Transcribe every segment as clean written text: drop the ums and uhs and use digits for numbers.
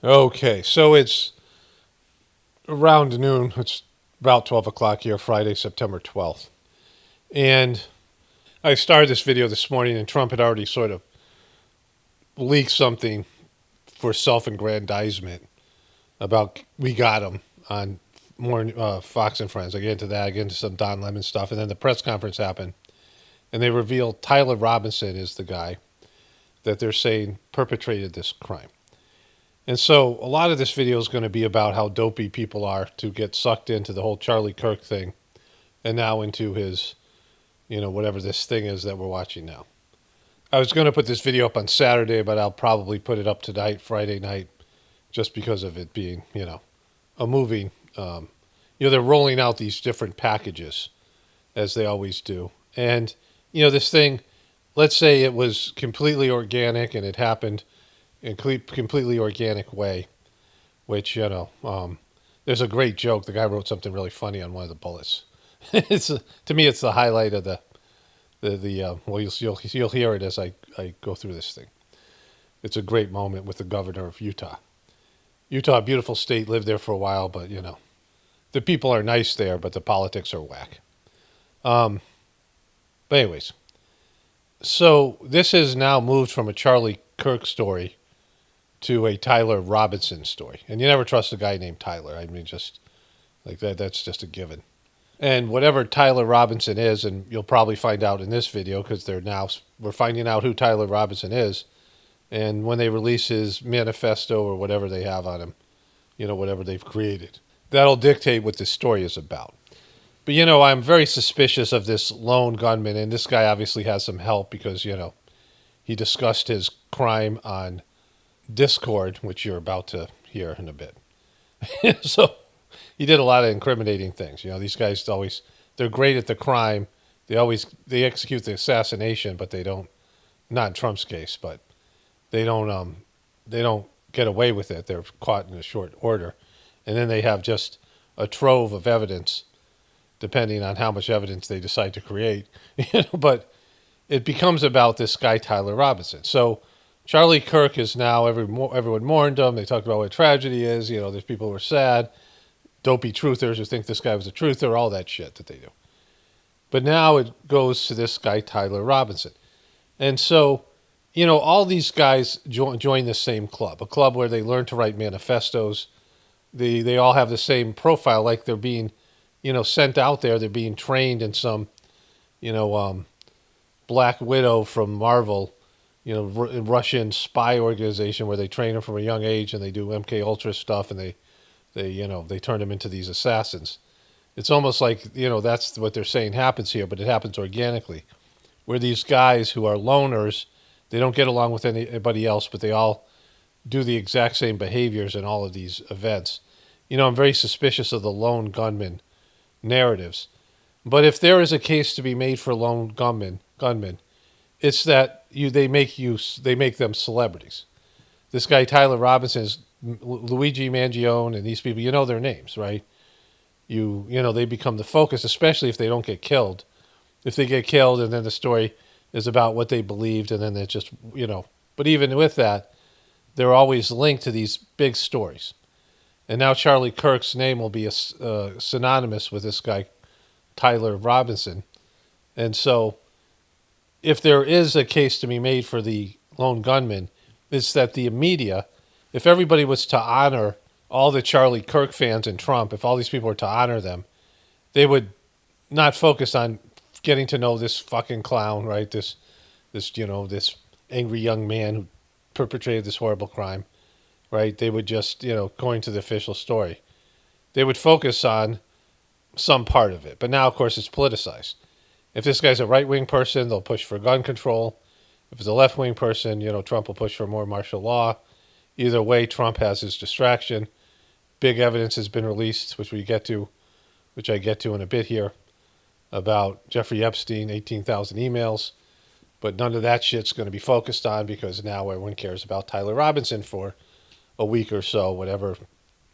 Okay, so it's around noon. It's about 12 o'clock here, Friday, September 12th. And I started this video this morning, and Trump had already sort of leaked something for self aggrandizement about we got him on more Fox and Friends. I get into that, I get into some Don Lemon stuff. And then the press conference happened, and they revealed Tyler Robinson is the guy that they're saying perpetrated this crime. And so a lot of this video is going to be about how dopey people are to get sucked into the whole Charlie Kirk thing and now into his, whatever this thing is that we're watching now. I was going to put this video up on Saturday, but I'll probably put it up tonight, Friday night, just because of it being, a moving. They're rolling out these different packages as they always do. And, this thing, let's say it was completely organic and it happened in a completely organic way, which, there's a great joke. The guy wrote something really funny on one of the bullets. To me, it's the highlight of well, you'll hear it as I go through this thing. It's a great moment with the governor of Utah. Utah, beautiful state, lived there for a while, but, the people are nice there, but the politics are whack. But anyways, so this has now moved from a Charlie Kirk story to a Tyler Robinson story. And you never trust a guy named Tyler. I mean, just like that's just a given. And whatever Tyler Robinson is, and you'll probably find out in this video because we're finding out who Tyler Robinson is. And when they release his manifesto or whatever they have on him, whatever they've created, that'll dictate what this story is about. But, I'm very suspicious of this lone gunman. And this guy obviously has some help because, he discussed his crime on Discord, which you're about to hear in a bit. So he did a lot of incriminating things. These guys they're great at the crime. They execute the assassination, but they don't, not in Trump's case, but they don't get away with it. They're caught in a short order. And then they have just a trove of evidence, depending on how much evidence they decide to create. But it becomes about this guy, Tyler Robinson. So Charlie Kirk is now, everyone mourned him. They talked about what a tragedy is. There's people who are sad, dopey truthers who think this guy was a truther, all that shit that they do. But now it goes to this guy, Tyler Robinson. And so, all these guys join the same club, a club where they learn to write manifestos. They all have the same profile, like they're being, sent out there. They're being trained in some, Black Widow from Marvel, Russian spy organization where they train them from a young age and they do MK Ultra stuff and they turn them into these assassins. It's almost like, that's what they're saying happens here, but it happens organically. Where these guys who are loners, they don't get along with anybody else, but they all do the exact same behaviors in all of these events. I'm very suspicious of the lone gunman narratives. But if there is a case to be made for lone gunmen, it's that they make them celebrities. This guy Tyler Robinson is Luigi Mangione, and these people, their names, right? They become the focus, especially if they don't get killed. If they get killed, and then the story is about what they believed, and then it's just, But even with that, they're always linked to these big stories. And now Charlie Kirk's name will be synonymous with this guy, Tyler Robinson. And so if there is a case to be made for the lone gunman, it's that the media, if everybody was to honor all the Charlie Kirk fans and Trump, if all these people were to honor them, they would not focus on getting to know this fucking clown, right? This angry young man who perpetrated this horrible crime, right? They would just, going to the official story, they would focus on some part of it. But now, of course, it's politicized. If this guy's a right-wing person, they'll push for gun control. If it's a left-wing person, Trump will push for more martial law. Either way, Trump has his distraction. Big evidence has been released, which I get to in a bit here, about Jeffrey Epstein, 18,000 emails. But none of that shit's going to be focused on because now everyone cares about Tyler Robinson for a week or so, whatever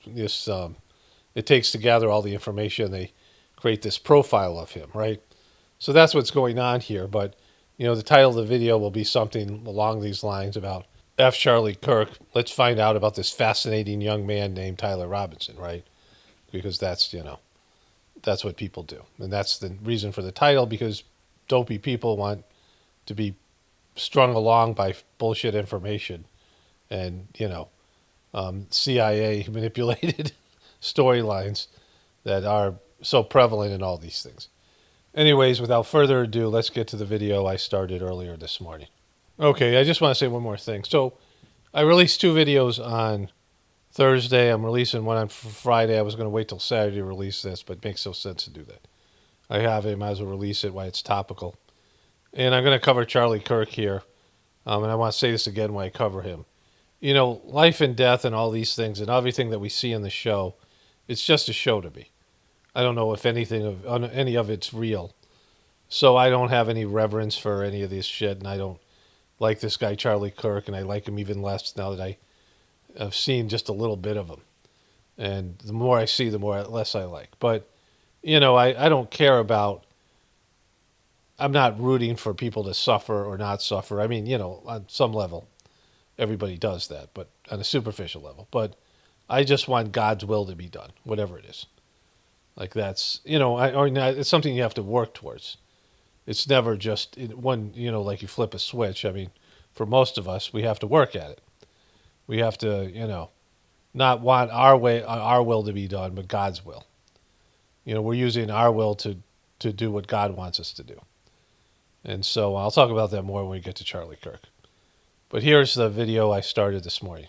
this it takes to gather all the information. They create this profile of him, right? So that's what's going on here. But, the title of the video will be something along these lines about F. Charlie Kirk. Let's find out about this fascinating young man named Tyler Robinson, right? Because that's what people do. And that's the reason for the title, because dopey people want to be strung along by bullshit information and, CIA manipulated storylines that are so prevalent in all these things. Anyways, without further ado, let's get to the video I started earlier this morning. Okay, I just want to say one more thing. So I released 2 videos on Thursday. I'm releasing one on Friday. I was going to wait till Saturday to release this, but it makes no sense to do that. I have it. Might as well release it while it's topical. And I'm going to cover Charlie Kirk here. And I want to say this again when I cover him. Life and death and all these things and everything that we see in the show, it's just a show to me. I don't know if any of it's real. So I don't have any reverence for any of this shit, and I don't like this guy Charlie Kirk, and I like him even less now that I've seen just a little bit of him. And the more I see, the less I like. But, I don't care about, I'm not rooting for people to suffer or not suffer. I mean, on some level, everybody does that, but on a superficial level. But I just want God's will to be done, whatever it is. Like that's, it's something you have to work towards. It's never just one, like you flip a switch. I mean, for most of us, we have to work at it. We have to, not want our will to be done, but God's will. We're using our will to do what God wants us to do. And so I'll talk about that more when we get to Charlie Kirk. But here's the video I started this morning.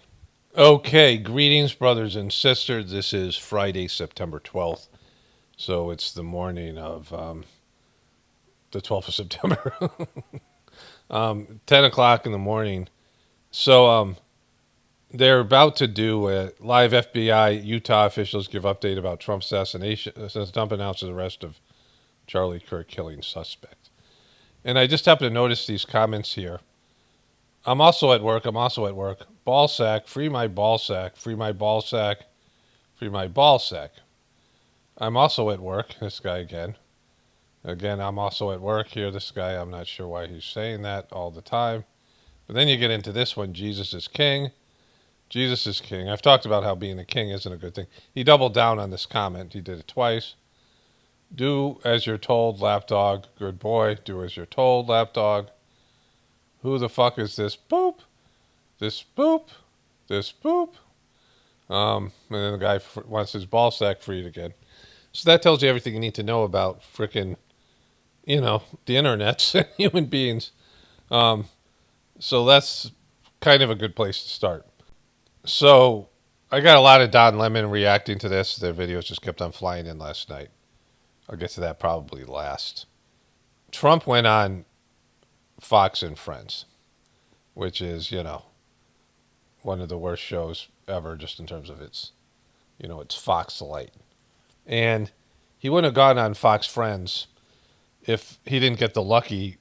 Okay, greetings, brothers and sisters. This is Friday, September 12th. So it's the morning of the 12th of September. 10 o'clock in the morning. So they're about to do a live FBI. Utah officials give update about Trump's assassination since Trump announces arrest of Charlie Kirk killing suspect. And I just happened to notice these comments here. I'm also at work. Ball sack, free my ball sack, free my ball sack, free my ball sack. I'm also at work. This guy again. Again, I'm also at work here. This guy, I'm not sure why he's saying that all the time. But then you get into this one, Jesus is king. Jesus is king. I've talked about how being a king isn't a good thing. He doubled down on this comment. He did it twice. Do as you're told, lapdog. Good boy. Do as you're told, lapdog. Who the fuck is this boop? This boop? This boop? And then the guy wants his ball sack freed again. So that tells you everything you need to know about frickin', the internet and human beings. So that's kind of a good place to start. So I got a lot of Don Lemon reacting to this. Their videos just kept on flying in last night. I'll get to that probably last. Trump went on Fox and Friends, which is, one of the worst shows ever just in terms of its Fox Light. And he wouldn't have gone on Fox Friends if he didn't get the lucky,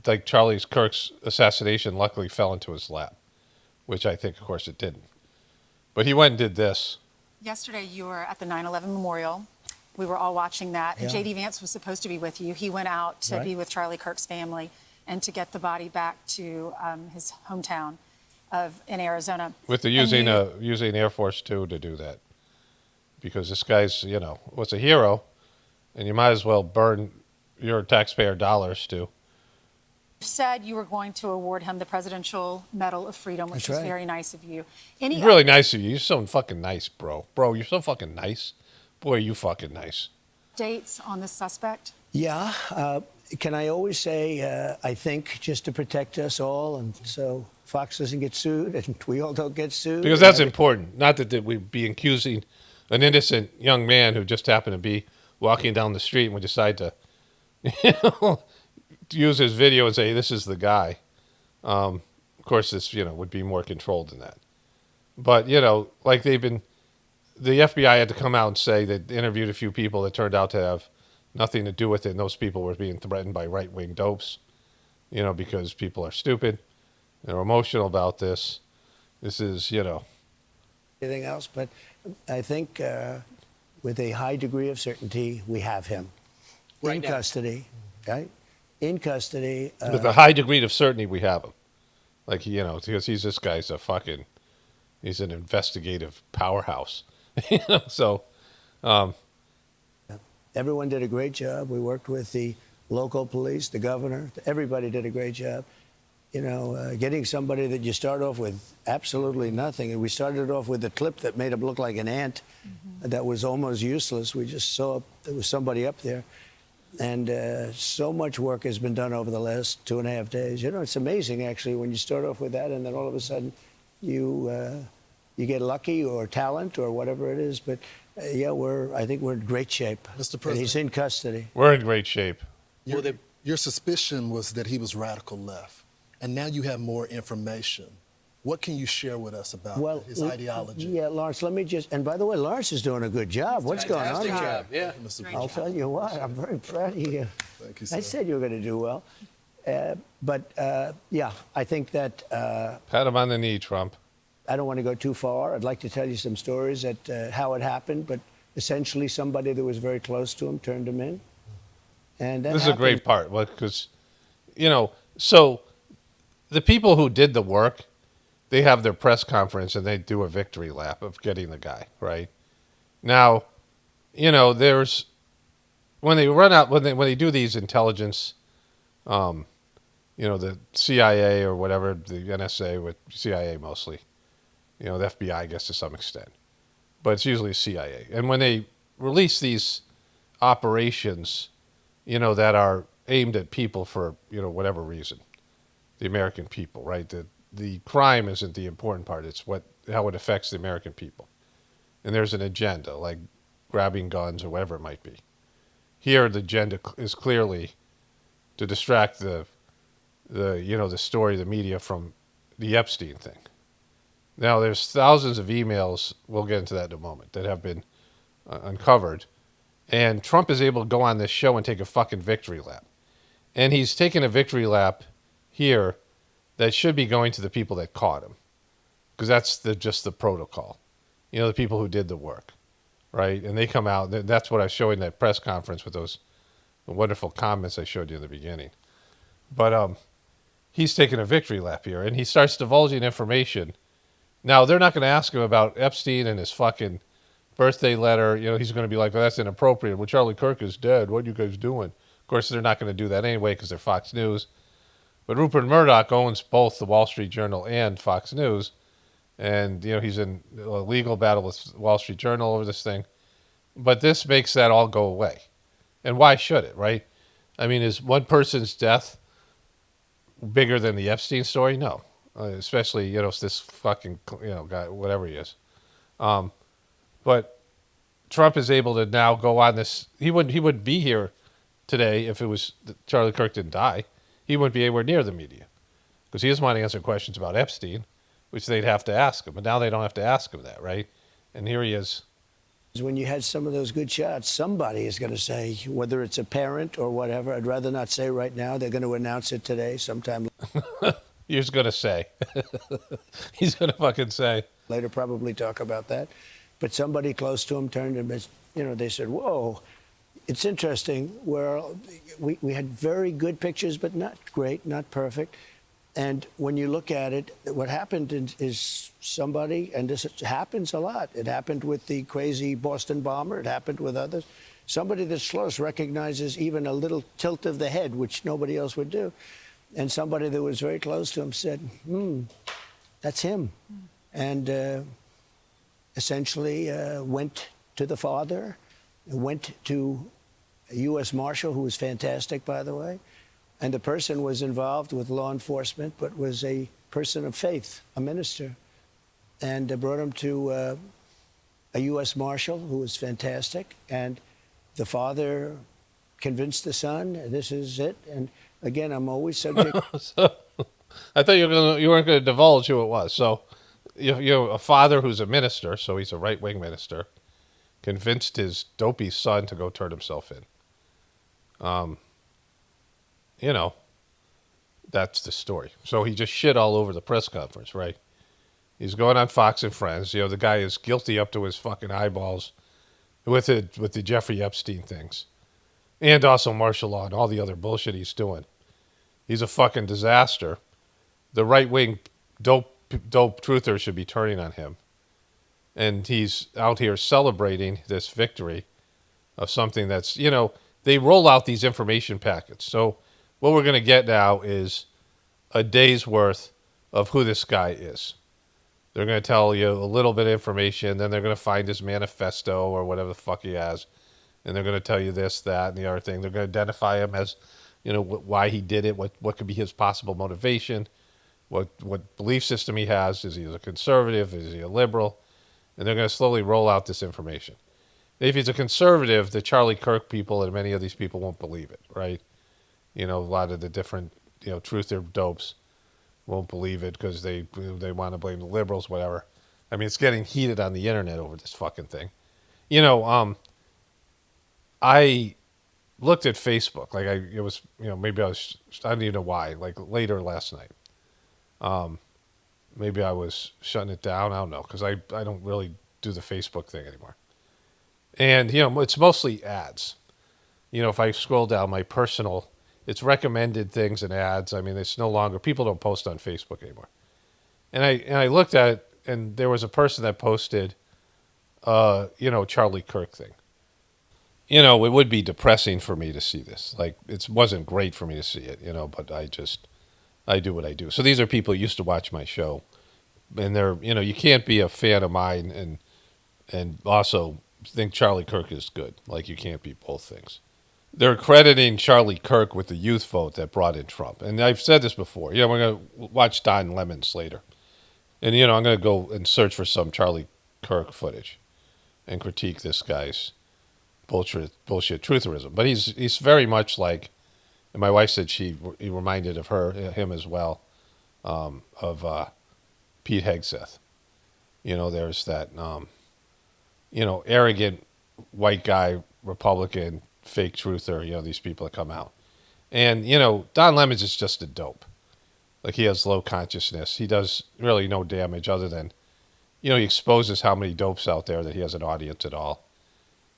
like Charlie Kirk's assassination luckily fell into his lap, which I think, of course, it didn't. But he went and did this. Yesterday, you were at the 9/11 memorial. We were all watching that. Yeah. J.D. Vance was supposed to be with you. He went out to be with Charlie Kirk's family and to get the body back to his hometown in Arizona. With using Air Force Two to do that. Because this guy's, was a hero, and you might as well burn your taxpayer dollars too. You said you were going to award him the Presidential Medal of Freedom, which is very nice of you. Really nice of you. You're so fucking nice, bro. Bro, you're so fucking nice. Boy, you fucking nice. Dates on this suspect? Yeah. Can I always say, I think, just to protect us all, and so Fox doesn't get sued and we all don't get sued? Because that's important. Not that we'd be accusing an innocent young man who just happened to be walking down the street and we decide to, use his video and say, this is the guy. Of course, this, would be more controlled than that. But, like the FBI had to come out and say they interviewed a few people that turned out to have nothing to do with it, and those people were being threatened by right-wing dopes, because people are stupid. They're emotional about this. This is, Anything else, but I think with a high degree of certainty, we have him Right in now. custody, right? In custody. with a high degree of certainty, we have him. Like, because this guy's he's an investigative powerhouse. So, Everyone did a great job. We worked with the local police, the governor. Everybody did a great job. Getting somebody that you start off with absolutely nothing. And we started off with a clip that made him look like an ant that was almost useless. We just saw there was somebody up there. And so much work has been done over the last 2.5 days. It's amazing, actually, when you start off with that and then all of a sudden you get lucky or talent or whatever it is. But yeah, I think we're in great shape. Mr. And President, he's in custody. we're in great shape. your suspicion was that he was radical left, and now you have more information. What can you share with us about his ideology? Yeah, Lawrence, let me and by the way, Lawrence is doing a good job. What's going on here? Job. Yeah. Mr. I'll tell you what, I'm very proud of you. Thank you, sir. I said you were going to do well. Yeah, I think that Pat him on the knee, Trump. I don't want to go too far. I'd like to tell you some stories at how it happened, but essentially somebody that was very close to him turned him in. And that This is a great happened. part, because, so the people who did the work, they have their press conference and they do a victory lap of getting the guy, right? Now, there's, when they do these intelligence, the CIA or whatever, the NSA with CIA mostly, the FBI, I guess, to some extent, but it's usually CIA. And when they release these operations, that are aimed at people for, whatever reason, the American people, right? The crime isn't the important part. It's how it affects the American people. And there's an agenda, like grabbing guns or whatever it might be. Here, the agenda is clearly to distract the story, the media, from the Epstein thing. Now, there's thousands of emails, we'll get into that in a moment, that have been uncovered. And Trump is able to go on this show and take a fucking victory lap. And he's taken a victory lap here that should be going to the people that caught him. Because that's just the protocol. The people who did the work, right? And they come out, that's what I was showing that press conference with those wonderful comments I showed you in the beginning. But he's taken a victory lap here, and he starts divulging information. Now, they're not going to ask him about Epstein and his fucking birthday letter. He's going to be like, well, that's inappropriate. Well, Charlie Kirk is dead. What are you guys doing? Of course, they're not going to do that anyway because they're Fox News. But Rupert Murdoch owns both the Wall Street Journal and Fox News. And, he's in a legal battle with Wall Street Journal over this thing. But this makes that all go away. And why should it, right? I mean, is one person's death bigger than the Epstein story? No. Especially, this fucking, guy, whatever he is. But Trump is able to now go on this. He wouldn't be here today if it was Charlie Kirk didn't die. He wouldn't be anywhere near the media because he doesn't want to answer questions about Epstein, which they'd have to ask him. But now they don't have to ask him that, right? And here he is. When you had some of those good shots, somebody is going to say, whether it's a parent or whatever, I'd rather not say right now. They're going to announce it today sometime. He's going to say. He's going to fucking say. Later, probably talk about that. But somebody close to him turned and, they said, whoa, it's interesting. Where we had very good pictures, but not great, not perfect. And when you look at it, what happened is somebody, and this happens a lot. It happened with the crazy Boston bomber. It happened with others. Somebody that's close recognizes even a little tilt of the head, which nobody else would do. And somebody that was very close to him said, that's him. And essentially went to the father, went to a U.S. Marshal, who was fantastic, by the way. And the person was involved with law enforcement, but was a person of faith, a minister. And brought him to a U.S. Marshal, who was fantastic. And the father convinced the son, this is it. And again, I'm always subject. So, I thought you weren't going to divulge who it was. So, a father who's a minister, so he's a right-wing minister, convinced his dopey son to go turn himself in. That's the story. So he just shit all over the press conference, right? He's going on Fox and Friends. The guy is guilty up to his fucking eyeballs with the Jeffrey Epstein things. And also martial law and all the other bullshit he's doing. He's a fucking disaster. the right-wing dope truthers should be turning on him. And he's out here celebrating this victory of something that's, they roll out these information packets. So what we're going to get now is a day's worth of who this guy is. They're going to tell you a little bit of information, then they're going to find his manifesto or whatever the fuck he has, and they're going to tell you this, that, and the other thing. They're going to identify him as, why he did it, what could be his possible motivation, what belief system he has. Is he a conservative? Is he a liberal? And they're going to slowly roll out this information. If he's a conservative, the Charlie Kirk people and many of these people won't believe it, right? A lot of the different, truther dopes won't believe it because they want to blame the liberals, whatever. I mean, it's getting heated on the internet over this fucking thing. I looked at Facebook, maybe I don't even know why, like later last night. Maybe I was shutting it down. I don't know, because I don't really do the Facebook thing anymore. And, it's mostly ads. If I scroll down my personal, it's recommended things and ads. I mean, it's no longer, people don't post on Facebook anymore. And I looked at it, and there was a person that posted, Charlie Kirk thing. It would be depressing for me to see this. Like, it wasn't great for me to see it, but I do what I do. So these are people who used to watch my show. And they're, you can't be a fan of mine and also think Charlie Kirk is good. Like, you can't be both things. They're crediting Charlie Kirk with the youth vote that brought in Trump. And I've said this before. We're going to watch Don Lemons later. And, I'm going to go and search for some Charlie Kirk footage and critique this guy's bullshit trutherism. But he's very much like, and my wife said he reminded of him as well, of Pete Hegseth. There's that, arrogant white guy, Republican, fake truther, these people that come out. And, Don Lemons is just a dope. Like, he has low consciousness. He does really no damage other than, he exposes how many dopes out there that he has an audience at all.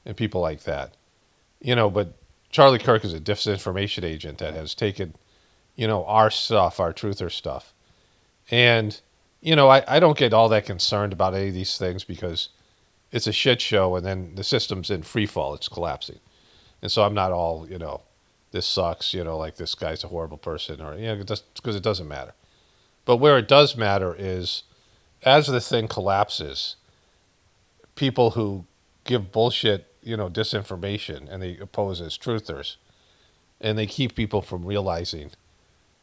And people like that. But Charlie Kirk is a disinformation agent that has taken, our stuff, our truther stuff. And, I don't get all that concerned about any of these things because it's a shit show and then the system's in free fall. It's collapsing. And so I'm not all, this sucks, like this guy's a horrible person or, because it doesn't matter. But where it does matter is as the thing collapses, people who give bullshit, disinformation and they pose as truthers and they keep people from realizing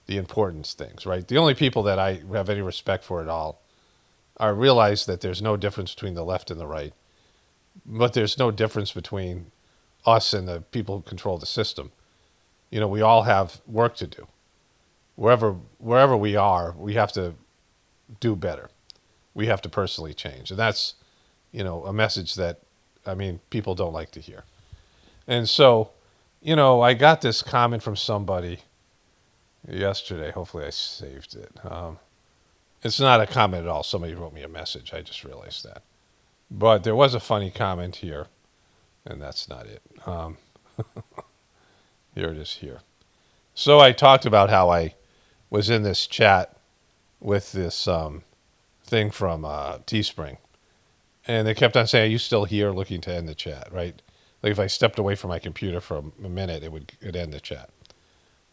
the important things, right? The only people that I have any respect for at all are realize that there's no difference between the left and the right, but there's no difference between us and the people who control the system. We all have work to do. Wherever we are, we have to do better. We have to personally change. And that's, a message that, people don't like to hear. And so, I got this comment from somebody yesterday. Hopefully I saved it. It's not a comment at all. Somebody wrote me a message. I just realized that. But there was a funny comment here, and that's not it. Here it is here. So I talked about how I was in this chat with this thing from Teespring. And they kept on saying, are you still here looking to end the chat, right? Like if I stepped away from my computer for a minute, it'd end the chat.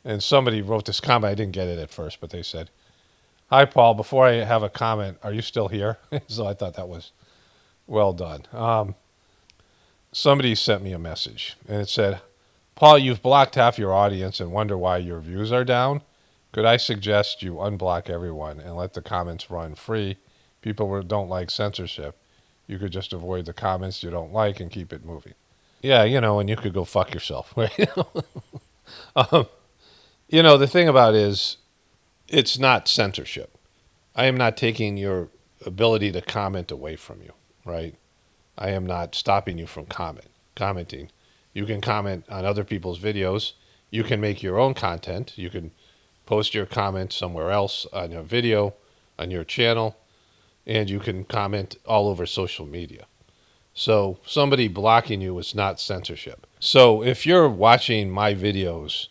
And somebody wrote this comment. I didn't get it at first, but they said, hi, Paul, before I have a comment, are you still here? So I thought that was well done. Somebody sent me a message, and it said, Paul, you've blocked half your audience and wonder why your views are down. Could I suggest you unblock everyone and let the comments run free? People don't like censorship. You could just avoid the comments you don't like and keep it moving. Yeah, and you could go fuck yourself. The thing about it is, it's not censorship. I am not taking your ability to comment away from you, right? I am not stopping you from commenting. You can comment on other people's videos. You can make your own content. You can post your comments somewhere else on your video, on your channel, and you can comment all over social media. So somebody blocking you is not censorship. So if you're watching my videos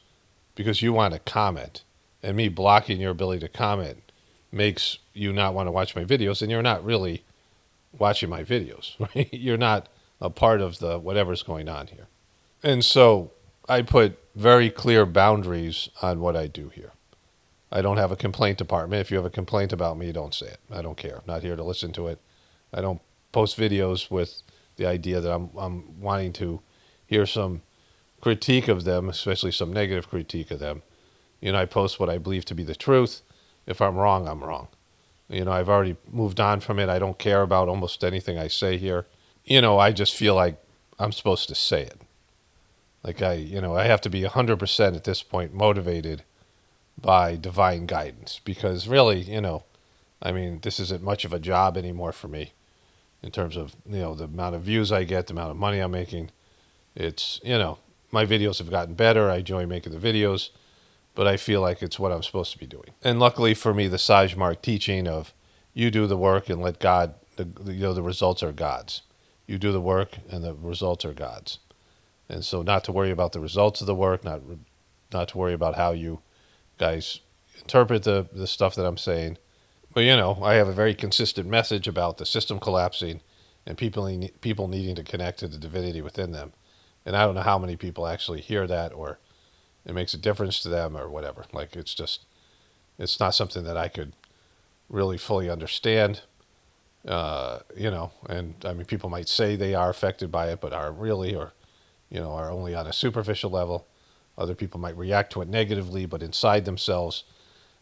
because you want to comment and me blocking your ability to comment makes you not want to watch my videos, then you're not really watching my videos, right? You're not a part of the whatever's going on here. And so I put very clear boundaries on what I do here. I don't have a complaint department. If you have a complaint about me, don't say it. I don't care. I'm not here to listen to it. I don't post videos with the idea that I'm wanting to hear some critique of them, especially some negative critique of them. I post what I believe to be the truth. If I'm wrong, I'm wrong. I've already moved on from it. I don't care about almost anything I say here. I just feel like I'm supposed to say it. Like I have to be 100% at this point motivated by divine guidance, because really, this isn't much of a job anymore for me in terms of, the amount of views I get, the amount of money I'm making. It's, my videos have gotten better. I enjoy making the videos, but I feel like it's what I'm supposed to be doing. And luckily for me, the Sajmark teaching of you do the work and let God, the results are God's. You do the work and the results are God's. And so not to worry about the results of the work, not to worry about how you guys interpret the stuff that I'm saying. But, I have a very consistent message about the system collapsing and people needing to connect to the divinity within them. And I don't know how many people actually hear that, or it makes a difference to them or whatever. Like, it's not something that I could really fully understand. And people might say they are affected by it, but aren't really, or, are only on a superficial level. Other people might react to it negatively, but inside themselves,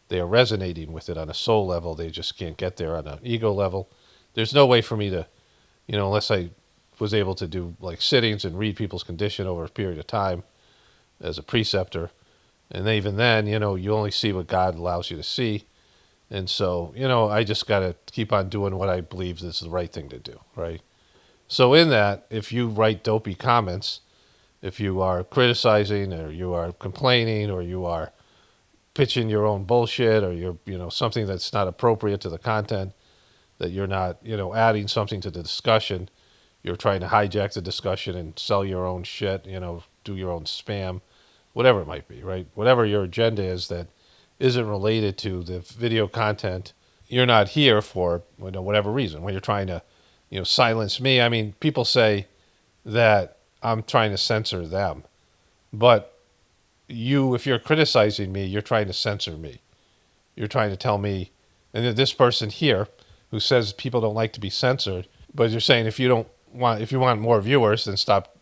they are resonating with it on a soul level. They just can't get there on an ego level. There's no way for me to, unless I was able to do like sittings and read people's condition over a period of time as a preceptor. And even then, you only see what God allows you to see. And so, I just got to keep on doing what I believe is the right thing to do, right? So in that, if you write dopey comments, if you are criticizing or you are complaining or you are pitching your own bullshit or you're, something that's not appropriate to the content, that you're not, adding something to the discussion, you're trying to hijack the discussion and sell your own shit, do your own spam, whatever it might be, right? Whatever your agenda is that isn't related to the video content, you're not here for whatever reason. When you're trying to, silence me, people say that I'm trying to censor them, but if you're criticizing me, you're trying to censor me. You're trying to tell me, and this person here who says people don't like to be censored, but you're saying if you want more viewers, then stop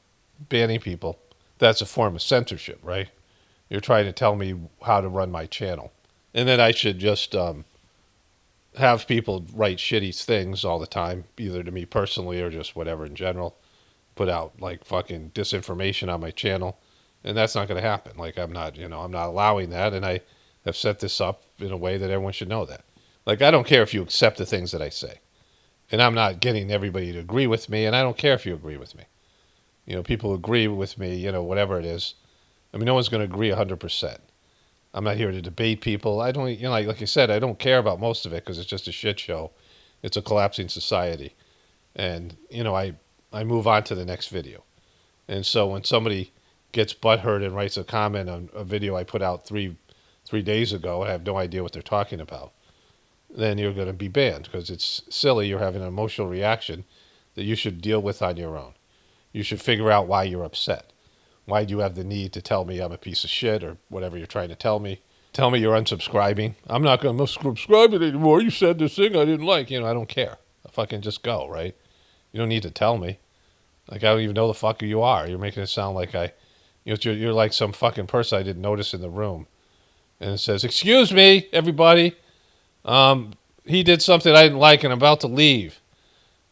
banning people. That's a form of censorship, right? You're trying to tell me how to run my channel. And then I should just have people write shitty things all the time, either to me personally or just whatever in general, put out like fucking disinformation on my channel. And that's not going to happen. Like I'm not allowing that. And I have set this up in a way that everyone should know that. Like, I don't care if you accept the things that I say. And I'm not getting everybody to agree with me. And I don't care if you agree with me. People agree with me, whatever it is. No one's going to agree 100%. I'm not here to debate people. I don't, like I said, I don't care about most of it because it's just a shit show. It's a collapsing society. And, I move on to the next video. And so when somebody gets butthurt and writes a comment on a video I put out three days ago, and I have no idea what they're talking about, then you're going to be banned because it's silly. You're having an emotional reaction that you should deal with on your own. You should figure out why you're upset. Why do you have the need to tell me I'm a piece of shit or whatever you're trying to tell me? Tell me you're unsubscribing. I'm not going to subscribe it anymore. You said this thing I didn't like. I don't care. I'll fucking just go, right? You don't need to tell me. Like, I don't even know the fuck who you are. You're making it sound like you're like some fucking person I didn't notice in the room. And it says, excuse me, everybody. He did something I didn't like and I'm about to leave.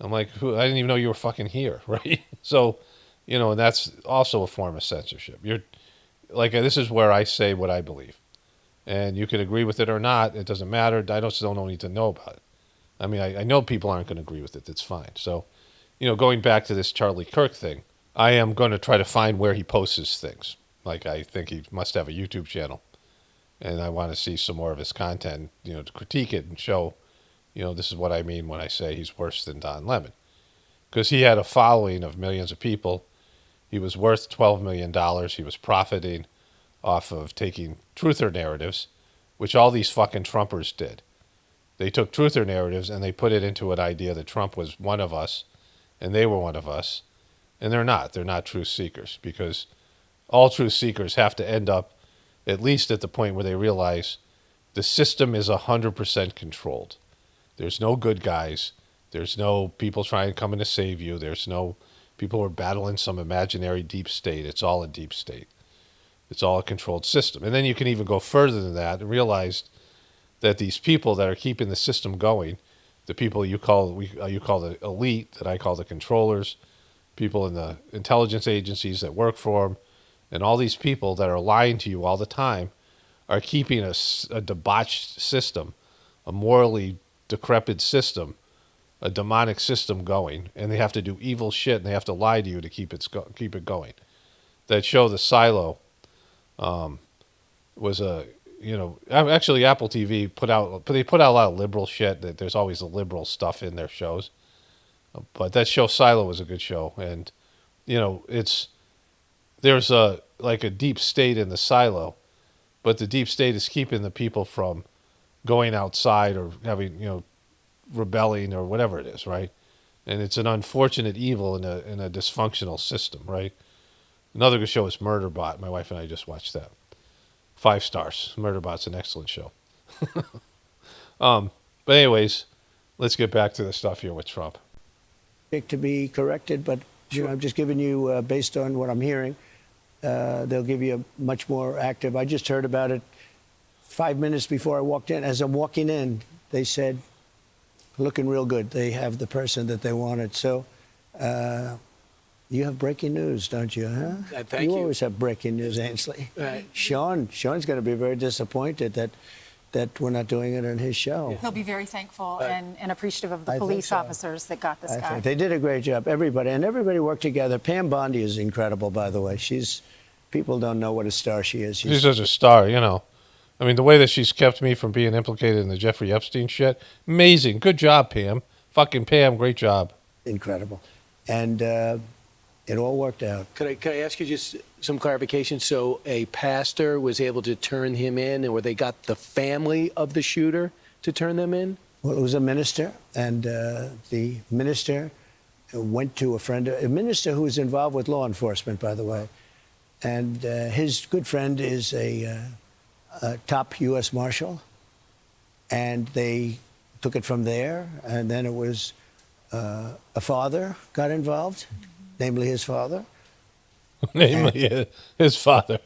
I'm like, I didn't even know you were fucking here, right? So, and that's also a form of censorship. You're like, this is where I say what I believe. And you can agree with it or not. It doesn't matter. I don't need to know about it. I know people aren't going to agree with it. That's fine. So, going back to this Charlie Kirk thing, I am going to try to find where he posts his things. Like, I think he must have a YouTube channel. And I want to see some more of his content, to critique it and show, this is what I mean when I say he's worse than Don Lemon. Because he had a following of millions of people. He was worth $12 million. He was profiting off of taking truther narratives, which all these fucking Trumpers did. They took truther narratives and they put it into an idea that Trump was one of us and they were one of us. And they're not. They're not truth seekers, because all truth seekers have to end up at least at the point where they realize the system is 100% controlled. There's no good guys. There's no people trying to come in to save you. There's no people who are battling some imaginary deep state. It's all a deep state. It's all a controlled system. And then you can even go further than that and realize that these people that are keeping the system going, the people you call the elite, that I call the controllers, people in the intelligence agencies that work for them, and all these people that are lying to you all the time, are keeping a debauched system, a morally decrepit system, a demonic system going, and they have to do evil shit and they have to lie to you to keep it going. That show, The Silo, was actually Apple TV put out a lot of liberal shit. That there's always the liberal stuff in their shows, but that show Silo was a good show, and there's a deep state in the silo, but the deep state is keeping the people from going outside or having rebelling or whatever it is, right? And it's an unfortunate evil in a dysfunctional system, right? Another good show is Murderbot. My wife and I just watched that. 5 stars. Murderbot's an excellent show. But anyways, let's get back to the stuff here with Trump. To be corrected, but I'm just giving you, based on what I'm hearing, they'll give you a much more active. I just heard about it 5 minutes before I walked in. As I'm walking in, they said, looking real good. They have the person that they wanted. So you have breaking news, don't you? Huh? Thank you. You always have breaking news, Ainsley. Sean's going to be very disappointed that we're not doing it on his show. He'll be very thankful and appreciative of the police officers that got this guy. They did a great job. Everybody worked together. Pam Bondi is incredible, by the way. People don't know what a star she is. She's such a star, I mean, the way that she's kept me from being implicated in the Jeffrey Epstein shit, amazing. Good job, Pam. Fucking Pam, great job. Incredible. And it all worked out. Could I ask you just some clarification? So a pastor was able to turn him in, or they got the family of the shooter to turn them in? Well, it was a minister, and the minister went to a minister who was involved with law enforcement, by the way. And his good friend is a top U.S. Marshal, and they took it from there. And then it was a father got involved, namely his father. Namely his father.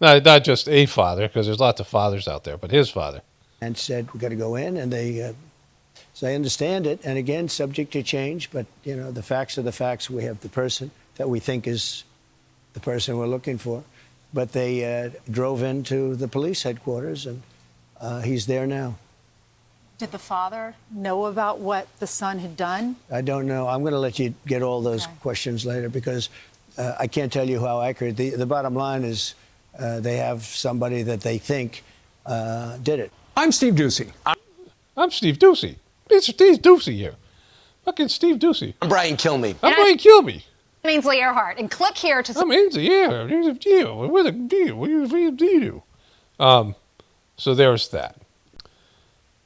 Not just a father, because there's lots of fathers out there, but his father. And said, we got to go in, and they, so I understand it, and again, subject to change, but, the facts are the facts. We have the person that we think is the person we're looking for. But they drove into the police headquarters, and he's there now. Did the father know about what the son had done? I don't know. I'm going to let you get all those questions later, because I can't tell you how accurate. The bottom line is they have somebody that they think did it. I'm Steve Doocy. I'm Steve Doocy. It's Steve Doocy here. Fucking Steve Doocy. I'm Brian Kilmeade. I'm Brian Kilmeade. Ainsley Earhart, and click here to. I'm Ainsley, yeah. Here's a deal. What a deal. What do you do? So there's that.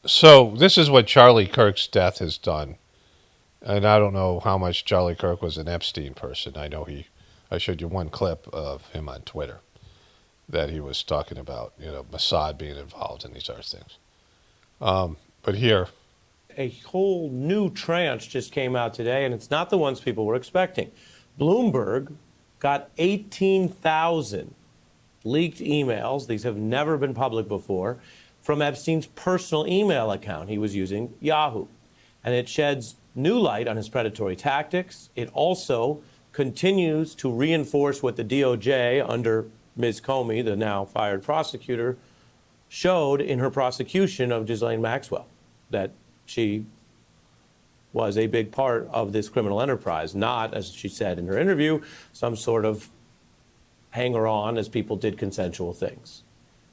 So this is what Charlie Kirk's death has done. And I don't know how much Charlie Kirk was an Epstein person. I know I showed you one clip of him on Twitter that he was talking about, Mossad being involved in these other things. But here. A whole new tranche just came out today, and it's not the ones people were expecting. Bloomberg got 18,000 leaked emails. These have never been public before, from Epstein's personal email account. He was using Yahoo. And it sheds new light on his predatory tactics. It also continues to reinforce what the DOJ, under Ms. Comey, the now fired prosecutor, showed in her prosecution of Ghislaine Maxwell, that she was a big part of this criminal enterprise, not, as she said in her interview, some sort of hanger-on as people did consensual things.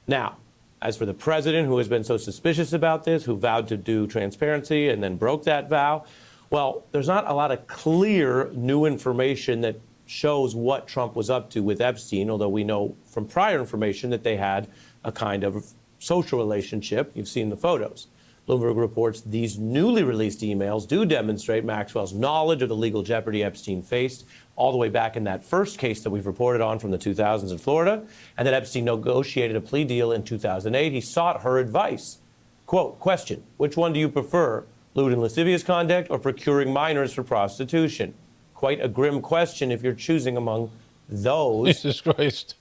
Now, as for the president, who has been so suspicious about this, who vowed to do transparency and then broke that vow, well, there's not a lot of clear new information that shows what Trump was up to with Epstein, although we know from prior information that they had a kind of social relationship. You've seen the photos. Bloomberg reports these newly released emails do demonstrate Maxwell's knowledge of the legal jeopardy Epstein faced all the way back in that first case that we've reported on from the 2000s in Florida, and that Epstein negotiated a plea deal in 2008. He sought her advice. Quote, question, which one do you prefer, lewd and lascivious conduct or procuring minors for prostitution? Quite a grim question if you're choosing among those Jesus Christ.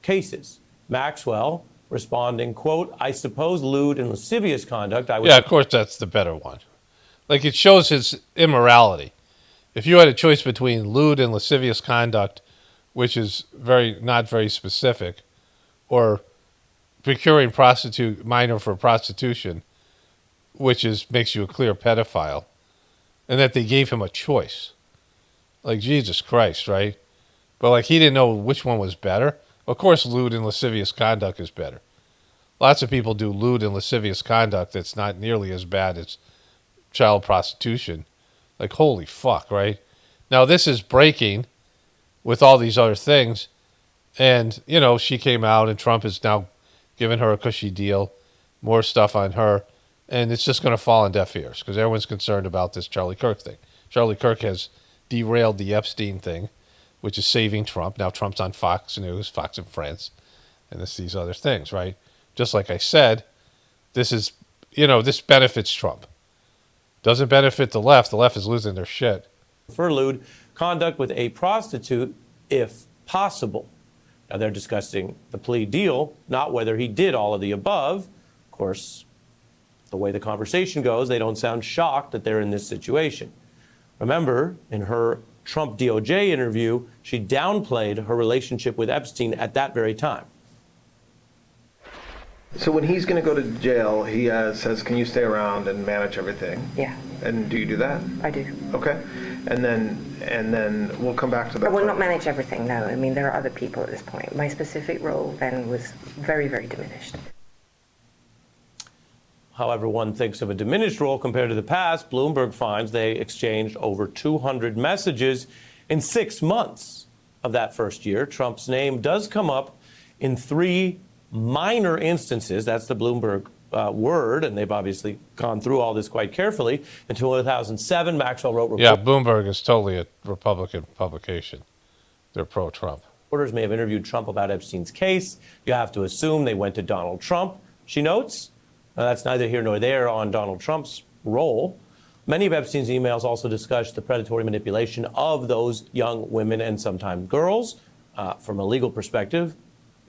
cases. Maxwell responding, quote, I suppose lewd and lascivious conduct. Yeah, of course that's the better one. Like, it shows his immorality. If you had a choice between lewd and lascivious conduct, which is not very specific, or procuring minor for prostitution, which makes you a clear pedophile, and that they gave him a choice. Like, Jesus Christ, right? But, like, he didn't know which one was better. Of course, lewd and lascivious conduct is better. Lots of people do lewd and lascivious conduct that's not nearly as bad as child prostitution. Like, holy fuck, right? Now, this is breaking with all these other things. And, you know, she came out and Trump is now giving her a cushy deal, more stuff on her. And it's just going to fall on deaf ears because everyone's concerned about this Charlie Kirk thing. Charlie Kirk has derailed the Epstein thing, which is saving Trump. Now Trump's on Fox News, Fox in France, and these other things, right? Just like I said, this is, you know, this benefits Trump. Doesn't benefit the left. The left is losing their shit. For lewd conduct with a prostitute, if possible. Now they're discussing the plea deal, not whether he did all of the above. Of course, the way the conversation goes, they don't sound shocked that they're in this situation. Remember, in her Trump DOJ interview, she downplayed her relationship with Epstein at that very time. So when he's going to go to jail, he says, can you stay around and manage everything? Yeah. And do you do that? I do. Okay. And then we'll come back to that. I will not manage everything, no. I mean, there are other people at this point. My specific role then was very, very diminished. However one thinks of a diminished role compared to the past, Bloomberg finds they exchanged over 200 messages in 6 months of that first year. Trump's name does come up in 3 minor instances. That's the Bloomberg word, and they've obviously gone through all this quite carefully. In 2007, Maxwell wrote... Yeah, Bloomberg is totally a Republican publication. They're pro-Trump. Reporters may have interviewed Trump about Epstein's case. You have to assume they went to Donald Trump. She notes, that's neither here nor there on Donald Trump's role. Many of Epstein's emails also discuss the predatory manipulation of those young women and sometimes girls. From a legal perspective,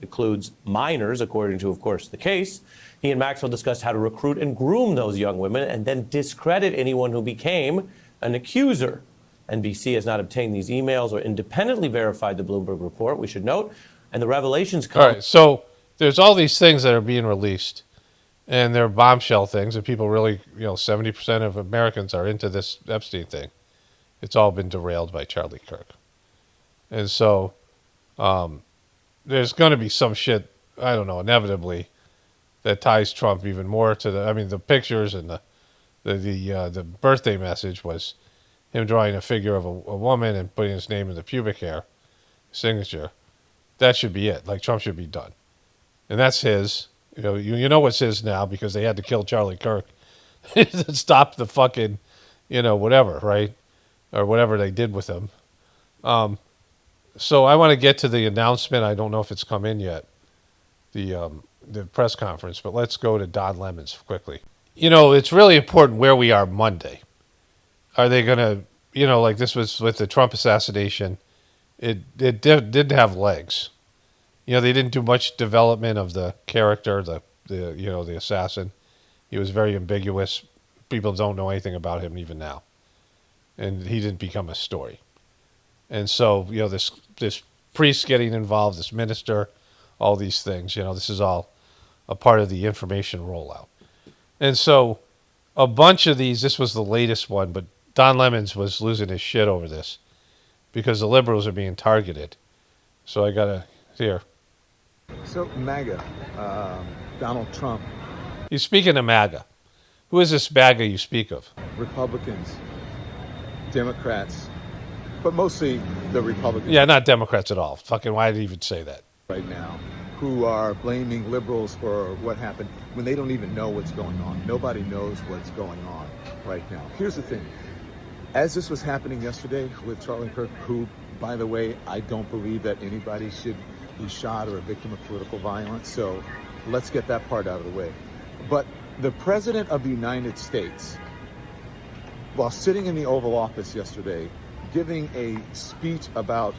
includes minors, according to, of course, the case. He and Maxwell discussed how to recruit and groom those young women and then discredit anyone who became an accuser. NBC has not obtained these emails or independently verified the Bloomberg report, we should note. And the revelations come... All right, so there's all these things that are being released, and they're bombshell things, and people really, 70% of Americans are into this Epstein thing. It's all been derailed by Charlie Kirk. And so... there's going to be some shit, I don't know, inevitably, that ties Trump even more to the pictures and the birthday message was him drawing a figure of a woman and putting his name in the pubic hair signature. That should be it. Like, Trump should be done. And that's his. You know what's his now because they had to kill Charlie Kirk to stop the fucking, whatever, right? Or whatever they did with him. So I want to get to the announcement. I don't know if it's come in yet, the press conference, but let's go to Don Lemons quickly. It's really important where we are Monday. Are they going to, like this was with the Trump assassination, it didn't have legs. They didn't do much development of the character, the assassin. He was very ambiguous. People don't know anything about him even now. And he didn't become a story. And so, this priest getting involved, this minister, all these things, this is all a part of the information rollout. And so a bunch of these, this was the latest one, but Don Lemons was losing his shit over this because the liberals are being targeted. So I got to hear. So MAGA, Donald Trump. He's speaking of MAGA. Who is this MAGA you speak of? Republicans, Democrats, but mostly the Republicans. Yeah, not Democrats at all. Fucking why did he even say that? Right now, who are blaming liberals for what happened. when they don't even know what's going on. Nobody knows what's going on right now. Here's the thing. As this was happening yesterday with Charlie Kirk, who, by the way, I don't believe that anybody should be shot or a victim of political violence, so let's get that part out of the way. But the President of the United States, while sitting in the Oval Office yesterday, giving a speech about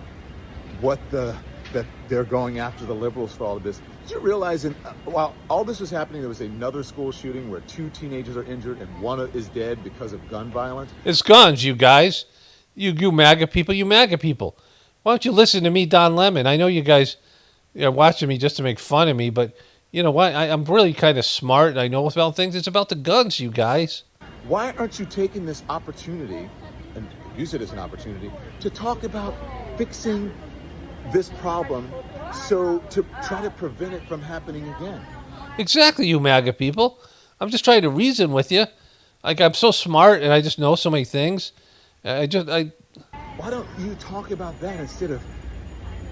that they're going after the liberals for all of this. Did you realize while all this was happening, there was another school shooting where 2 teenagers are injured and 1 is dead because of gun violence? It's guns, you guys. You MAGA people, you MAGA people. Why don't you listen to me, Don Lemon? I know you guys are watching me just to make fun of me, but you know what? I'm really kind of smart and I know about things. It's about the guns, you guys. Why aren't you taking this opportunity, and use it as an opportunity, to talk about fixing this problem so to try to prevent it from happening again? Exactly, you MAGA people. I'm just trying to reason with you. Like, I'm so smart and I just know so many things. Why don't you talk about that instead of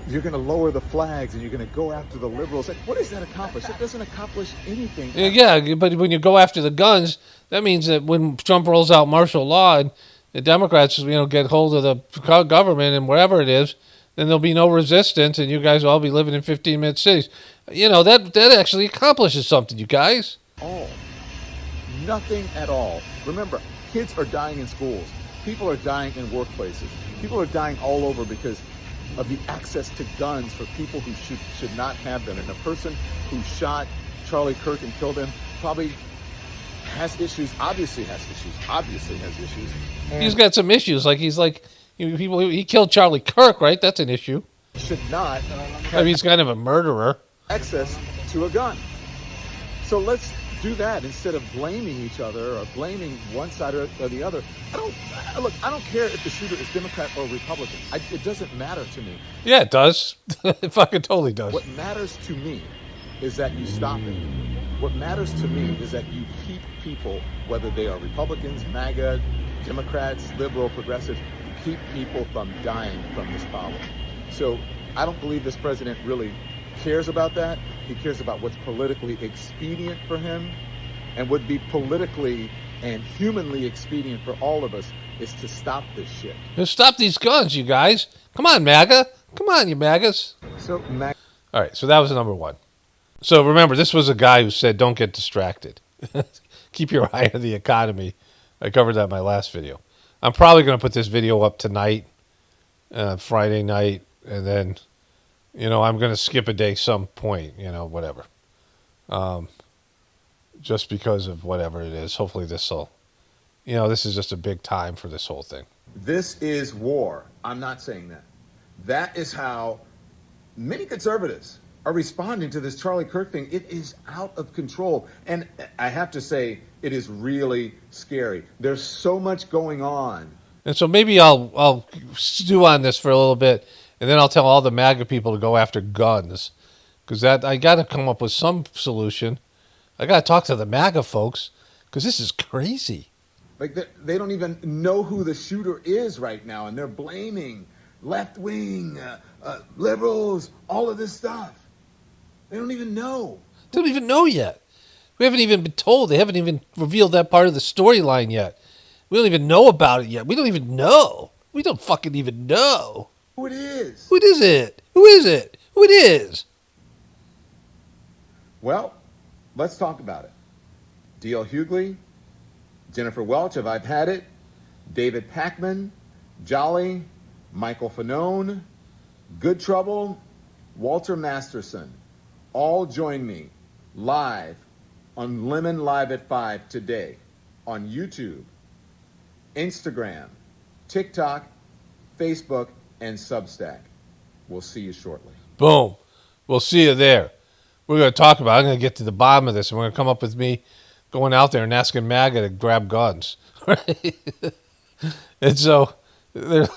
you're going to lower the flags and you're going to go after the liberals? Like, what does that accomplish? It doesn't accomplish anything. Yeah, but when you go after the guns, that means that when Trump rolls out martial law and the Democrats, get hold of the government and wherever it is, then there'll be no resistance and you guys will all be living in 15-minute cities. That actually accomplishes something, you guys. Nothing at all. Remember, kids are dying in schools. People are dying in workplaces. People are dying all over because of the access to guns for people who should not have them. And the person who shot Charlie Kirk and killed him probably has issues, obviously has issues. He's got some issues. He killed Charlie Kirk, right? That's an issue. Should not he's kind of a murderer. Access to a gun. So let's do that instead of blaming each other or blaming one side or the other. I don't care if the shooter is Democrat or Republican. It doesn't matter to me. Yeah, it does. It fucking totally does. What matters to me is that you stop it. What matters to me is that you keep people, whether they are Republicans, MAGA, Democrats, liberal, progressives, keep people from dying from this problem. So I don't believe this president really cares about that. He cares about what's politically expedient for him, and would be politically and humanly expedient for all of us is to stop this shit. Just stop these guns, you guys. Come on, MAGA. Come on, you MAGAs. All right, so that was number 1. So remember, this was a guy who said, don't get distracted. Keep your eye on the economy. I covered that in my last video. I'm probably going to put this video up tonight, Friday night, and then, I'm going to skip a day some point, whatever. Just because of whatever it is. Hopefully this is just a big time for this whole thing. This is war. I'm not saying that. That is how many conservatives are responding to this Charlie Kirk thing. It is out of control. And I have to say, it is really scary. There's so much going on. And so maybe I'll stew on this for a little bit, and then I'll tell all the MAGA people to go after guns. Because I got to come up with some solution. I got to talk to the MAGA folks, because this is crazy. Like, they don't even know who the shooter is right now, and they're blaming left-wing, liberals, all of this stuff. They don't even know. They don't even know yet. We haven't even been told. They haven't even revealed that part of the storyline yet. We don't even know about it yet. We don't even know. We don't fucking even know. Who it is. Who is it? Who is it? Who it is? Well, let's talk about it. D.L. Hughley, Jennifer Welch of I've Had It, David Pakman, Jolly, Michael Fanone, Good Trouble, Walter Masterson. All join me live on Lemon Live at 5 today on YouTube, Instagram, TikTok, Facebook, and Substack. We'll see you shortly. Boom. We'll see you there. We're going to talk about it. I'm going to get to the bottom of this, and we're going to come up with me going out there and asking MAGA to grab guns. And so, and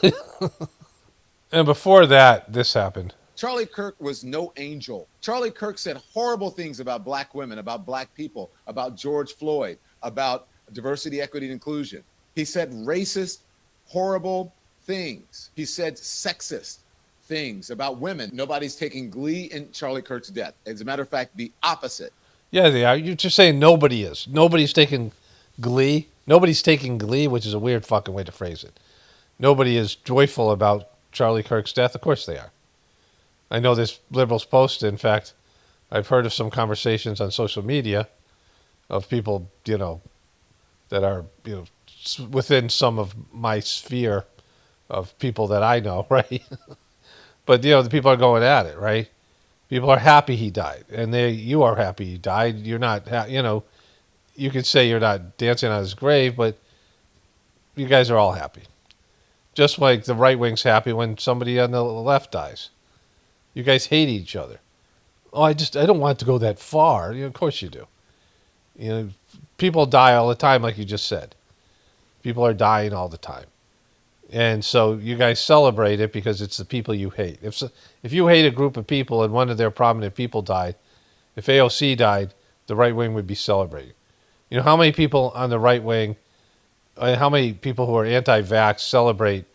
before that, this happened. Charlie Kirk was no angel. Charlie Kirk said horrible things about black women, about black people, about George Floyd, about diversity, equity, and inclusion. He said racist, horrible things. He said sexist things about women. Nobody's taking glee in Charlie Kirk's death. As a matter of fact, the opposite. Yeah, they are. You're just saying nobody is. Nobody's taking Glee. Nobody's taking Glee, which is a weird fucking way to phrase it. Nobody is joyful about Charlie Kirk's death. Of course they are. I know this liberals post. In fact, I've heard of some conversations on social media of people, that are, within some of my sphere of people that I know, right? But, the people are going at it, right? People are happy he died. And you are happy he died. You're not, you could say you're not dancing on his grave, but you guys are all happy. Just like the right wing's happy when somebody on the left dies. You guys hate each other. Oh, I don't want it to go that far. Of course you do. People die all the time, like you just said. People are dying all the time. And so you guys celebrate it because it's the people you hate. If you hate a group of people and one of their prominent people died, if AOC died, the right wing would be celebrating. How many people on the right wing, how many people who are anti-vax celebrate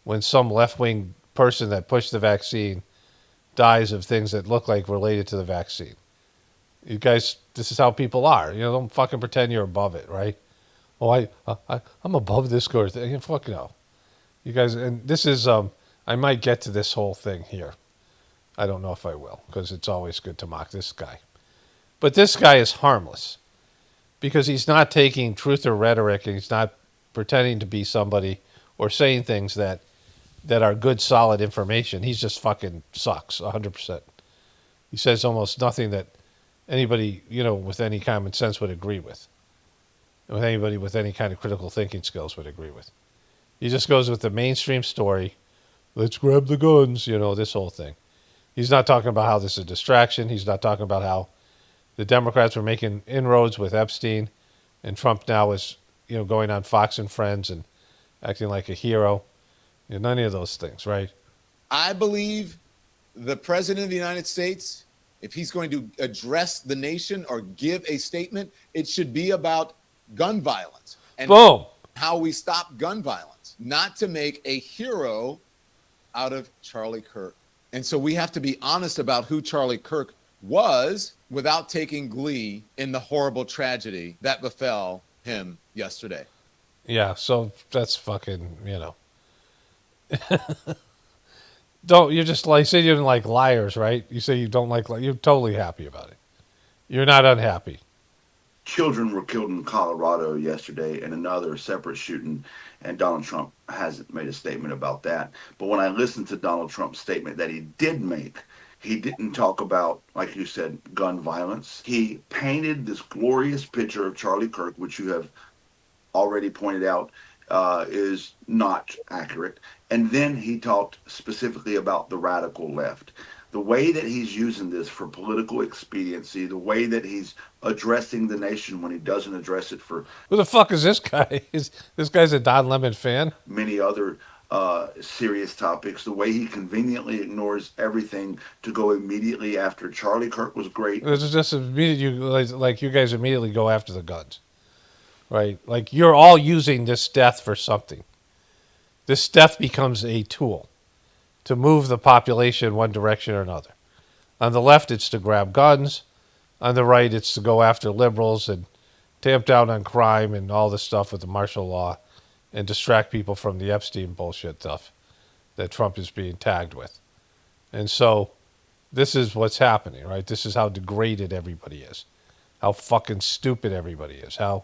when some left-wing person that pushed the vaccine dies of things that look like related to the vaccine? You guys, this is how people are. Don't fucking pretend you're above it, right? Oh, I'm above this sort of thing. Fuck no. You guys, and this is, I might get to this whole thing here. I don't know if I will, because it's always good to mock this guy. But this guy is harmless because he's not taking truth or rhetoric, and he's not pretending to be somebody or saying things that are good, solid information. He's just fucking sucks, 100%. He says almost nothing that anybody, with any common sense would agree with. With anybody with any kind of critical thinking skills would agree with. He just goes with the mainstream story. Let's grab the guns, this whole thing. He's not talking about how this is a distraction. He's not talking about how the Democrats were making inroads with Epstein, and Trump now is, going on Fox and Friends and acting like a hero. None of those things, right? I believe the president of the United States, if he's going to address the nation or give a statement, it should be about gun violence and Boom. How we stop gun violence, not to make a hero out of Charlie Kirk. And so we have to be honest about who Charlie Kirk was without taking glee in the horrible tragedy that befell him yesterday. Yeah, so that's fucking, Don't, you're just like, say you didn't like liars, right? You say you don't like, you're totally happy about it. You're not unhappy. Children were killed in Colorado yesterday in another separate shooting, and Donald Trump hasn't made a statement about that. But when I listened to Donald Trump's statement that he did make, he didn't talk about, like you said, gun violence. He painted this glorious picture of Charlie Kirk, which you have already pointed out is not accurate. And then he talked specifically about the radical left. The way that he's using this for political expediency, the way that he's addressing the nation when he doesn't address it for... Who the fuck is this guy? This guy's a Don Lemon fan? Many other serious topics. The way he conveniently ignores everything to go immediately after Charlie Kirk was great. It's just immediate, like you guys immediately go after the guns, right? Like you're all using this death for something. This death becomes a tool to move the population one direction or another. On the left, it's to grab guns. On the right, it's to go after liberals and tamp down on crime and all this stuff with the martial law and distract people from the Epstein bullshit stuff that Trump is being tagged with. And so this is what's happening, right? This is how degraded everybody is, how fucking stupid everybody is, how,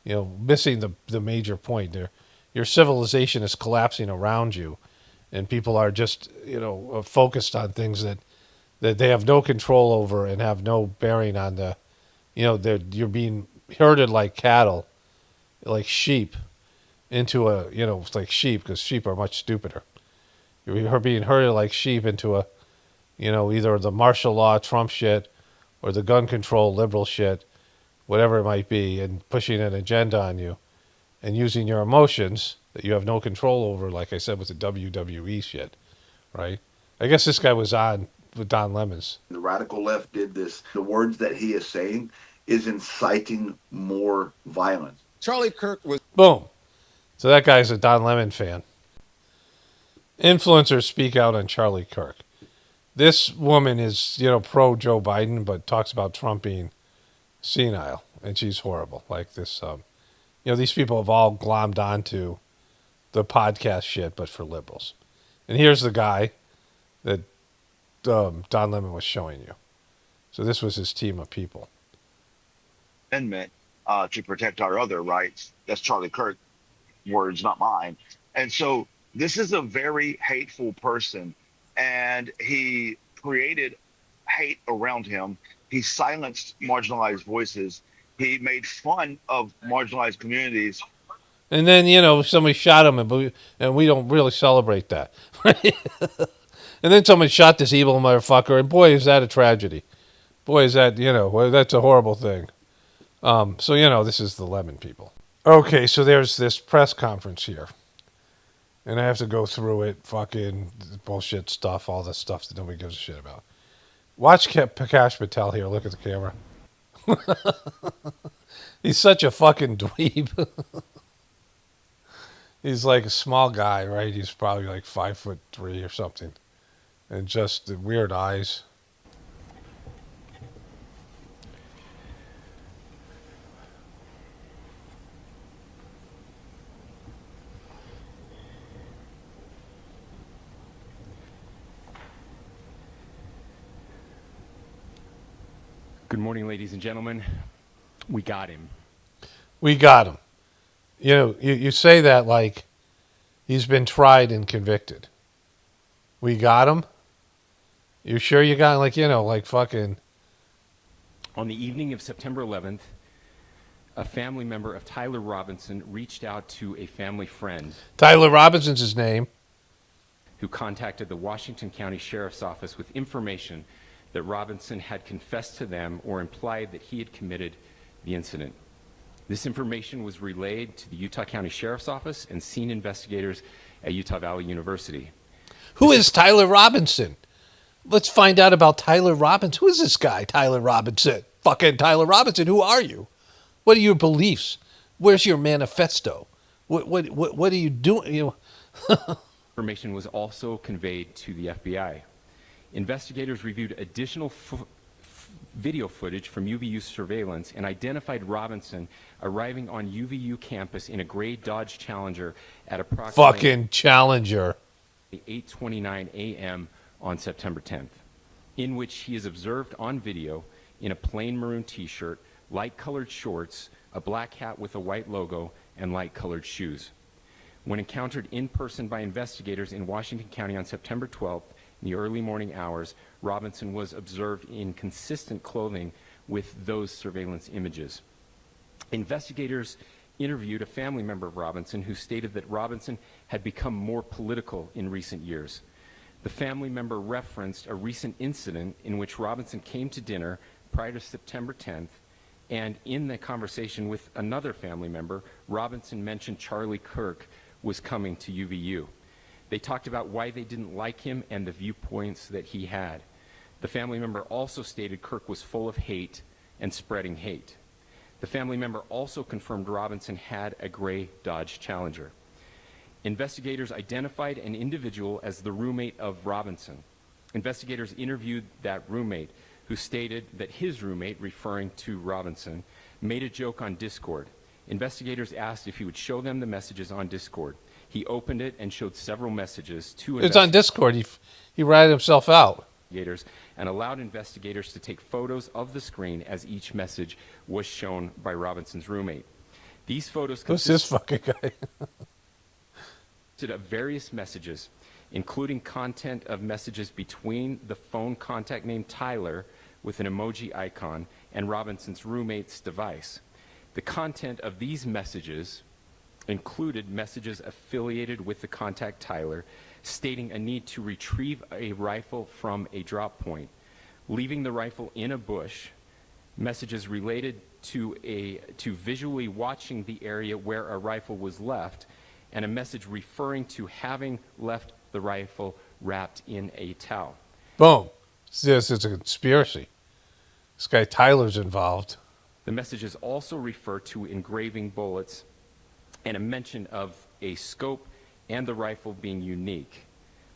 missing the major point. Your civilization is collapsing around you, and people are just, focused on things that they have no control over and have no bearing on the, you're being herded like cattle, like sheep, into a, like sheep, because sheep are much stupider. You're being herded like sheep into a, either the martial law Trump shit or the gun control liberal shit, whatever it might be, and pushing an agenda on you and using your emotions that you have no control over, like I said, with the WWE shit, right? I guess this guy was on with Don Lemons. The radical left did this. The words that he is saying is inciting more violence. Charlie Kirk was... Boom. So that guy's a Don Lemon fan. Influencers speak out on Charlie Kirk. This woman is, pro Joe Biden, but talks about Trump being senile, and she's horrible. Like this, these people have all glommed onto the podcast shit, but for liberals. And here's the guy that Don Lemon was showing you. So this was his team of people. Amendment to protect our other rights. That's Charlie Kirk words, not mine. And so this is a very hateful person, and he created hate around him. He silenced marginalized voices. He made fun of marginalized communities. And then, somebody shot him, and we don't really celebrate that. And then someone shot this evil motherfucker, and boy, is that a tragedy. Boy, is that, that's a horrible thing. This is the Lemon people. Okay, so there's this press conference here. And I have to go through it, fucking bullshit stuff, all this stuff that nobody gives a shit about. Watch Prakash Patel here. Look at the camera. He's such a fucking dweeb. He's like a small guy, right? He's probably like 5'3" or something. And just the weird eyes. Good morning, ladies and gentlemen. We got him. We got him. You say that like he's been tried and convicted. We got him? You sure you got like fucking... On the evening of September 11th, a family member of Tyler Robinson reached out to a family friend. Tyler Robinson's his name. Who contacted the Washington County Sheriff's Office with information that Robinson had confessed to them or implied that he had committed the incident. This information was relayed to the Utah County Sheriff's Office and scene investigators at Utah Valley University. Who is Tyler Robinson? Let's find out about Tyler Robinson. Who is this guy, Tyler Robinson? Fucking Tyler Robinson, who are you? What are your beliefs? Where's your manifesto? What are you doing? Information was also conveyed to the FBI. Investigators reviewed additional video footage from UVU surveillance and identified Robinson arriving on UVU campus in a gray Dodge Challenger at approximately fucking Challenger 8:29 a.m. on September 10th, in which he is observed on video in a plain maroon t-shirt, light-colored shorts, a black hat with a white logo, and light-colored shoes. When encountered in person by investigators in Washington County on September 12th, in the early morning hours, Robinson was observed in consistent clothing with those surveillance images. Investigators interviewed a family member of Robinson who stated that Robinson had become more political in recent years. The family member referenced a recent incident in which Robinson came to dinner prior to September 10th, and in the conversation with another family member, Robinson mentioned Charlie Kirk was coming to UVU. They talked about why they didn't like him and the viewpoints that he had. The family member also stated Kirk was full of hate and spreading hate. The family member also confirmed Robinson had a gray Dodge Challenger. Investigators identified an individual as the roommate of Robinson. Investigators interviewed that roommate, who stated that his roommate, referring to Robinson, made a joke on Discord. Investigators asked if he would show them the messages on Discord. He opened it and showed several messages to It's on Discord. He ratted himself out. And allowed investigators to take photos of the screen as each message was shown by Robinson's roommate. These photos Who's this fucking guy? consisted of various messages, including content of messages between the phone contact named Tyler with an emoji icon and Robinson's roommate's device. The content of these messages included messages affiliated with the contact Tyler, stating a need to retrieve a rifle from a drop point, leaving the rifle in a bush, messages related to visually watching the area where a rifle was left, and a message referring to having left the rifle wrapped in a towel. Boom. This is a conspiracy. This guy Tyler's involved. The messages also refer to engraving bullets and a mention of a scope and the rifle being unique.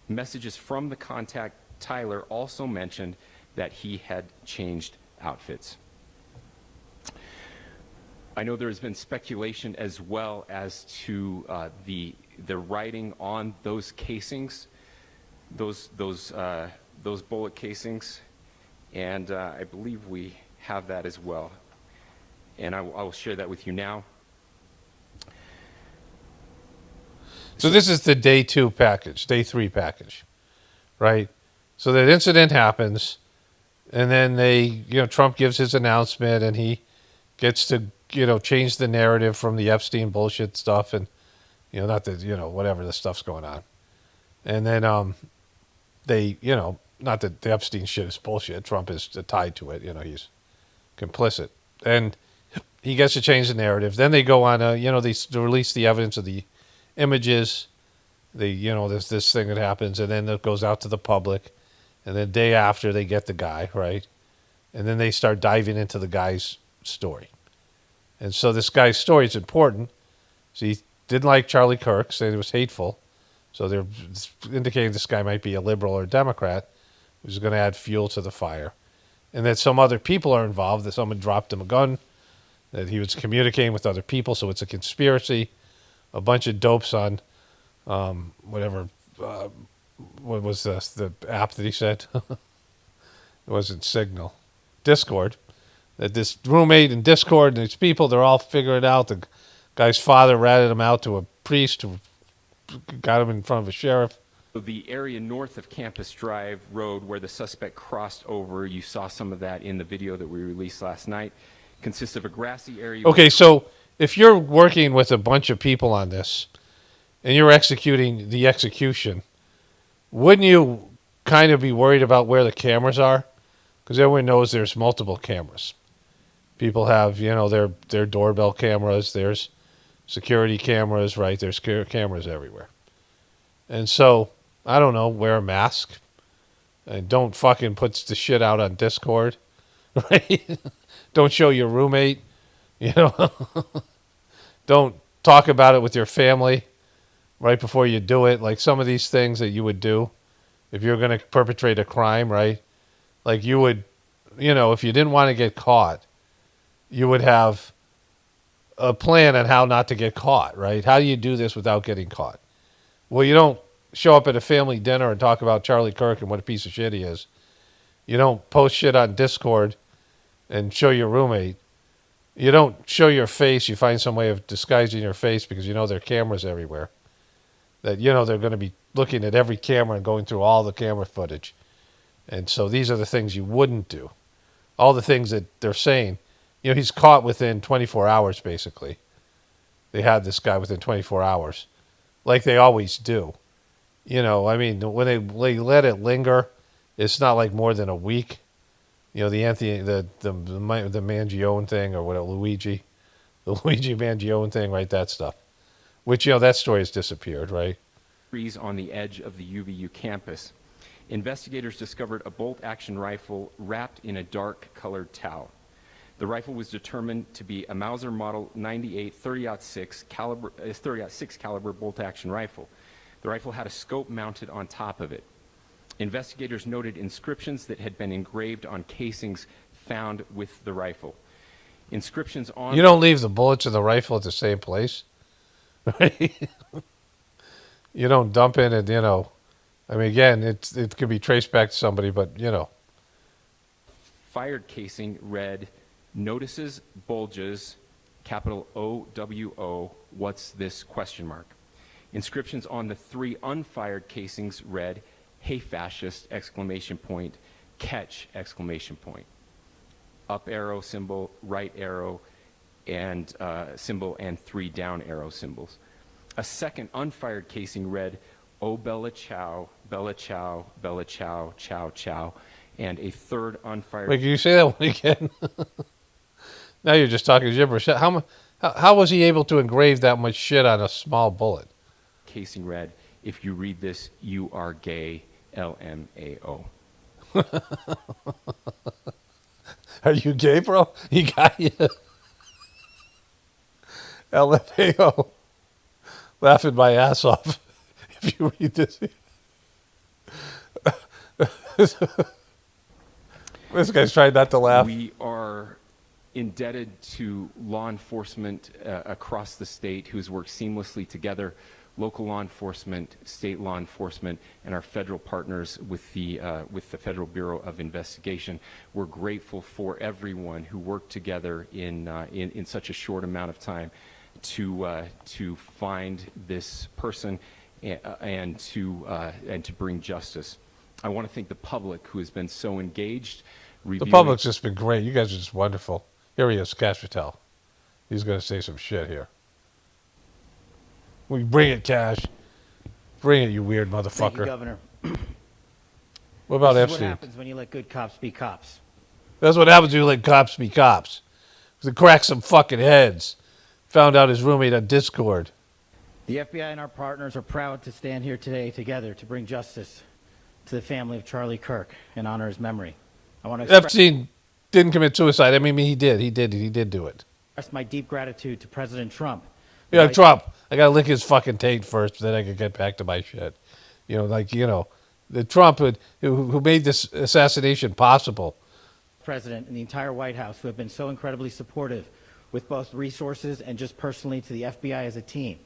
Messages from the contact Tyler also mentioned that he had changed outfits. I know there has been speculation as well as to the writing on those casings, those bullet casings, and I believe we have that as well. And I will share that with you now. So this is the day 2 package, day 3 package, right? So that incident happens, and then Trump gives his announcement, and he gets to, change the narrative from the Epstein bullshit stuff, and, not that, whatever the stuff's going on. And then they, not that the Epstein shit is bullshit. Trump is tied to it. He's complicit. And he gets to change the narrative. Then they go on, they release the evidence of the images. There's this thing that happens, and then it goes out to the public. And then the day after, they get the guy, right? And then they start diving into the guy's story. And so this guy's story is important. So he didn't like Charlie Kirk, saying it was hateful. So they're indicating this guy might be a liberal or a Democrat who's going to add fuel to the fire. And that some other people are involved, that someone dropped him a gun, that he was communicating with other people, so it's a conspiracy. A bunch of dopes on whatever, what was the app that he said? It wasn't Signal. Discord. That this roommate in Discord and these people, they're all figuring it out. The guy's father ratted him out to a priest who got him in front of a sheriff. The area north of Campus Drive Road where the suspect crossed over, you saw some of that in the video that we released last night, consists of a grassy area. Okay, so if you're working with a bunch of people on this and you're executing the execution, wouldn't you kind of be worried about where the cameras are? Because everyone knows there's multiple cameras. People have, their doorbell cameras. There's security cameras, right? There's cameras everywhere. And so, I don't know, wear a mask. And don't fucking put the shit out on Discord, right? Don't show your roommate, Don't talk about it with your family right before you do it. Like some of these things that you would do if you're going to perpetrate a crime, right? Like you would, if you didn't want to get caught, you would have a plan on how not to get caught, right? How do you do this without getting caught? Well, you don't show up at a family dinner and talk about Charlie Kirk and what a piece of shit he is. You don't post shit on Discord and show your roommate. You don't show your face. You find some way of disguising your face because there are cameras everywhere. That, they're going to be looking at every camera and going through all the camera footage. And so these are the things you wouldn't do. All the things that they're saying. He's caught within 24 hours, basically. They had this guy within 24 hours. Like they always do. When they let it linger, it's not like more than a week. The Mangione thing, or what, the Luigi Mangione thing, right? That stuff. Which, that story has disappeared, right? Trees on the edge of the UVU campus. Investigators discovered a bolt-action rifle wrapped in a dark-colored towel. The rifle was determined to be a Mauser Model 98 30-06 caliber bolt-action rifle. The rifle had a scope mounted on top of it. Investigators noted inscriptions that had been engraved on casings found with the rifle. Inscriptions on... You don't leave the bullets of the rifle at the same place. Right? You don't dump in it, again, it could be traced back to somebody, but, Fired casing read, "Notices bulges, capital OWO, what's this, question mark." Inscriptions on the 3 unfired casings read, "Hey fascist, exclamation point, catch, exclamation point." Up arrow symbol, right arrow and symbol, and 3 down arrow symbols. A second unfired casing read, "Oh Bella Chow, Bella Chow, Bella Chow, Chow Chow," and a third unfired... Wait, can you say that one again? Now you're just talking gibberish. How was he able to engrave that much shit on a small bullet? Casing read, "If you read this, you are gay, LMAO." Are you gay, bro? He got you. LMAO. Laughing my ass off. If you read this. This guy's trying not to laugh. We are indebted to law enforcement across the state who's worked seamlessly together, local law enforcement, state law enforcement, and our federal partners with the Federal Bureau of Investigation. We're grateful for everyone who worked together in such a short amount of time to find this person and to bring justice. I want to thank the public who has been so engaged. The public's just been great. You guys are just wonderful. Here he is, Cash Patel. He's going to say some shit here. We bring it, Cash. Bring it, you weird motherfucker. Thank you, Governor. What about This is Epstein? what happens when you let good cops be cops. That's what happens when you let cops be cops. They crack some fucking heads. Found out his roommate on Discord. The FBI and our partners are proud to stand here today together to bring justice to the family of Charlie Kirk and honor his memory. I want to Epstein didn't commit suicide. I mean, he did. He did do it. express my deep gratitude to President Trump. Yeah, Trump. I got to lick his fucking taint first, then I can get back to my shit. The Trump who made this assassination possible. President and the entire White House who have been so incredibly supportive with both resources and just personally to the FBI as a team.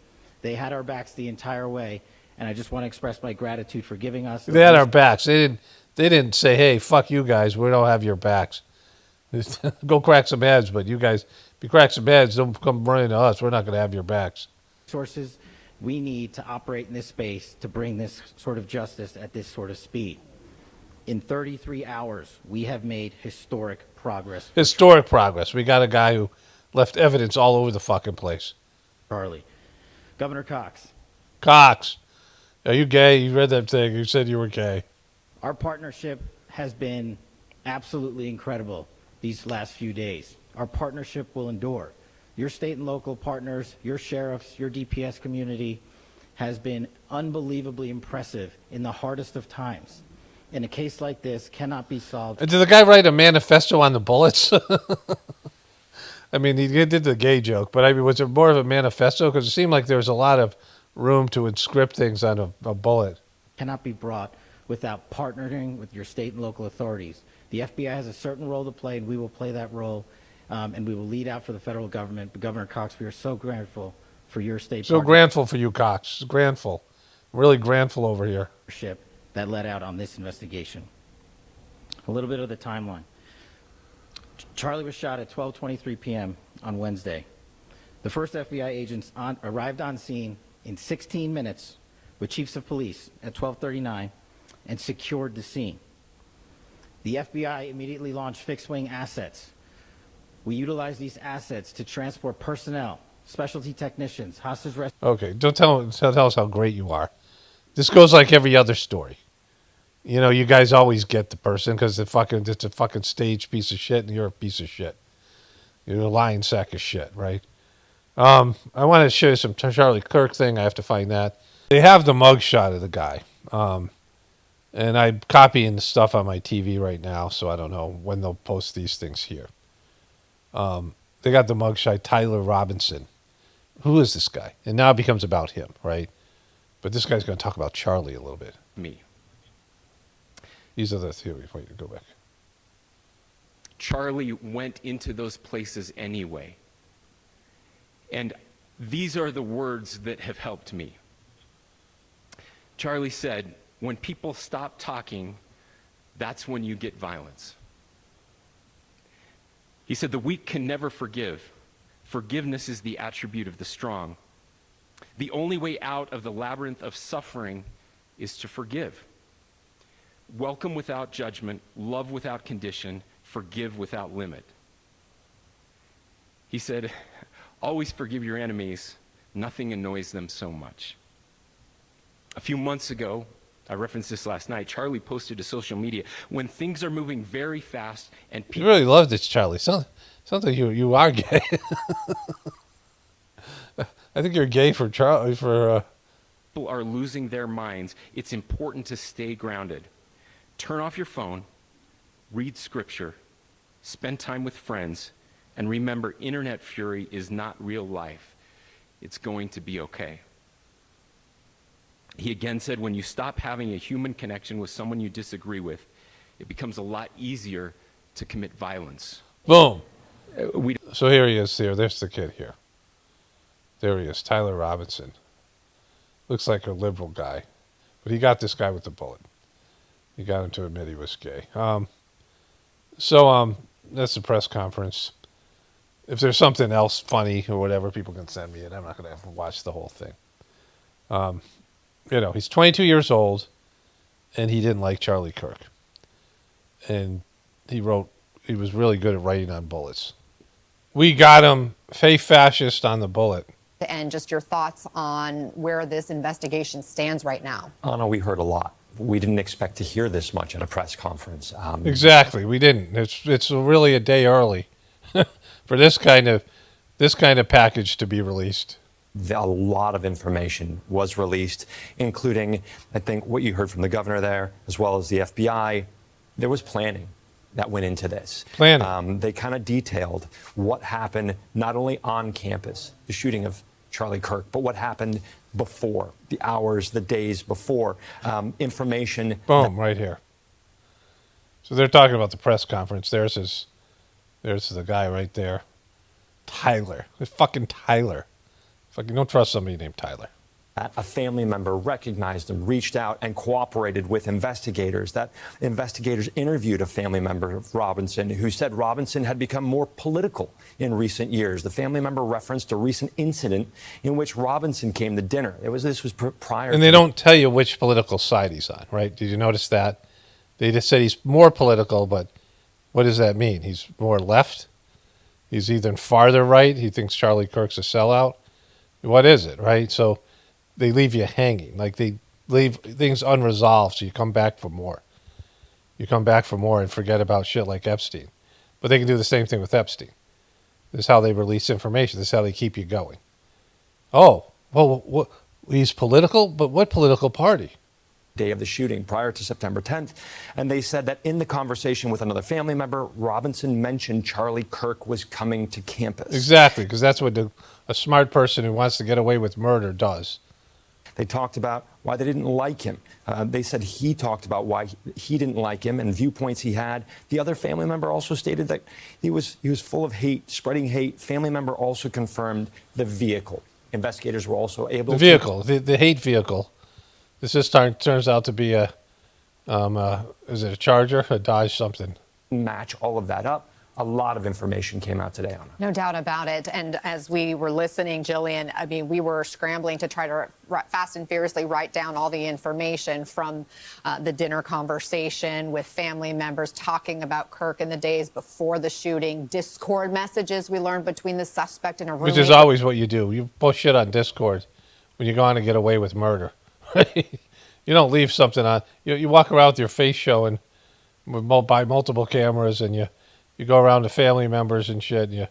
They had our backs the entire way, and I just want to express my gratitude for giving us. They had our backs. They didn't say, "Hey, fuck you guys. We don't have your backs. Go crack some heads." But you guys, if you crack some heads, don't come running to us. We're not going to have your backs. Resources we need to operate in this space to bring this sort of justice at this sort of speed. In 33 hours, we have made historic progress. Historic progress. We got a guy who left evidence all over the fucking place. Charlie. Governor Cox. Cox. Are you gay? You read that thing. You said you were gay. Our partnership has been absolutely incredible these last few days. Our partnership will endure. Your state and local partners, your sheriffs, your DPS community has been unbelievably impressive in the hardest of times. And a case like this cannot be solved. And did the guy write a manifesto on the bullets? I mean, he did the gay joke, but I mean, was it more of a manifesto? Because it seemed like there was a lot of room to inscript things on a bullet. Cannot be brought without partnering with your state and local authorities. The FBI has a certain role to play, and we will play that role, and we will lead out for the federal government. But Governor Cox, we are so grateful for your state. So grateful for you, Cox. Grateful. Really grateful over here. That led out on this investigation. A little bit of the timeline. Charlie was shot at 12:23 p.m. on Wednesday. The first FBI agents arrived on scene in 16 minutes with chiefs of police at 12:39 and secured the scene. The FBI immediately launched fixed-wing assets. We utilized these assets to transport personnel, specialty technicians, hostage rescue. Okay, don't tell us how great you are. This goes like every other story. You know, you guys always get the person because it's a fucking stage piece of shit, and you're a piece of shit. You're a lying sack of shit, right? I want to show you some Charlie Kirk thing. I have to find that. They have the mugshot of the guy. And I'm copying the stuff on my TV right now, so I don't know when they'll post these things here. They got the mugshot, Tyler Robinson. Who is this guy? And now it becomes about him, right? But this guy's going to talk about Charlie a little bit. Me. These are the theories. Wait, go back. Charlie went into those places anyway. And these are the words that have helped me. Charlie said, when people stop talking, that's when you get violence. He said, the weak can never forgive. Forgiveness is the attribute of the strong. The only way out of the labyrinth of suffering is to forgive. Welcome without judgment, love without condition, forgive without limit. He said, always forgive your enemies. Nothing annoys them so much. A few months ago, I referenced this last night, Charlie posted to social media, when things are moving very fast and people... You really love this, Charlie. Sounds like you are gay. I think you're gay for Charlie, for... People are losing their minds. It's important to stay grounded. Turn off your phone, read scripture, spend time with friends, and remember, internet fury is not real life. It's going to be okay. He again said, when you stop having a human connection with someone you disagree with, it becomes a lot easier to commit violence. Boom. So here he is here. There's the kid here. There he is, Tyler Robinson. Looks like a liberal guy. But he got this guy with the bullet. He got him to admit he was gay. That's the press conference. If there's something else funny or whatever, people can send me it. I'm not going to watch the whole thing. He's 22 years old, and he didn't like Charlie Kirk. And he was really good at writing on bullets. We got him, fake fascist on the bullet. And just your thoughts on where this investigation stands right now. Anna, we heard a lot. We didn't expect to hear this much at a press conference. Exactly, we didn't. It's really a day early for this kind of package to be released. A lot of information was released, including, I think, what you heard from the governor there, as well as the FBI. There was planning that went into this. Planning. They kind of detailed what happened not only on campus, the shooting of Charlie Kirk, but what happened before, the hours, the days before, information. Boom, right here. So they're talking about the press conference. There's the guy right there. Tyler. It's fucking Tyler. Fucking don't trust somebody named Tyler. A family member recognized him, reached out, and cooperated with investigators. That investigators interviewed a family member of Robinson who said Robinson had become more political in recent years. The family member referenced a recent incident in which Robinson came to dinner. This was prior. And they don't tell you which political side he's on, right? Did you notice that? They just said he's more political, but what does that mean? He's more left? He's either farther right. He thinks Charlie Kirk's a sellout. What is it, right? So they leave you hanging. Like they leave things unresolved, so you come back for more. You come back for more and forget about shit like Epstein. But they can do the same thing with Epstein. This is how they release information. This is how they keep you going. Oh, well, he's political? But what political party? Day of the shooting prior to September 10th. And they said that in the conversation with another family member, Robinson mentioned Charlie Kirk was coming to campus. Exactly, because that's what a smart person who wants to get away with murder does. They talked about why they didn't like him. They said he talked about why he didn't like him and viewpoints he had. The other family member also stated that he was full of hate, spreading hate. Family member also confirmed the vehicle. Investigators were also able to... The hate vehicle. This turns out to be is it a Charger, a Dodge something? Match all of that up. A lot of information came out today on it. No doubt about it. And as we were listening, Jillian, I mean, we were scrambling to try to fast and furiously write down all the information from the dinner conversation with family members talking about Kirk in the days before the shooting, Discord messages we learned between the suspect and a roommate. Which is always what you do. You post shit on Discord when you go on to get away with murder. You don't leave something on. You walk around with your face showing by multiple cameras, and you go around to family members and shit. And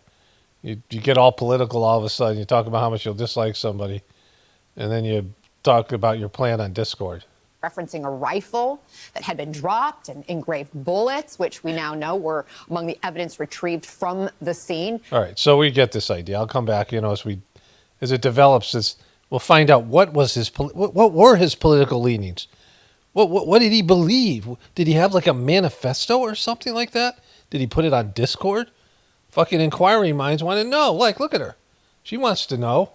you get all political all of a sudden. You talk about how much you'll dislike somebody, and then you talk about your plan on Discord. Referencing a rifle that had been dropped and engraved bullets, which we now know were among the evidence retrieved from the scene. All right, so we get this idea. I'll come back, as it develops. We'll find out what were his political leanings. What did he believe? Did he have like a manifesto or something like that? Did he put it on Discord? Fucking inquiring minds want to know. Like, look at her. She wants to know.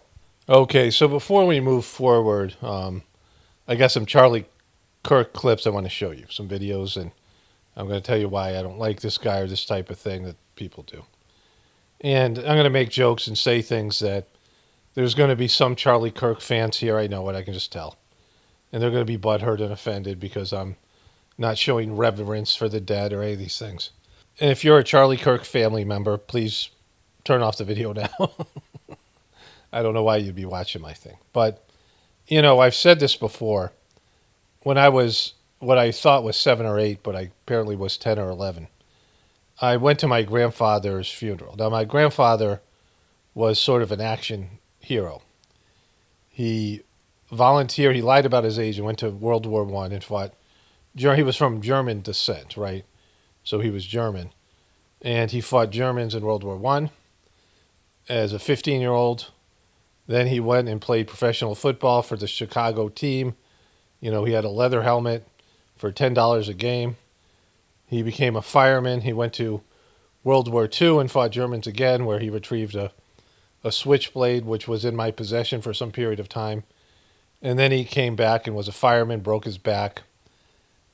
Okay, so before we move forward, I got some Charlie Kirk clips I want to show you, some videos, and I'm going to tell you why I don't like this guy or this type of thing that people do. And I'm going to make jokes and say things that there's going to be some Charlie Kirk fans here. I know it. I can just tell. And they're going to be butthurt and offended because I'm not showing reverence for the dead or any of these things. And if you're a Charlie Kirk family member, please turn off the video now. I don't know why you'd be watching my thing. But, I've said this before. When I was what I thought was 7 or 8, but I apparently was 10 or 11, I went to my grandfather's funeral. Now, my grandfather was sort of an action hero. He volunteered. He lied about his age and went to World War I and fought. He was from German descent, right? So he was German. And he fought Germans in World War I as a 15-year-old. Then he went and played professional football for the Chicago team. He had a leather helmet for $10 a game. He became a fireman. He went to World War II and fought Germans again, where he retrieved a switchblade, which was in my possession for some period of time. And then he came back and was a fireman, broke his back.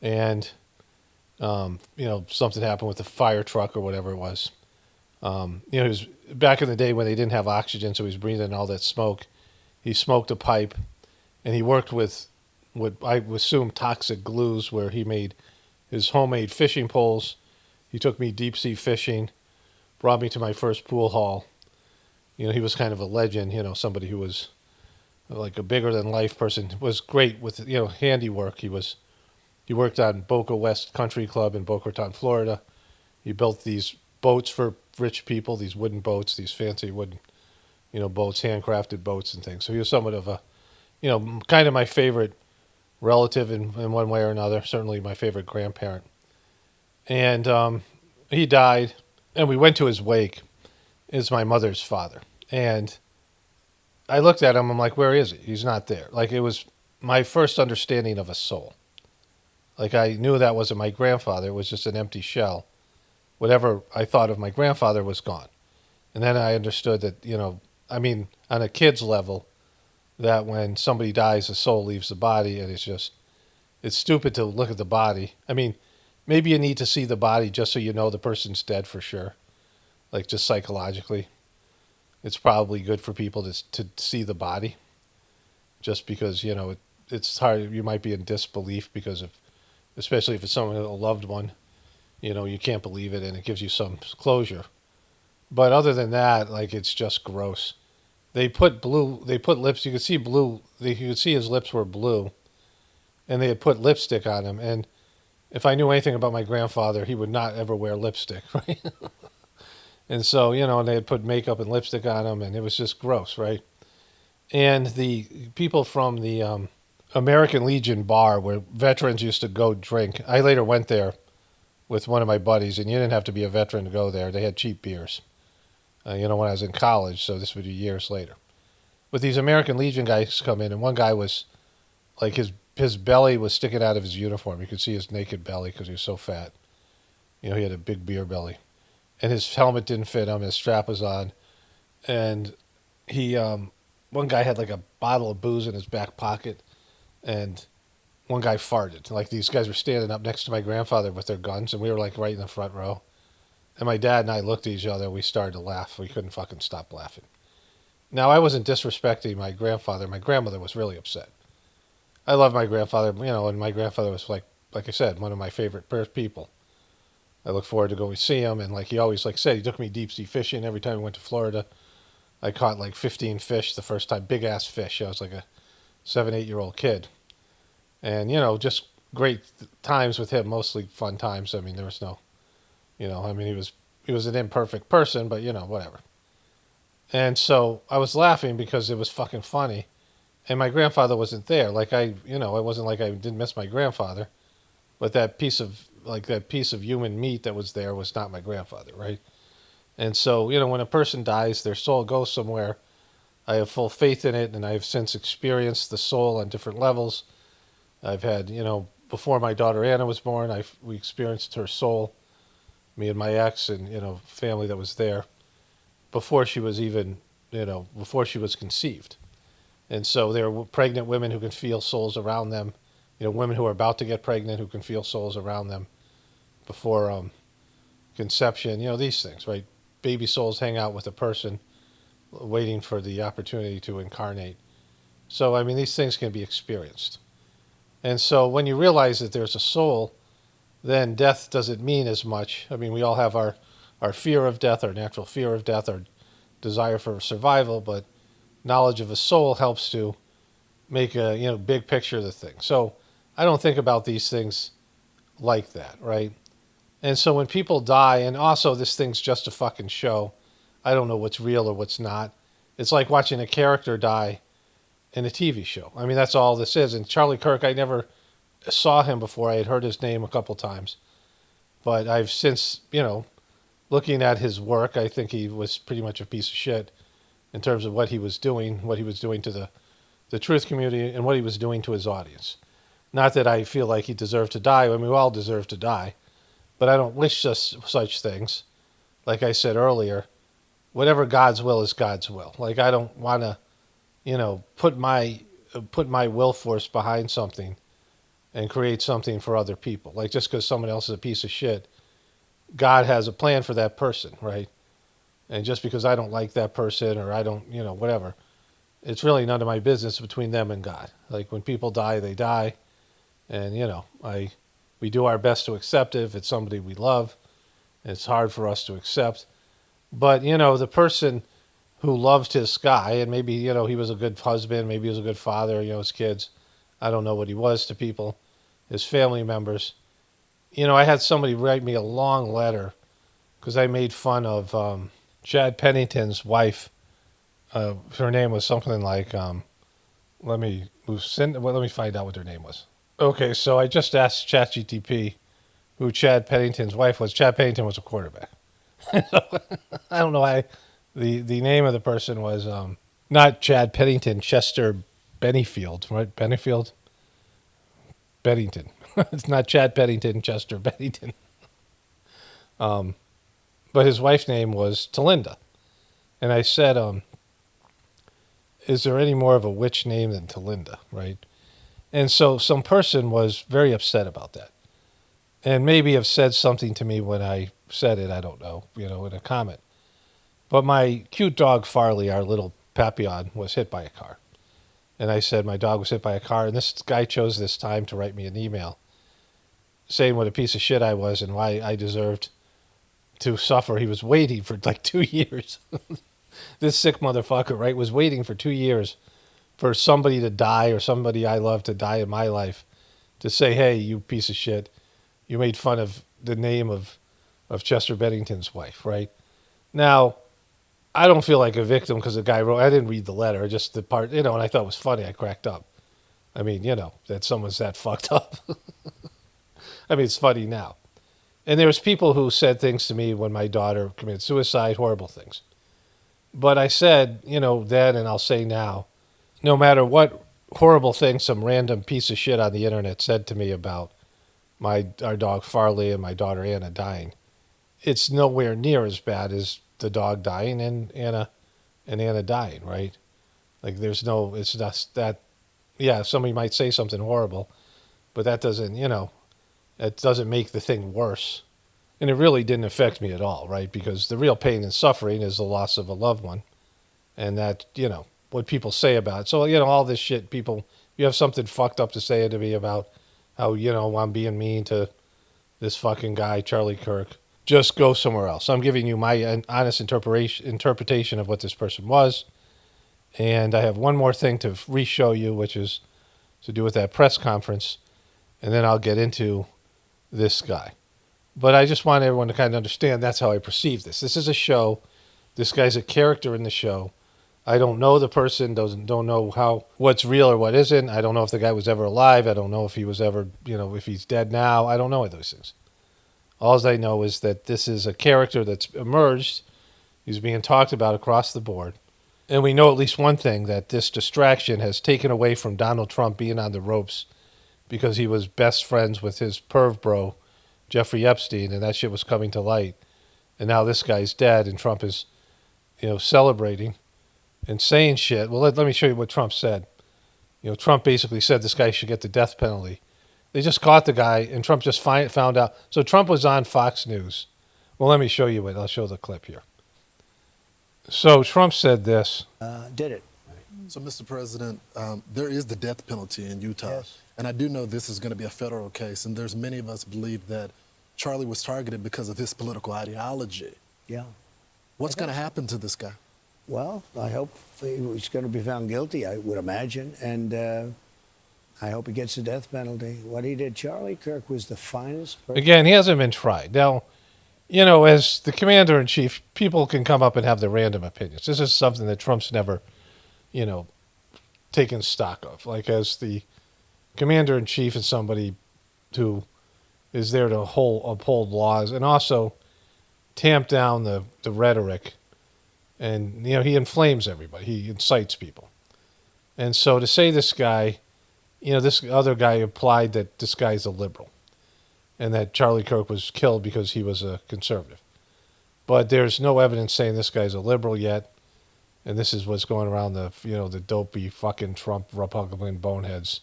And, something happened with the fire truck or whatever it was. He was back in the day when they didn't have oxygen, so he was breathing in all that smoke. He smoked a pipe, and he worked with what I assume toxic glues, where he made his homemade fishing poles. He took me deep sea fishing, brought me to my first pool hall. He was kind of a legend, somebody who was like a bigger than life person. Was great with, handiwork. He worked on Boca West Country Club in Boca Raton, Florida. He built these boats for rich people, these wooden boats, these fancy wooden, boats, handcrafted boats and things. So he was somewhat of a, kind of my favorite relative in one way or another, certainly my favorite grandparent. And he died, and we went to his wake. Is my mother's father. And I looked at him, I'm like, where is he? He's not there. Like, it was my first understanding of a soul. Like, I knew that wasn't my grandfather. It was just an empty shell. Whatever I thought of my grandfather was gone. And then I understood that, on a kid's level, that when somebody dies, the soul leaves the body, and it's stupid to look at the body. Maybe you need to see the body just so you know the person's dead for sure. Like, just psychologically. It's probably good for people to see the body. Just because, it's hard. You might be in disbelief because of, especially if it's someone, a loved one, you can't believe it, and it gives you some closure. But other than that, like, it's just gross. They put lips, you could see blue, you could see his lips were blue, and they had put lipstick on him. And if I knew anything about my grandfather, he would not ever wear lipstick, right? And so, and they had put makeup and lipstick on him, and it was just gross, right? And the people from the American Legion bar where veterans used to go drink, I later went there with one of my buddies, and you didn't have to be a veteran to go there. They had cheap beers, when I was in college, so this would be years later. But these American Legion guys come in, and one guy was, like, his belly was sticking out of his uniform. You could see his naked belly because he was so fat. He had a big beer belly. And his helmet didn't fit him. His strap was on. And he, one guy had like a bottle of booze in his back pocket. And one guy farted. Like, these guys were standing up next to my grandfather with their guns. And we were like right in the front row. And my dad and I looked at each other. We started to laugh. We couldn't fucking stop laughing. Now, I wasn't disrespecting my grandfather. My grandmother was really upset. I love my grandfather, and my grandfather was like I said, one of my favorite people. I look forward to going to see him, and like he always said, he took me deep sea fishing every time we went to Florida. I caught like 15 fish the first time, big ass fish. I was like a 7-8-year-old kid, and just great times with him, mostly fun times. There was no, he was an imperfect person, but whatever. And so I was laughing because it was fucking funny, and my grandfather wasn't there. Like, it wasn't like I didn't miss my grandfather, but that piece of human meat that was there was not my grandfather, right? And so, when a person dies, their soul goes somewhere. I have full faith in it, and I have since experienced the soul on different levels. I've had, before my daughter Anna was born, we experienced her soul, me and my ex and, family that was there, before she was even, before she was conceived. And so there are pregnant women who can feel souls around them, women who are about to get pregnant who can feel souls around them before conception, these things, right? Baby souls hang out with a person waiting for the opportunity to incarnate. So, these things can be experienced. And so when you realize that there's a soul, then death doesn't mean as much. We all have our fear of death, our natural fear of death, our desire for survival, but knowledge of a soul helps to make a big picture of the thing. So I don't think about these things like that, right? And so when people die, and also this thing's just a fucking show, I don't know what's real or what's not. It's like watching a character die in a TV show. That's all this is. And Charlie Kirk, I never saw him before. I had heard his name a couple times. But I've since, looking at his work, I think he was pretty much a piece of shit in terms of what he was doing to the truth community and what he was doing to his audience. Not that I feel like he deserved to die. We all deserve to die. But I don't wish such things. like I said earlier, whatever God's will is God's will. Like, I don't want to, put my will force behind something and create something for other people. Like, just because someone else is a piece of shit, God has a plan for that person, right? And just because I don't like that person or I don't, whatever, it's really none of my business between them and God. Like, when people die, they die. And, we do our best to accept it if it's somebody we love. It's hard for us to accept. But, the person who loved his guy, and maybe, he was a good husband, maybe he was a good father, his kids. I don't know what he was to people, his family members. I had somebody write me a long letter because I made fun of Chad Pennington's wife. Her name was something like, let me find out what her name was. Okay, so I just asked ChatGTP who Chad Pennington's wife was. Chad Pennington was a quarterback. I don't know why the name of the person was not Chad Pennington, Chester Bennyfield, right? Bennyfield? Bennington. It's not Chad Pennington, Chester Bennington. But his wife's name was Talinda. And I said, is there any more of a witch name than Talinda, right? And so some person was very upset about that. And maybe have said something to me when I said it, I don't know, in a comment. But my cute dog Farley, our little Papillon, was hit by a car. And I said my dog was hit by a car, and this guy chose this time to write me an email saying what a piece of shit I was and why I deserved to suffer. He was waiting for like 2 years. This sick motherfucker, right, was waiting for 2 years for somebody to die or somebody I love to die in my life to say, hey, you piece of shit, you made fun of the name of Chester Bennington's wife, right? Now, I don't feel like a victim because the guy wrote, I didn't read the letter, just the part, and I thought it was funny. I cracked up. I mean, that someone's that fucked up. I mean, it's funny now. And there was people who said things to me when my daughter committed suicide, horrible things. But I said, then, and I'll say now, no matter what horrible thing some random piece of shit on the internet said to me about our dog Farley and my daughter Anna dying, it's nowhere near as bad as the dog dying and Anna dying, right? Like, it's just that, yeah, somebody might say something horrible, but that doesn't, it doesn't make the thing worse. And it really didn't affect me at all, right? Because the real pain and suffering is the loss of a loved one. And that, what people say about it. So, all this shit, people, you have something fucked up to say to me about how, I'm being mean to this fucking guy, Charlie Kirk, just go somewhere else. I'm giving you my honest interpretation of what this person was. And I have one more thing to re-show you, which is to do with that press conference. And then I'll get into this guy. But I just want everyone to kind of understand that's how I perceive this. This is a show. This guy's a character in the show. I don't know the person, don't know what's real or what isn't. I don't know if the guy was ever alive. I don't know if he was ever, if he's dead now. I don't know those things. All I know is that this is a character that's emerged. He's being talked about across the board. And we know at least one thing, that this distraction has taken away from Donald Trump being on the ropes because he was best friends with his perv bro, Jeffrey Epstein, and that shit was coming to light. And now this guy's dead, and Trump is, celebrating and saying shit. Well, let me show you what Trump said. Trump basically said this guy should get the death penalty. They just caught the guy, and Trump just found out. So Trump was on Fox News. Well, let me show you it. I'll show the clip here. So Trump said this. Did it. So, Mr. President, there is the death penalty in Utah. Yes. And I do know this is going to be a federal case, and there's many of us believe that Charlie was targeted because of his political ideology. Yeah. What's going to happen to this guy? Well, I hope he's going to be found guilty, I would imagine, and I hope he gets the death penalty. What he did, Charlie Kirk was the finest person. Again, he hasn't been tried. Now, as the commander-in-chief, people can come up and have their random opinions. This is something that Trump's never, taken stock of. Like, as the commander-in-chief and somebody who is there to uphold laws and also tamp down the rhetoric. And, he inflames everybody. He incites people. And so to say this guy, this other guy implied that this guy's a liberal and that Charlie Kirk was killed because he was a conservative. But there's no evidence saying this guy's a liberal yet. And this is what's going around the dopey fucking Trump Republican boneheads,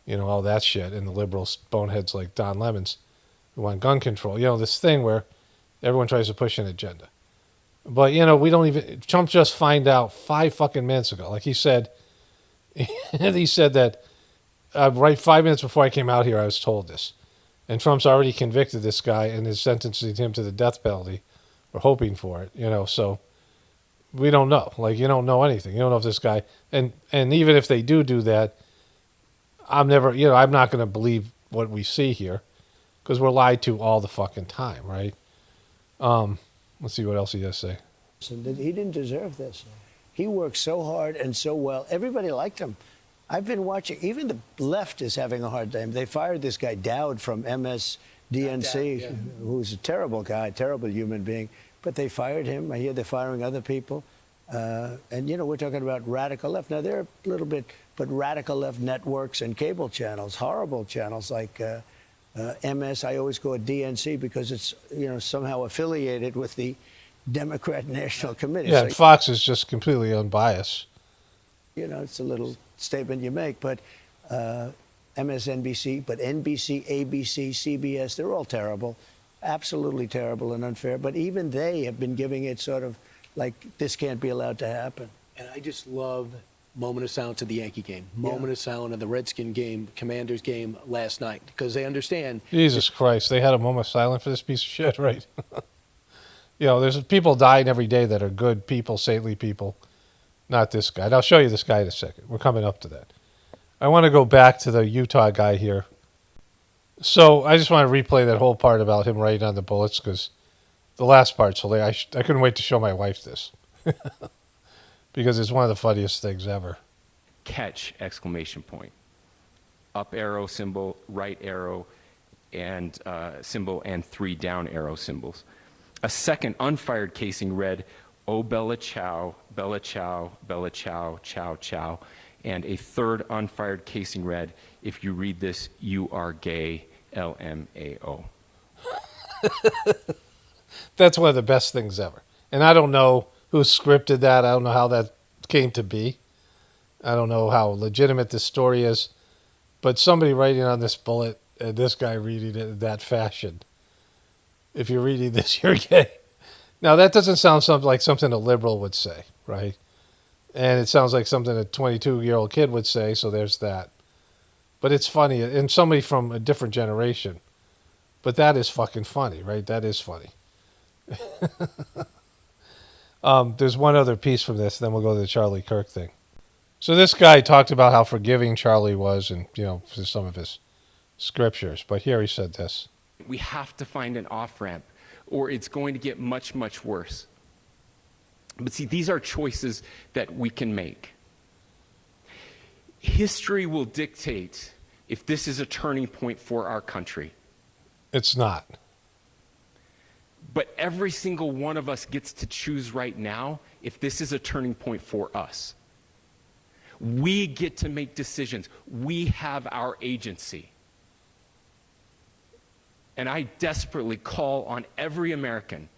all that shit. And the liberals boneheads like Don Lemons who want gun control. This thing where everyone tries to push an agenda. But, we don't even, Trump just find out 5 fucking minutes ago. Like he said, he said that right 5 minutes before I came out here, I was told this. And Trump's already convicted this guy and is sentencing him to the death penalty, or hoping for it, so we don't know. Like, you don't know anything. You don't know if this guy, and even if they do that, I'm not going to believe what we see here because we're lied to all the fucking time, right? Let's see what else he has to say. He didn't deserve this. He worked so hard and so well. Everybody liked him. I've been watching. Even the left is having a hard time. They fired this guy Dowd from MSDNC, who's a terrible guy, terrible human being. But they fired him. I hear they're firing other people. And, we're talking about radical left. Now, they're a little bit, but radical left networks and cable channels, horrible channels like MS. I always go at DNC because it's, somehow affiliated with the Democrat National Committee. Yeah, So, Fox is just completely unbiased. it's a little statement you make, but MSNBC, but NBC, ABC, CBS, they're all terrible, absolutely terrible and unfair. But even they have been giving it sort of like this can't be allowed to happen. And I just love moment of silence at the Yankee game, moment of silence at the Redskin game, Commanders game last night, because they understand. Jesus Christ, they had a moment of silence for this piece of shit, right? There's people dying every day that are good people, saintly people. Not this guy. And I'll show you this guy in a second. We're coming up to that. I want to go back to the Utah guy here. So I just want to replay that whole part about him writing on the bullets because the last part's hilarious. I couldn't wait to show my wife this because it's one of the funniest things ever. Catch! Exclamation point. Up arrow symbol, right arrow, and symbol, and 3 down arrow symbols. A second unfired casing read, "Oh, Bella Chow, Bella Chow, Bella Chow, Chow, Chow." And a third unfired casing read, "If you read this, you are gay, LMAO." That's one of the best things ever. And I don't know who scripted that. I don't know how that came to be. I don't know how legitimate this story is. But somebody writing on this bullet and this guy reading it in that fashion. If you're reading this, you're gay. Now, that doesn't sound like something a liberal would say, right? And it sounds like something a 22-year-old kid would say, so there's that. But it's funny, and somebody from a different generation. But that is fucking funny, right? That is funny. There's one other piece from this, then we'll go to the Charlie Kirk thing. So this guy talked about how forgiving Charlie was and, for some of his scriptures. But here he said this. We have to find an off-ramp, or it's going to get much, much worse. But see, these are choices that we can make. History will dictate if this is a turning point for our country. It's not. But every single one of us gets to choose right now if this is a turning point for us. We get to make decisions. We have our agency. And I desperately call on every American,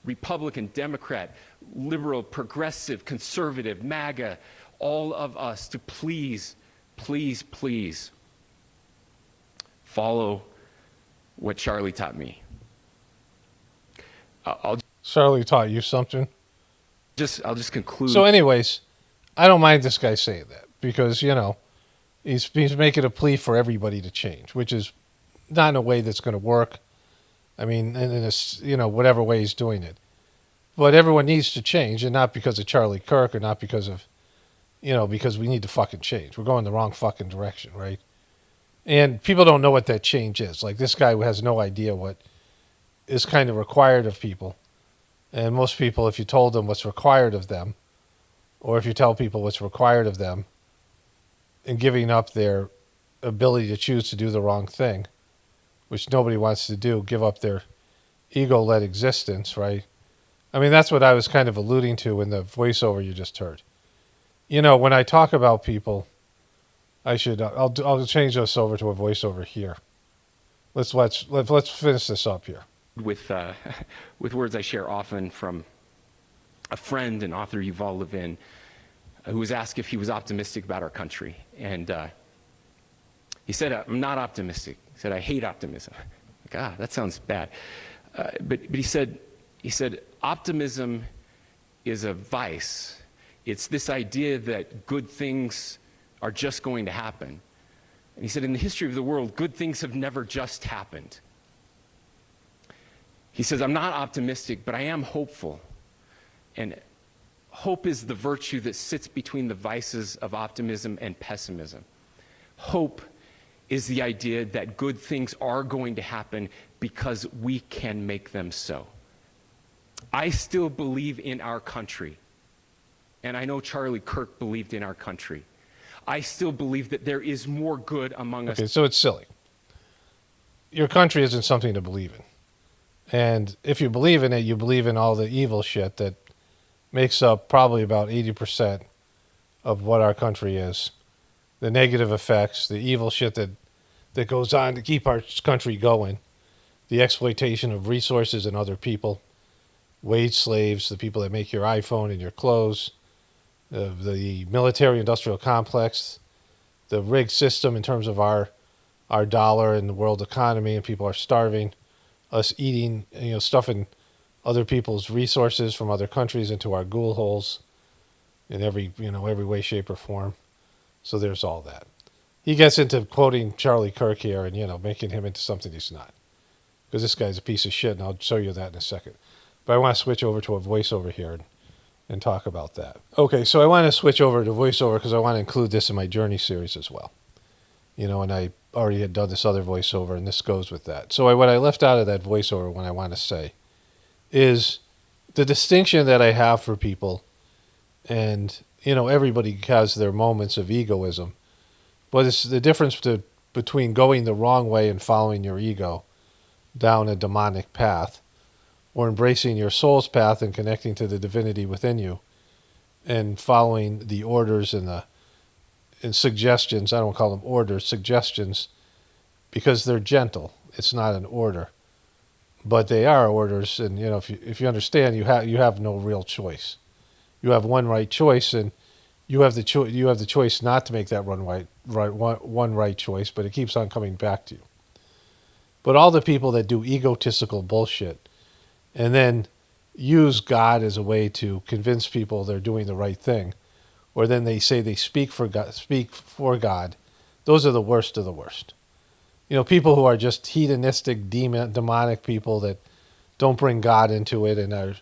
Republican, Democrat, liberal, progressive, conservative, MAGA, all of us to please, please, please follow what Charlie taught me. Charlie taught you something? I'll just conclude. So anyways, I don't mind this guy saying that because, he's making a plea for everybody to change, which is not in a way that's going to work. I mean, in a, whatever way he's doing it. But everyone needs to change, and not because of Charlie Kirk or not because of, because we need to fucking change. We're going the wrong fucking direction, right? And people don't know what that change is. Like this guy has no idea what is kind of required of people. And most people, if you told them what's required of them, or if you tell people what's required of them, and giving up their ability to choose to do the wrong thing, which nobody wants to do, give up their ego-led existence, right? I mean, that's what I was kind of alluding to in the voiceover you just heard. When I talk about people, I'll change this over to a voiceover here. Let's finish this up here. with, with words I share often from a friend and author, Yuval Levin, who was asked if he was optimistic about our country. And he said, I'm not optimistic. He said, I hate optimism. Like, that sounds bad. But he said, optimism is a vice. It's this idea that good things are just going to happen. And he said, in the history of the world, good things have never just happened. He says, I'm not optimistic, but I am hopeful. And hope is the virtue that sits between the vices of optimism and pessimism. Hope is the idea that good things are going to happen because we can make them so. I still believe in our country. And I know Charlie Kirk believed in our country. I still believe that there is more good among us. Okay, so it's silly. Your country isn't something to believe in. And if you believe in it, you believe in all the evil shit that makes up probably about 80% of what our country is. The negative effects, the evil shit that goes on to keep our country going, the exploitation of resources and other people, wage slaves, the people that make your iPhone and your clothes, the military-industrial complex, the rigged system in terms of our dollar and the world economy, and people are starving, us eating, stuffing other people's resources from other countries into our ghoul holes in every way, shape, or form. So there's all that. He gets into quoting Charlie Kirk here and, making him into something he's not. Because this guy's a piece of shit, and I'll show you that in a second. But I want to switch over to a voiceover here and talk about that. Okay, so I want to switch over to voiceover because I want to include this in my Journey series as well. And I already had done this other voiceover, and this goes with that. So what I left out of that voiceover, what I want to say, is the distinction that I have for people, and, everybody has their moments of egoism, but it's the difference between going the wrong way and following your ego down a demonic path, or embracing your soul's path and connecting to the divinity within you and following the orders and suggestions. I don't call them orders, suggestions, because they're gentle. It's not an order, but they are orders. And if you understand, you have no real choice. You have one right choice, and you have the choice not to make that one right choice, but it keeps on coming back to you. But all the people that do egotistical bullshit and then use God as a way to convince people they're doing the right thing, or then they say they speak for God, those are the worst of the worst. People who are just hedonistic, demonic people that don't bring God into it and are,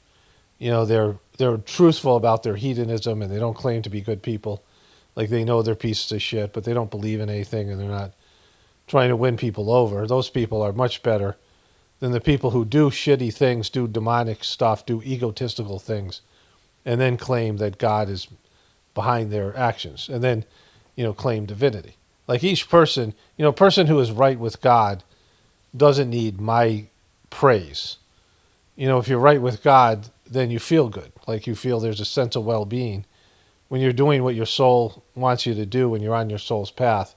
they're truthful about their hedonism and they don't claim to be good people. Like they know they're pieces of shit, but they don't believe in anything and they're not trying to win people over. Those people are much better than the people who do shitty things, do demonic stuff, do egotistical things, and then claim that God is behind their actions, and then, claim divinity. Like each person, a person who is right with God doesn't need my praise. If you're right with God, then you feel good. Like you feel there's a sense of well-being. When you're doing what your soul wants you to do, when you're on your soul's path,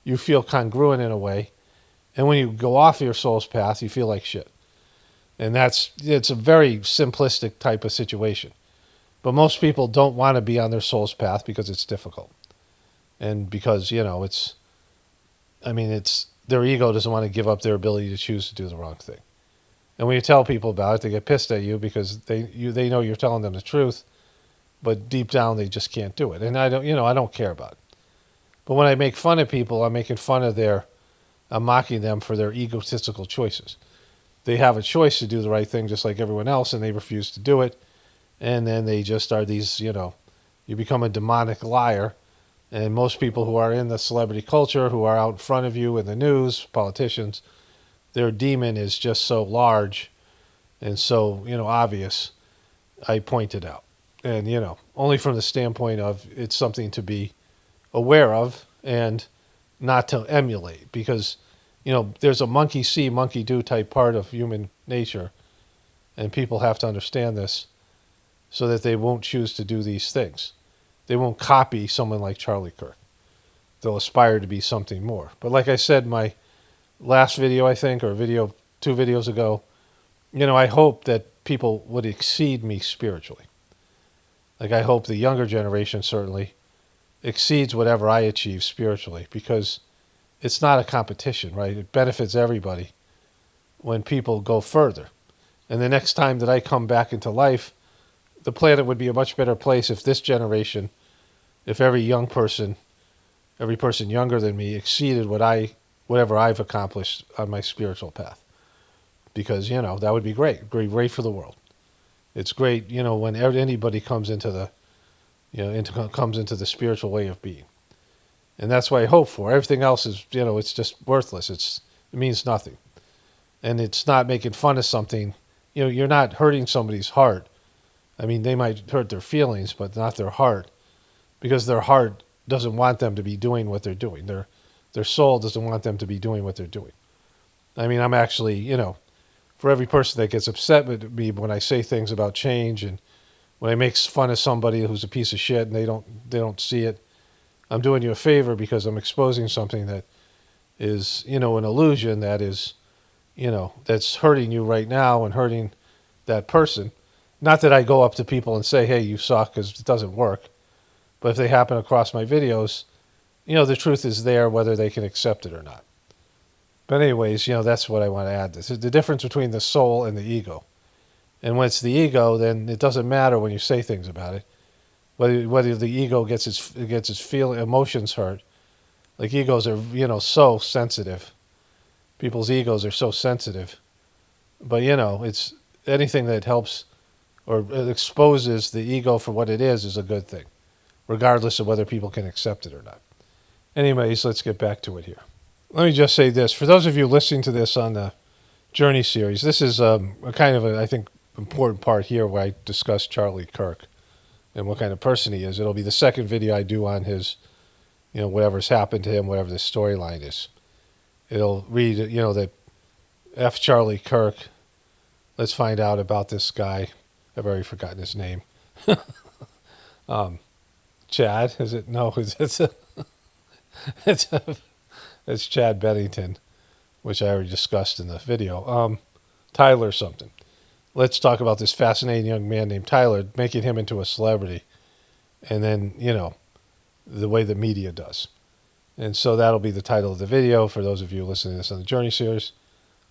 you feel congruent in a way. And when you go off your soul's path, you feel like shit. And it's a very simplistic type of situation. But most people don't want to be on their soul's path because it's difficult. And because, their ego doesn't want to give up their ability to choose to do the wrong thing. And when you tell people about it, they get pissed at you because they know you're telling them the truth, but deep down they just can't do it. And I don't care about it. But when I make fun of people, I'm making fun of I'm mocking them for their egotistical choices. They have a choice to do the right thing just like everyone else, and they refuse to do it. And then they just are these, you become a demonic liar. And most people who are in the celebrity culture, who are out in front of you in the news, politicians, their demon is just so large and so, obvious, I pointed out. And, only from the standpoint of it's something to be aware of and not to emulate, because there's a monkey see, monkey do type part of human nature, and people have to understand this so that they won't choose to do these things. They won't copy someone like Charlie Kirk. They'll aspire to be something more. But like I said, my last video, I think, or 2 videos ago, I hope that people would exceed me spiritually. Like, I hope the younger generation certainly exceeds whatever I achieve spiritually, because it's not a competition, right? It benefits everybody when people go further. And the next time that I come back into life, the planet would be a much better place if this generation, if every person younger than me exceeded whatever I've accomplished on my spiritual path. Because, that would be great. Great for the world. It's great, when anybody comes into the, comes into the spiritual way of being. And that's what I hope for. Everything else is, it's just worthless. It means nothing. And it's not making fun of something. You're not hurting somebody's heart. I mean, they might hurt their feelings, but not their heart, because their heart doesn't want them to be doing what they're doing. Their soul doesn't want them to be doing what they're doing. I mean, I'm actually, for every person that gets upset with me when I say things about change, and when I make fun of somebody who's a piece of shit and they don't see it, I'm doing you a favor, because I'm exposing something that is, an illusion that is, that's hurting you right now and hurting that person. Not that I go up to people and say, hey, you suck, because it doesn't work. But if they happen across my videos, the truth is there, whether they can accept it or not. But anyways, that's what I want to add. This is the difference between the soul and the ego. And when it's the ego, then it doesn't matter when you say things about it. Whether the ego gets its emotions hurt. Like, egos are, so sensitive. People's egos are so sensitive. But, it's anything that helps or exposes the ego for what it is a good thing, regardless of whether people can accept it or not. Anyways, let's get back to it here. Let me just say this. For those of you listening to this on the Journey series, this is a kind of, I think, important part here where I discuss Charlie Kirk and what kind of person he is. It'll be the second video I do on his, whatever's happened to him, whatever the storyline is. It'll read, that F. Charlie Kirk. Let's find out about this guy. I've already forgotten his name. Chad, is it? No, it's Chad Bennington, which I already discussed in the video. Tyler something. Let's talk about this fascinating young man named Tyler, making him into a celebrity. And then, the way the media does. And so that'll be the title of the video for those of you listening to this on the Journey series.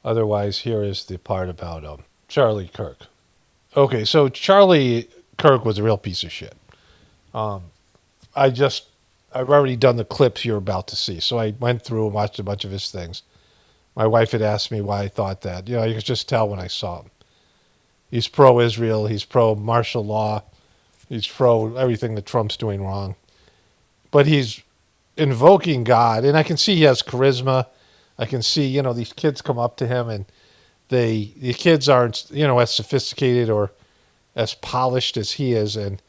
Otherwise, here is the part about Charlie Kirk. Okay, so Charlie Kirk was a real piece of shit. I've already done the clips you're about to see. So I went through and watched a bunch of his things. My wife had asked me why I thought that. You could just tell when I saw him. He's pro-Israel. He's pro-martial law. He's pro everything that Trump's doing wrong. But he's invoking God. And I can see he has charisma. I can see, these kids come up to him, and the kids aren't, as sophisticated or as polished as he is. And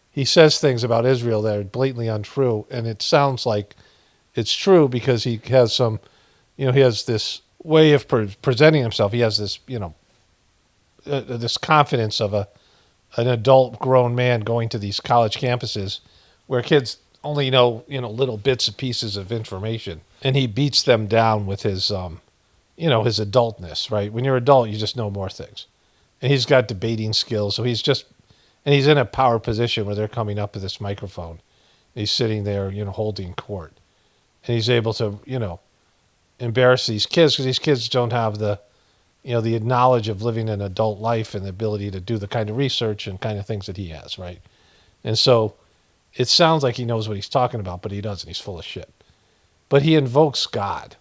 he says things about Israel that are blatantly untrue. And it sounds like it's true because he has some, he has this way of presenting himself. He has this, this confidence of an adult grown man going to these college campuses where kids only know, little bits and pieces of information. And he beats them down with his, his adultness, right? When you're adult, you just know more things. And he's got debating skills. So he's in a power position where they're coming up to this microphone. And he's sitting there, holding court. And he's able to, embarrass these kids because these kids don't have the knowledge of living an adult life and the ability to do the kind of research and kind of things that he has, right? And so it sounds like he knows what he's talking about, but he doesn't. He's full of shit. But he invokes God,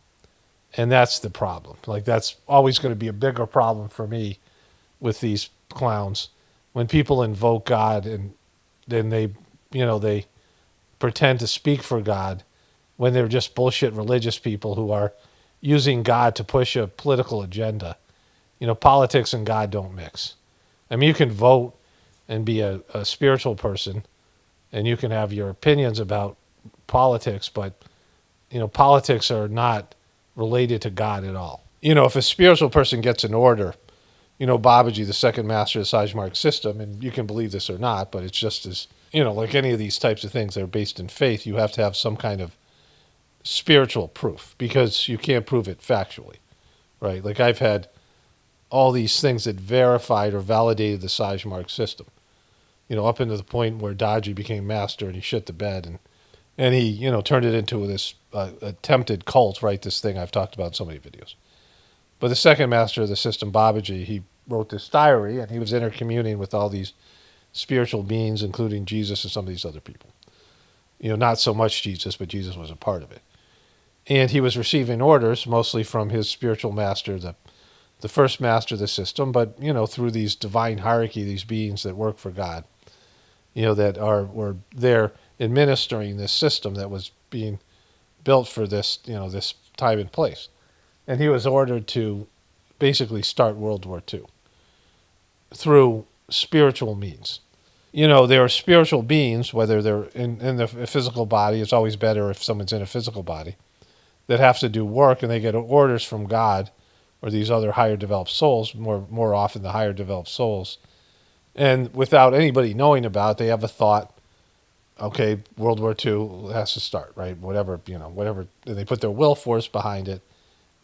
and that's the problem. Like, that's always going to be a bigger problem for me with these clowns. When people invoke God and then they pretend to speak for God when they're just bullshit religious people who are using God to push a political agenda. Politics and God don't mix. I mean, you can vote and be a spiritual person, and you can have your opinions about politics, but, politics are not related to God at all. If a spiritual person gets an order, Babaji, the second master of the Sajmark system, and you can believe this or not, but it's just as, like any of these types of things that are based in faith, you have to have some kind of spiritual proof because you can't prove it factually, right? Like, I've had all these things that verified or validated the Sajmark system. Up into the point where Dodgy became master and he shit the bed and he, turned it into this attempted cult, right? This thing I've talked about in so many videos. But the second master of the system, Babaji, he wrote this diary and he was intercommuning with all these spiritual beings, including Jesus and some of these other people. Not so much Jesus, but Jesus was a part of it. And he was receiving orders mostly from his spiritual master, the first master of the system, but, through these divine hierarchy, these beings that work for God, that were there administering this system that was being built for this, this time and place. And he was ordered to basically start World War II through spiritual means. There are spiritual beings, whether they're in the physical body, it's always better if someone's in a physical body, that have to do work and they get orders from God or these other higher developed souls, more often the higher developed souls. And without anybody knowing about it, they have a thought, okay, World War II has to start, right? Whatever, they put their will force behind it.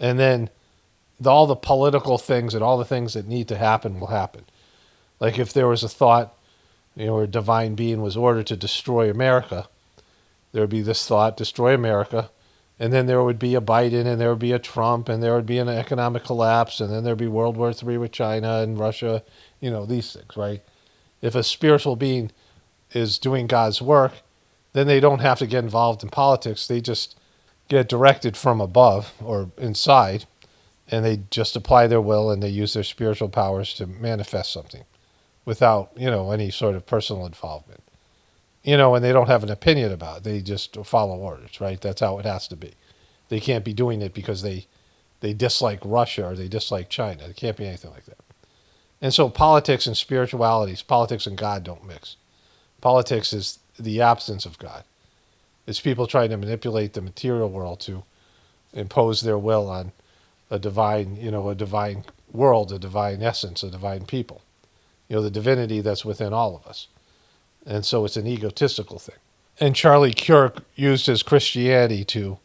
And then all the political things and all the things that need to happen will happen. Like if there was a thought, or a divine being was ordered to destroy America, there would be this thought, destroy America, and then there would be a Biden, and there would be a Trump, and there would be an economic collapse, and then there'd be World War III with China and Russia, these things, right? If a spiritual being is doing God's work, then they don't have to get involved in politics. They just get directed from above or inside, and they just apply their will and they use their spiritual powers to manifest something without, any sort of personal involvement. And they don't have an opinion about it. They just follow orders, right? That's how it has to be. They can't be doing it because they dislike Russia or they dislike China. It can't be anything like that. And so politics and spiritualities, politics and God don't mix. Politics is the absence of God. It's people trying to manipulate the material world to impose their will on a divine, a divine world, a divine essence, a divine people. The divinity that's within all of us. And so it's an egotistical thing. And Charlie Kirk used his Christianity to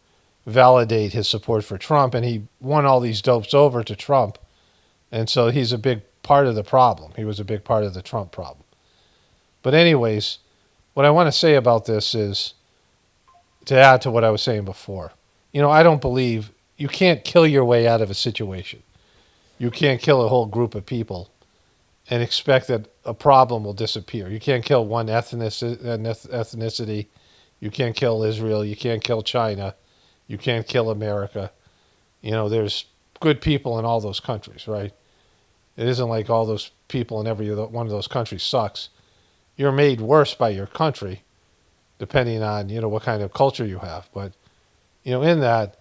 validate his support for Trump, and he won all these dopes over to Trump. And so he's a big part of the problem. He was a big part of the Trump problem. But anyways, what I want to say about this is, to add to what I was saying before, I don't believe you can't kill your way out of a situation. You can't kill a whole group of people and expect that a problem will disappear. You can't kill one ethnicity. You can't kill Israel. You can't kill China. You can't kill America. There's good people in all those countries, right? It isn't like all those people in every one of those countries sucks. You're made worse by your country, depending on, what kind of culture you have. But, in that,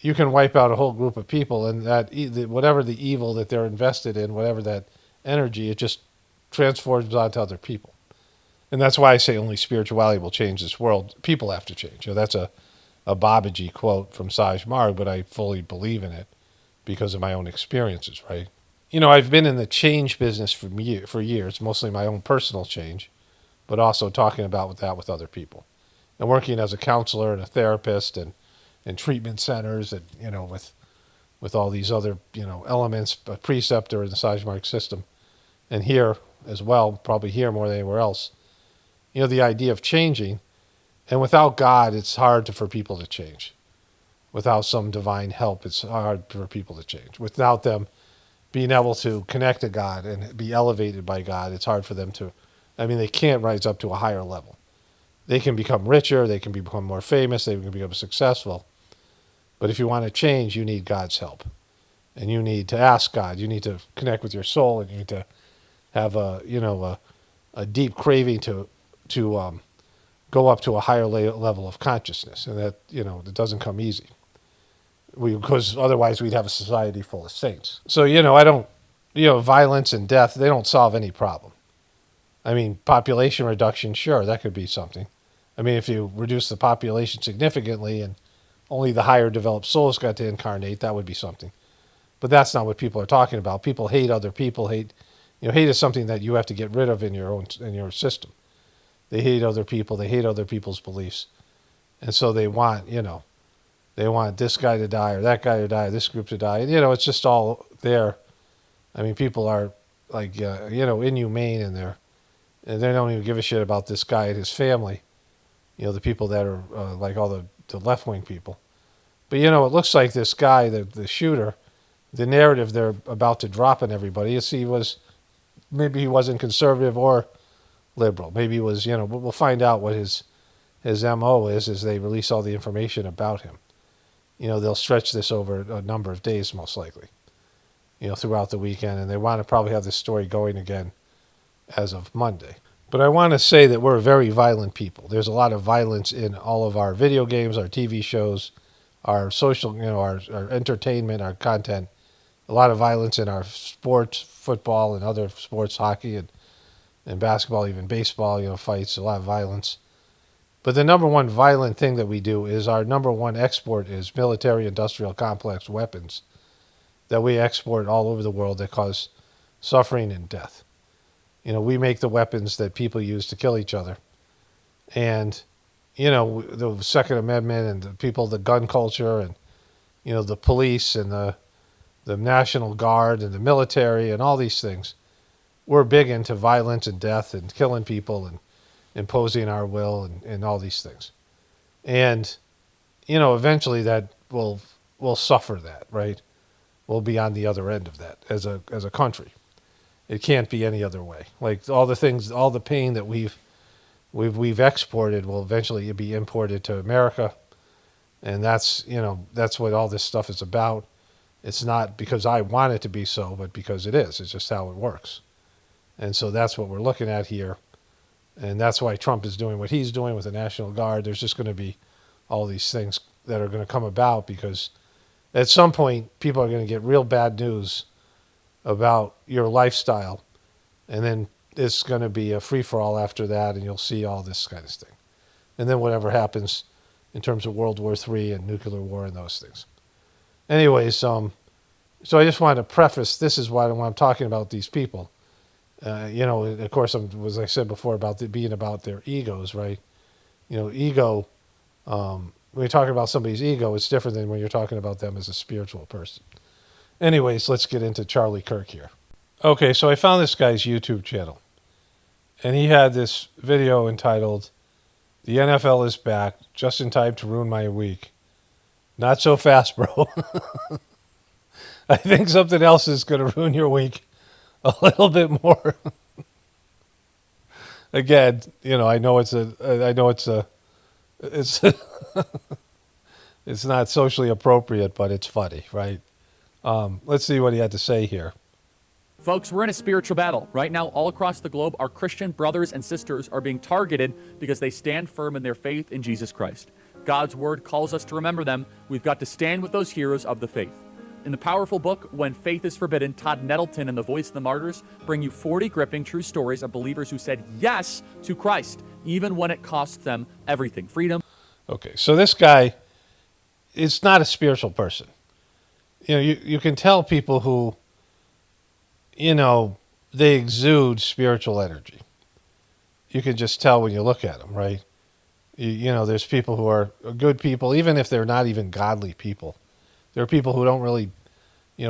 you can wipe out a whole group of people, and that whatever the evil that they're invested in, whatever that energy, it just transforms onto other people. And that's why I say only spirituality will change this world. People have to change. That's a Babaji quote from Sajmark, but I fully believe in it because of my own experiences, right? I've been in the change business for years, mostly my own personal change, but also talking about that with other people. And working as a counselor and a therapist and in treatment centers and, with all these other, elements, a preceptor in the Sajmark system. And here as well, probably here more than anywhere else, the idea of changing. And without God, it's hard for people to change. Without some divine help, it's hard for people to change. Without them being able to connect to God and be elevated by God, it's hard for them to, they can't rise up to a higher level. They can become richer, they can become more famous, they can become successful. But if you want to change, you need God's help. And you need to ask God, you need to connect with your soul, and you need to have a deep craving to go up to a higher level of consciousness. And that, it doesn't come easy. Because otherwise we'd have a society full of saints. So, I don't, violence and death, they don't solve any problem. Population reduction, sure, that could be something. If you reduce the population significantly and only the higher developed souls got to incarnate, that would be something. But that's not what people are talking about. People hate other people. Hate is something that you have to get rid of in your system. They hate other people. They hate other people's beliefs. And so they want, they want this guy to die or that guy to die, or this group to die. And, it's just all there I mean, people are like, inhumane in there, and they don't even give a shit about this guy and his family. The people that are like all the left-wing people. But, it looks like this guy, the shooter, the narrative they're about to drop on everybody is maybe he wasn't conservative or liberal. Maybe he was, we'll find out what his MO is as they release all the information about him. They'll stretch this over a number of days, most likely, throughout the weekend. And they want to probably have this story going again as of Monday. But I want to say that we're a very violent people. There's a lot of violence in all of our video games, our TV shows, our social, our entertainment, our content. A lot of violence in our sports, football and other sports, hockey and basketball, even baseball, fights, a lot of violence. But the number one violent thing that we do is our number one export is military-industrial complex weapons that we export all over the world that cause suffering and death. We make the weapons that people use to kill each other. And, the Second Amendment and the people, the gun culture and, the police and the National Guard and the military and all these things, we're big into violence and death and killing people and imposing our will and all these things. And, eventually that will suffer that, right? We'll be on the other end of that as a country. It can't be any other way. Like all the things, all the pain that we've exported will eventually be imported to America. And that's what all this stuff is about. It's not because I want it to be so, but because it is. It's just how it works. And so that's what we're looking at here. And that's why Trump is doing what he's doing with the National Guard. There's just going to be all these things that are going to come about because at some point people are going to get real bad news about your lifestyle. And then it's going to be a free-for-all after that, and you'll see all this kind of thing. And then whatever happens in terms of World War III and nuclear war and those things. Anyways, so I just wanted to preface, this is why when I'm talking about these people, of course, as I said before, about being about their egos, right? Ego, when you're talking about somebody's ego, it's different than when you're talking about them as a spiritual person. Anyways, let's get into Charlie Kirk here. Okay, so I found this guy's YouTube channel, and he had this video entitled, "The NFL is back, just in time to ruin my week." Not so fast, bro. I think something else is going to ruin your week a little bit more. Again, I know it's it's not socially appropriate, but it's funny, right? Let's see what he had to say here. Folks, we're in a spiritual battle. Right now, all across the globe, our Christian brothers and sisters are being targeted because they stand firm in their faith in Jesus Christ. God's word calls us to remember them. We've got to stand with those heroes of the faith. In the powerful book, When Faith is Forbidden, Todd Nettleton and the Voice of the Martyrs bring you 40 gripping true stories of believers who said yes to Christ, even when it cost them everything. Freedom. Okay, so this guy is not a spiritual person. You can tell people who, they exude spiritual energy. You can just tell when you look at them, right? There's people who are good people, even if they're not even godly people. There are people who don't really,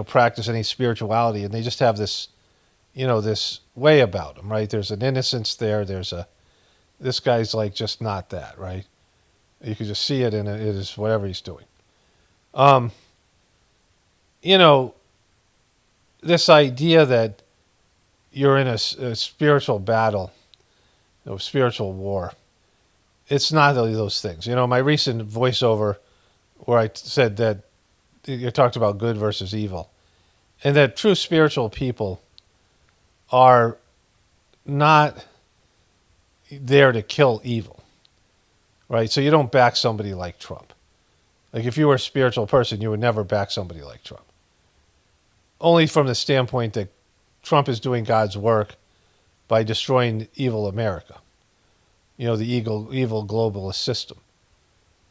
practice any spirituality, and they just have this, this way about them, right? There's an innocence there. This guy's like just not that, right? You can just see it in it is whatever he's doing. This idea that you're in a spiritual battle, spiritual war. It's not really those things. My recent voiceover where I said that you talked about good versus evil, and that true spiritual people are not there to kill evil, right? So you don't back somebody like Trump. Like if you were a spiritual person, you would never back somebody like Trump. Only from the standpoint that Trump is doing God's work by destroying evil America. The evil globalist system.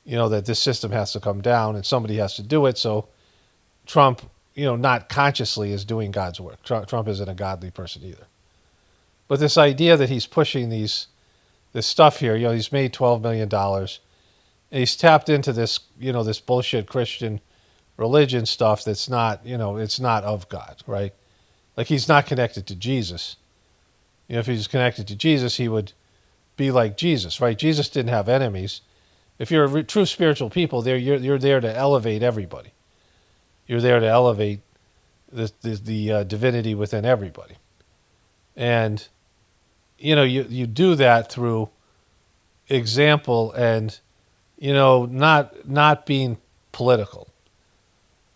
That this system has to come down and somebody has to do it. So Trump, not consciously is doing God's work. Trump isn't a godly person either. But this idea that he's pushing this stuff here, he's made $12 million. And he's tapped into this, this bullshit Christian religion stuff that's not, it's not of God, right? Like, he's not connected to Jesus. You know, if he was connected to Jesus, he would be like Jesus, right? Jesus didn't have enemies. If you're a true spiritual people, you're there to elevate everybody. You're there to elevate the divinity within everybody. And, you know, you do that through example and, you know, not being political.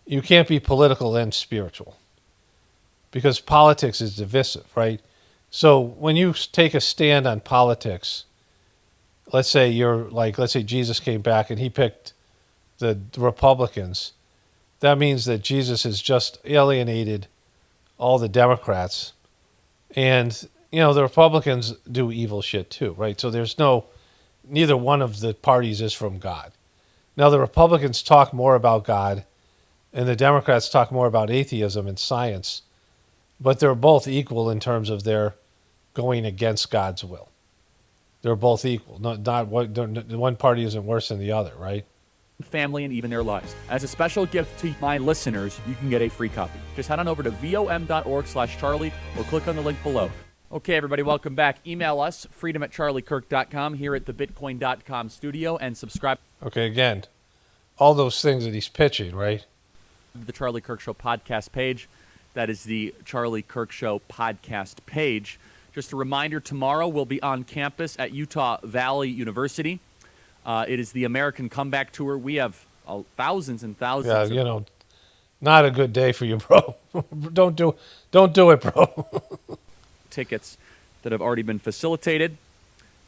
You can't be political and spiritual because politics is divisive, right? So when you take a stand on politics, let's say Jesus came back and he picked the Republicans, that means that Jesus has just alienated all the Democrats. And, you know, the Republicans do evil shit too, right? So neither one of the parties is from God. Now, the Republicans talk more about God and the Democrats talk more about atheism and science, but they're both equal in terms of their going against God's will. They're both equal. One party isn't worse than the other, right? Family, and even their lives. As a special gift to my listeners, you can get a free copy. Just head on over to vom.org/Charlie or click on the link below. Okay, everybody, welcome back. Email us, freedom@charliekirk.com, here at the bitcoin.com studio, and subscribe. Okay, again, all those things that he's pitching, right? The Charlie Kirk Show podcast page. That is the Charlie Kirk Show podcast page. Just a reminder, tomorrow we'll be on campus at Utah Valley University. It is the American Comeback Tour. We have thousands and thousands. Yeah, you know, not a good day for you, bro. Don't do it, bro. Tickets that have already been facilitated,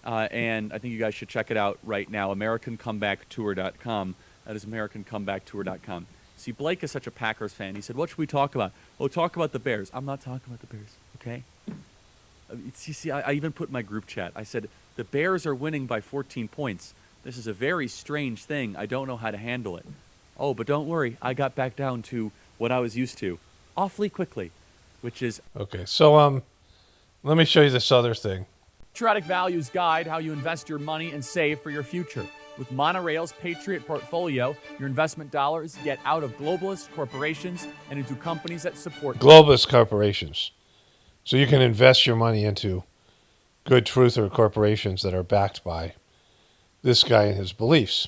and I think you guys should check it out right now. AmericanComebackTour.com. That is AmericanComebackTour.com. See, Blake is such a Packers fan. He said, "What should we talk about?" Oh, talk about the Bears. I'm not talking about the Bears, okay? You see, I even put in my group chat. I said, the Bears are winning by 14 points. This is a very strange thing. I don't know how to handle it. Oh, but don't worry. I got back down to what I was used to awfully quickly, which is... Okay, so let me show you this other thing. Patriotic Values Guide, how you invest your money and save for your future. With Monorail's Patriot Portfolio, your investment dollars get out of globalist corporations and into companies that support... Globalist corporations. So you can invest your money into good truther corporations that are backed by this guy and his beliefs.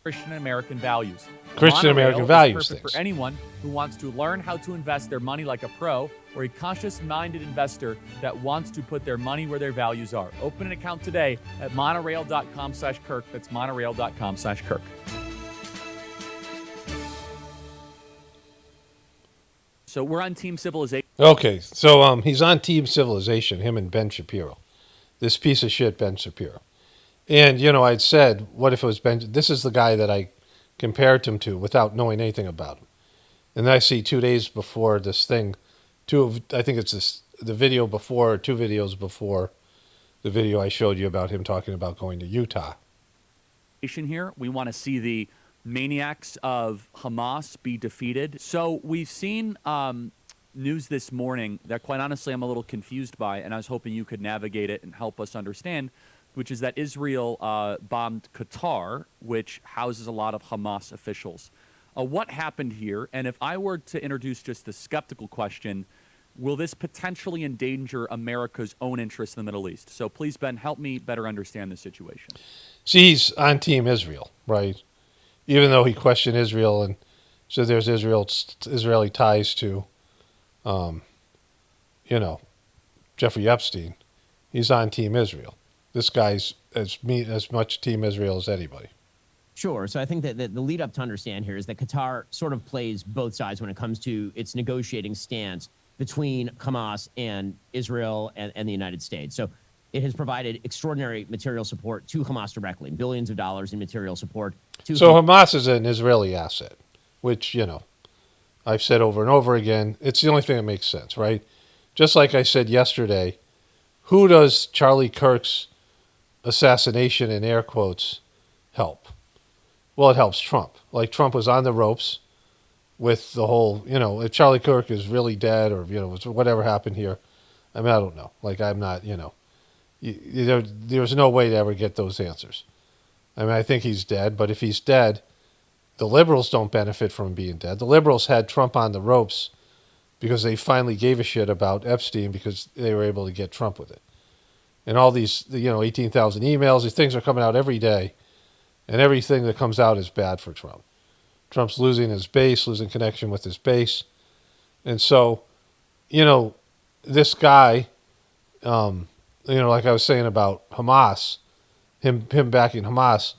Christian American values. Christian American values perfect things. For anyone who wants to learn how to invest their money like a pro, or a conscious-minded investor that wants to put their money where their values are. Open an account today at monorail.com/Kirk. That's monorail.com/Kirk. So we're on Team Civilization. Okay, so he's on Team Civilization, him and Ben Shapiro. This piece of shit, Ben Shapiro. And, you know, I'd said, what if it was Ben? This is the guy that I compared him to without knowing anything about him. And then I see 2 days before this thing, I think it's the video before, or 2 videos before the video I showed you about him talking about going to Utah. Here, we want to see the maniacs of Hamas be defeated. So we've seen news this morning that, quite honestly, I'm a little confused by, and I was hoping you could navigate it and help us understand, which is that Israel bombed Qatar, which houses a lot of Hamas officials. What happened here? And if I were to introduce just the skeptical question, will this potentially endanger America's own interests in the Middle East? So please, Ben, help me better understand the situation. See, he's on Team Israel, right? Even though he questioned Israel and said there's Israeli ties to, Jeffrey Epstein, he's on Team Israel. This guy's as much Team Israel as anybody. Sure. So I think that the lead up to understand here is that Qatar sort of plays both sides when it comes to its negotiating stance between Hamas and Israel and the United States. So it has provided extraordinary material support to Hamas directly, billions of dollars in material support. So Hamas is an Israeli asset, which, I've said over and over again, it's the only thing that makes sense, right? Just like I said yesterday, who does Charlie Kirk's assassination, in air quotes, help? Well, it helps Trump. Like, Trump was on the ropes with the whole, if Charlie Kirk is really dead or, whatever happened here. I mean, I don't know. Like, I'm not, there's no way to ever get those answers. I mean, I think he's dead, but if he's dead, the liberals don't benefit from being dead. The liberals had Trump on the ropes because they finally gave a shit about Epstein because they were able to get Trump with it. And all these, 18,000 emails, these things are coming out every day, and everything that comes out is bad for Trump. Trump's losing his base, losing connection with his base. And so, this guy, like I was saying about Hamas, him backing Hamas,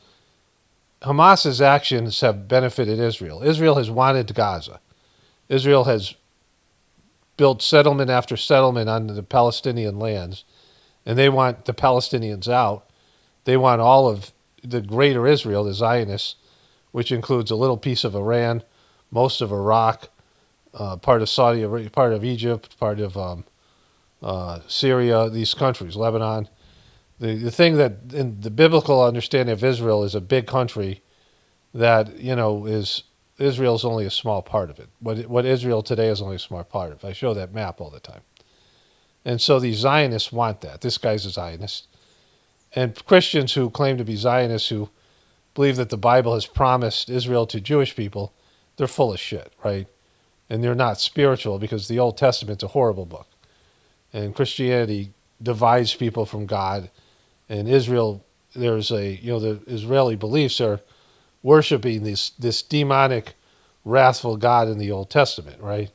Hamas's actions have benefited Israel. Israel has wanted Gaza. Israel has built settlement after settlement on the Palestinian lands, and they want the Palestinians out. They want all of the greater Israel, the Zionists, which includes a little piece of Iran, most of Iraq, part of Saudi Arabia, part of Egypt, part of Syria, these countries, Lebanon. The thing that in the biblical understanding of Israel is a big country that, is Israel's only a small part of it. What Israel today is only a small part of. I show that map all the time. And so these Zionists want that. This guy's a Zionist. And Christians who claim to be Zionists, who believe that the Bible has promised Israel to Jewish people, they're full of shit, right? And they're not spiritual because the Old Testament's a horrible book. And Christianity divides people from God. And Israel, the Israeli beliefs are worshiping this demonic, wrathful God in the Old Testament, right?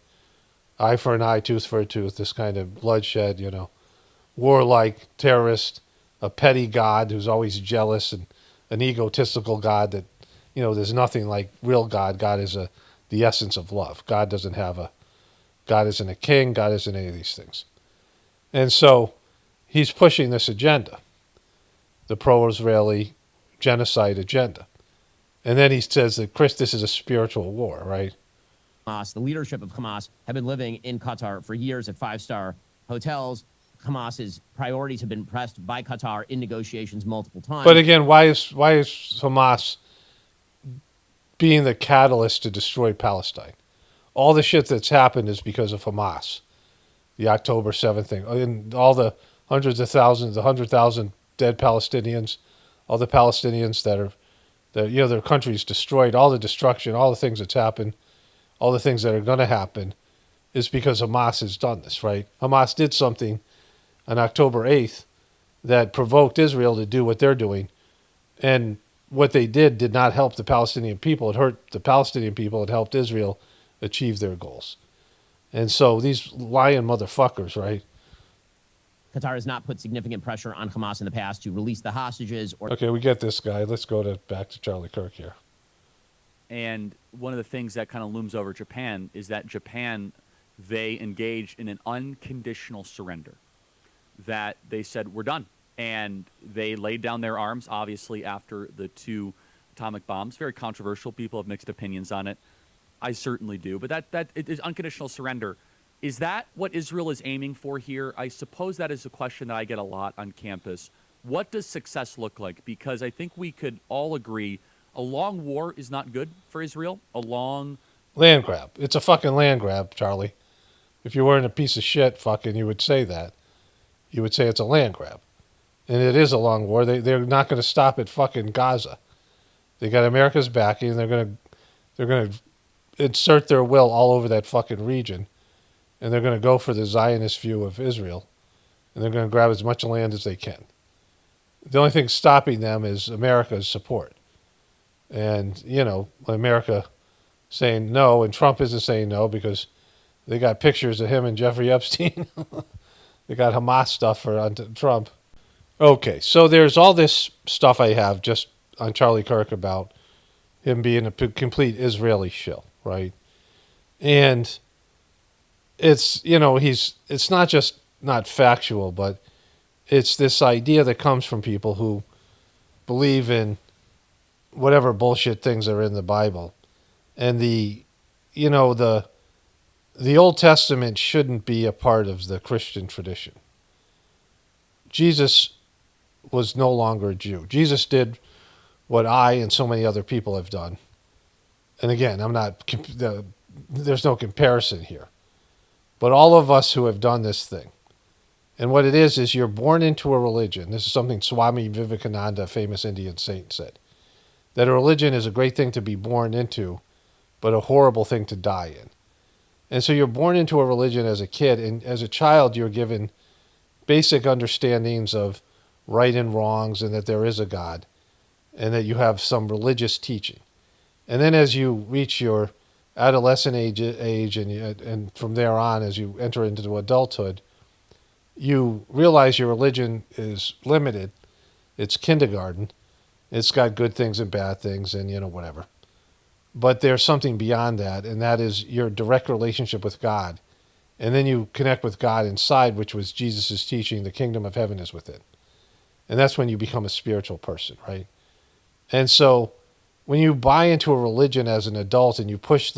Eye for an eye, tooth for a tooth, this kind of bloodshed, warlike terrorist, a petty God who's always jealous, and an egotistical God that, there's nothing like real God. God is the essence of love. God isn't a king. God isn't any of these things. And so he's pushing this agenda, the pro-Israeli genocide agenda. And then he says that, Chris, this is a spiritual war, right? Hamas, the leadership of Hamas, have been living in Qatar for years at five-star hotels. Hamas's priorities have been pressed by Qatar in negotiations multiple times. But again, why is Hamas being the catalyst to destroy Palestine? All the shit that's happened is because of Hamas. The October 7th thing. And all the hundreds of thousands, the 100,000 dead Palestinians, all the Palestinians their country's destroyed, all the destruction, all the things that's happened, all the things that are going to happen is because Hamas has done this, right? Hamas did something on October 8th that provoked Israel to do what they're doing. And what they did not help the Palestinian people. It hurt the Palestinian people. It helped Israel achieve their goals. And so these lying motherfuckers, right? Qatar has not put significant pressure on Hamas in the past to release the hostages. Okay, we get this guy. Let's go back to Charlie Kirk here. And one of the things that kind of looms over Japan is that Japan, they engaged in an unconditional surrender. That they said, we're done. And they laid down their arms, obviously, after the 2 atomic bombs. Very controversial. People have mixed opinions on it. I certainly do. But that it is unconditional surrender. Is that what Israel is aiming for here? I suppose that is a question that I get a lot on campus. What does success look like? Because I think we could all agree a long war is not good for Israel. A long land grab. It's a fucking land grab, Charlie. If you weren't a piece of shit, you would say that. You would say it's a land grab. And it is a long war. They're not going to stop at fucking Gaza. They got America's backing, and they're going to insert their will all over that fucking region. And they're going to go for the Zionist view of Israel. And they're going to grab as much land as they can. The only thing stopping them is America's support. And, America saying no, and Trump isn't saying no because they got pictures of him and Jeffrey Epstein. They got Hamas stuff on Trump. Okay, so there's all this stuff I have just on Charlie Kirk about him being a complete Israeli shill, right? And it's, it's not just not factual, but it's this idea that comes from people who believe in whatever bullshit things are in the Bible. And the Old Testament shouldn't be a part of the Christian tradition. Jesus was no longer a Jew. Jesus did what I and so many other people have done. And again, there's no comparison here. But all of us who have done this thing, and what it is you're born into a religion. This is something Swami Vivekananda, a famous Indian saint, said. That a religion is a great thing to be born into, but a horrible thing to die in. And so you're born into a religion as a kid, and as a child, you're given basic understandings of right and wrongs and that there is a God and that you have some religious teaching. And then as you reach your adolescent age and from there on, as you enter into adulthood, you realize your religion is limited. It's kindergarten. It's got good things and bad things and, whatever. But there's something beyond that, and that is your direct relationship with God. And then you connect with God inside, which was Jesus' teaching, the kingdom of heaven is within. And that's when you become a spiritual person, right? And so when you buy into a religion as an adult and you push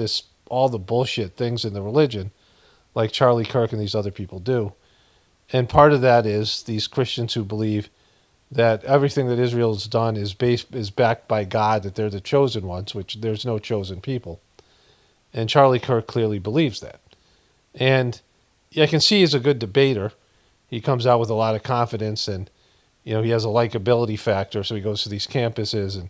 all the bullshit things in the religion, like Charlie Kirk and these other people do, and part of that is these Christians who believe that everything that Israel's done is backed by God, that they're the chosen ones, which there's no chosen people. And Charlie Kirk clearly believes that. And I can see he's a good debater. He comes out with a lot of confidence, and he has a likability factor. So he goes to these campuses and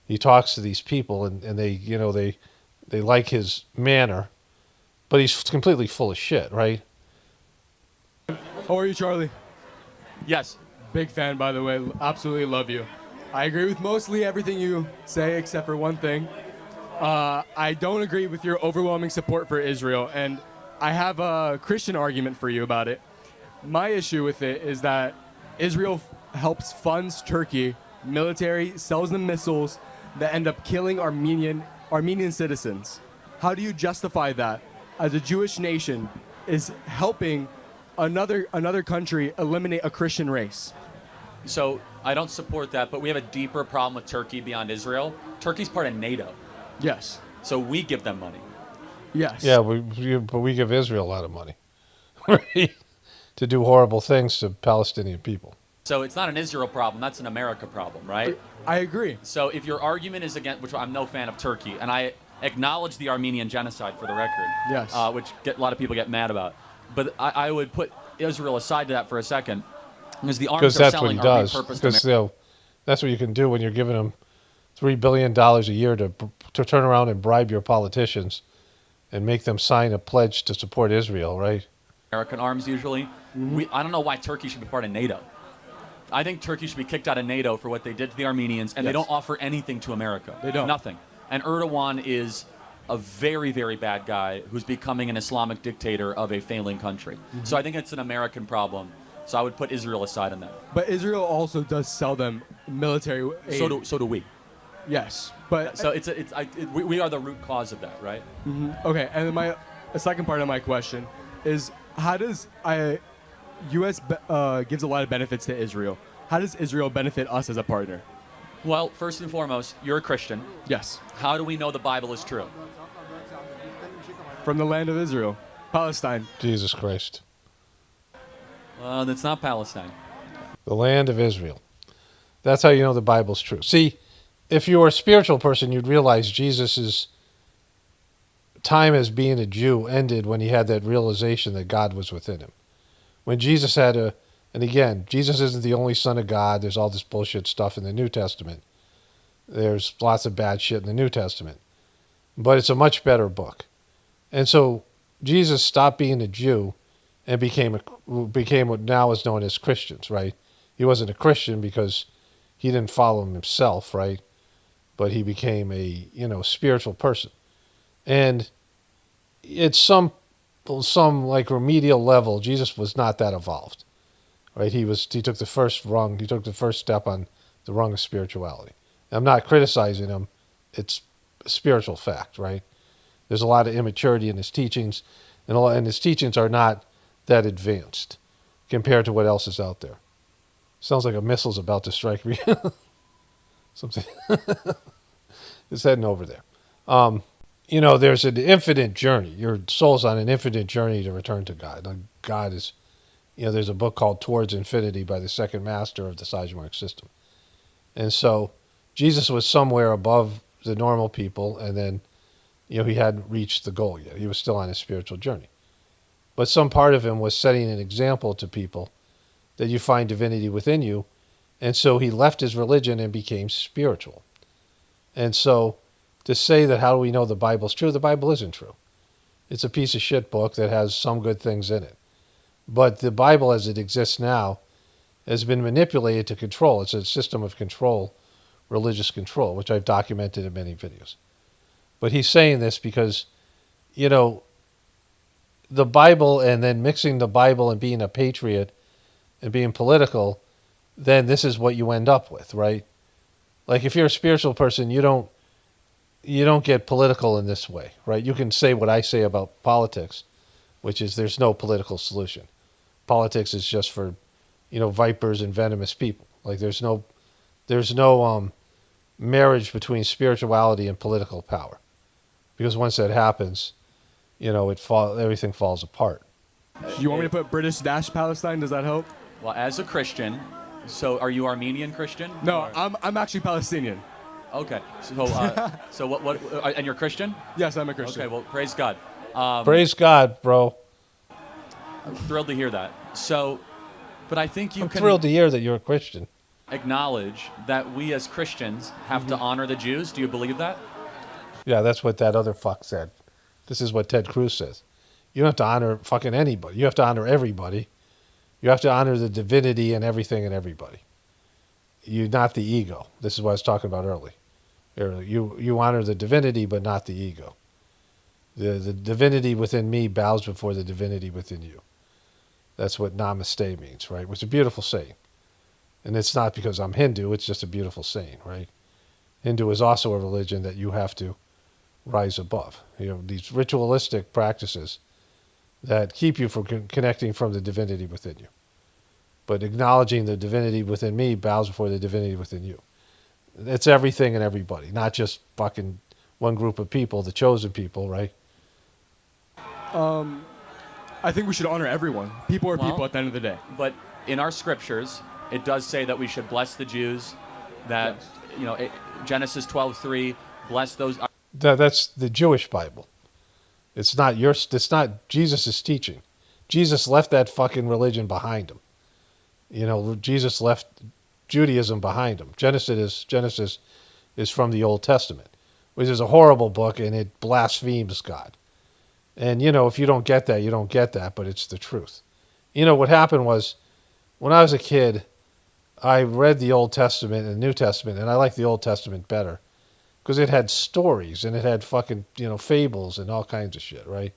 he talks to these people, and they like his manner, but he's completely full of shit, right? How are you, Charlie? Yes. Big fan, by the way. Absolutely love you. I agree with mostly everything you say, except for one thing. I don't agree with your overwhelming support for Israel, and I have a Christian argument for you about it. My issue with it is that Israel helps funds Turkey, military, sells them missiles that end up killing Armenian citizens. How do you justify that as a Jewish nation is helping another country eliminate a Christian race? So I don't support that, but we have a deeper problem with Turkey beyond Israel. Turkey's part of NATO. Yes. So we give them money. Yes. Yeah, but we give Israel a lot of money, right? To do horrible things to Palestinian people. So it's not an Israel problem, that's an America problem, right? I agree. So if your argument is against, which I'm no fan of Turkey, and I acknowledge the Armenian genocide for the record, yes, which a lot of people get mad about, but I would put Israel aside to that for a second, because the arms they're selling are repurposed. Because that's what you can do when you're giving them $3 billion a year to turn around and bribe your politicians and make them sign a pledge to support Israel, right? American arms usually. I don't know why Turkey should be part of NATO. I think Turkey should be kicked out of NATO for what they did to the Armenians, and they don't offer anything to America. They don't. Nothing. And Erdogan is a very, very bad guy who's becoming an Islamic dictator of a failing country. So I think it's an American problem. So I would put Israel aside on that. But Israel also does sell them military aid. So do we. Yes, but so we are the root cause of that, right? Okay, and then a second part of my question is, how does U.S. gives a lot of benefits to Israel? How does Israel benefit us as a partner? Well, first and foremost, you're a Christian. Yes. How do we know the Bible is true? From the land of Israel, Palestine. Jesus Christ. That's not Palestine. The land of Israel. That's how you know the Bible's true. See, if you were a spiritual person, you'd realize Jesus' time as being a Jew ended when he had that realization that God was within him. When Jesus had and again, Jesus isn't the only son of God. There's all this bullshit stuff in the New Testament. There's lots of bad shit in the New Testament. But it's a much better book. And so Jesus stopped being a Jew and became what now is known as Christians, right? He wasn't a Christian because he didn't follow him himself, right? But he became a, spiritual person. And it's some like remedial level, Jesus was not that evolved, right? He took the first step on the rung of spirituality. I'm not criticizing him. It's a spiritual fact, right? There's a lot of immaturity in his teachings, and his teachings are not that advanced compared to what else is out there. Sounds like a missile's about to strike me. Something. It's heading over there. There's an infinite journey. Your soul's on an infinite journey to return to God. God is, there's a book called Towards Infinity by the second master of the Seismic system. And so Jesus was somewhere above the normal people, and then, he hadn't reached the goal yet. He was still on his spiritual journey. But some part of him was setting an example to people that you find divinity within you. And so he left his religion and became spiritual. And so to say that how do we know the Bible's true, the Bible isn't true. It's a piece of shit book that has some good things in it. But the Bible as it exists now has been manipulated to control. It's a system of control, religious control, which I've documented in many videos. But he's saying this because, you know, the Bible and then mixing the Bible and being a patriot and being political, then this is what you end up with, right? Like if you're a spiritual person, you don't get political in this way, right? You can say what I say about politics, which is there's no political solution. Politics is just for, you know, vipers and venomous people. Like there's no marriage between spirituality and political power, because once that happens, you know, everything falls apart. You want me to put British-Palestine? Does that help? Well, as a Christian, so are you Armenian Christian? No, I'm actually Palestinian. Okay. So what? And you're Christian? Yes, I'm a Christian. Okay. Well, praise God. Praise God, bro. I'm thrilled to hear that. So, but I think you I'm can thrilled to hear that you're a Christian. acknowledge that we as Christians have to honor the Jews. Do you believe that? Yeah, that's what that other fuck said. This is what Ted Cruz says. You don't have to honor fucking anybody. You have to honor everybody. You have to honor the divinity and everything and everybody. You not the ego. This is what I was talking about earlier. You honor the divinity, but not the ego. The divinity within me bows before the divinity within you. That's what namaste means, right? Which is a beautiful saying. And it's not because I'm Hindu, it's just a beautiful saying, right? Hindu is also a religion that you have to rise above. You know, these ritualistic practices that keep you from connecting from the divinity within you. But acknowledging the divinity within me bows before the divinity within you. It's everything and everybody, not just fucking one group of people, the chosen people, right? I think we should honor everyone. People are people at the end of the day. But in our scriptures, it does say that we should bless the Jews. That you know, Genesis 12:3, bless those. That's the Jewish Bible. It's not Jesus' teaching. Jesus left that fucking religion behind him. You know, Jesus left Judaism behind him. Genesis is from the Old Testament, which is a horrible book, and it blasphemes God. And, you know, if you don't get that, you don't get that, but it's the truth. You know, what happened was, when I was a kid, I read the Old Testament and the New Testament, and I liked the Old Testament better because it had stories and it had fucking, you know, fables and all kinds of shit, right?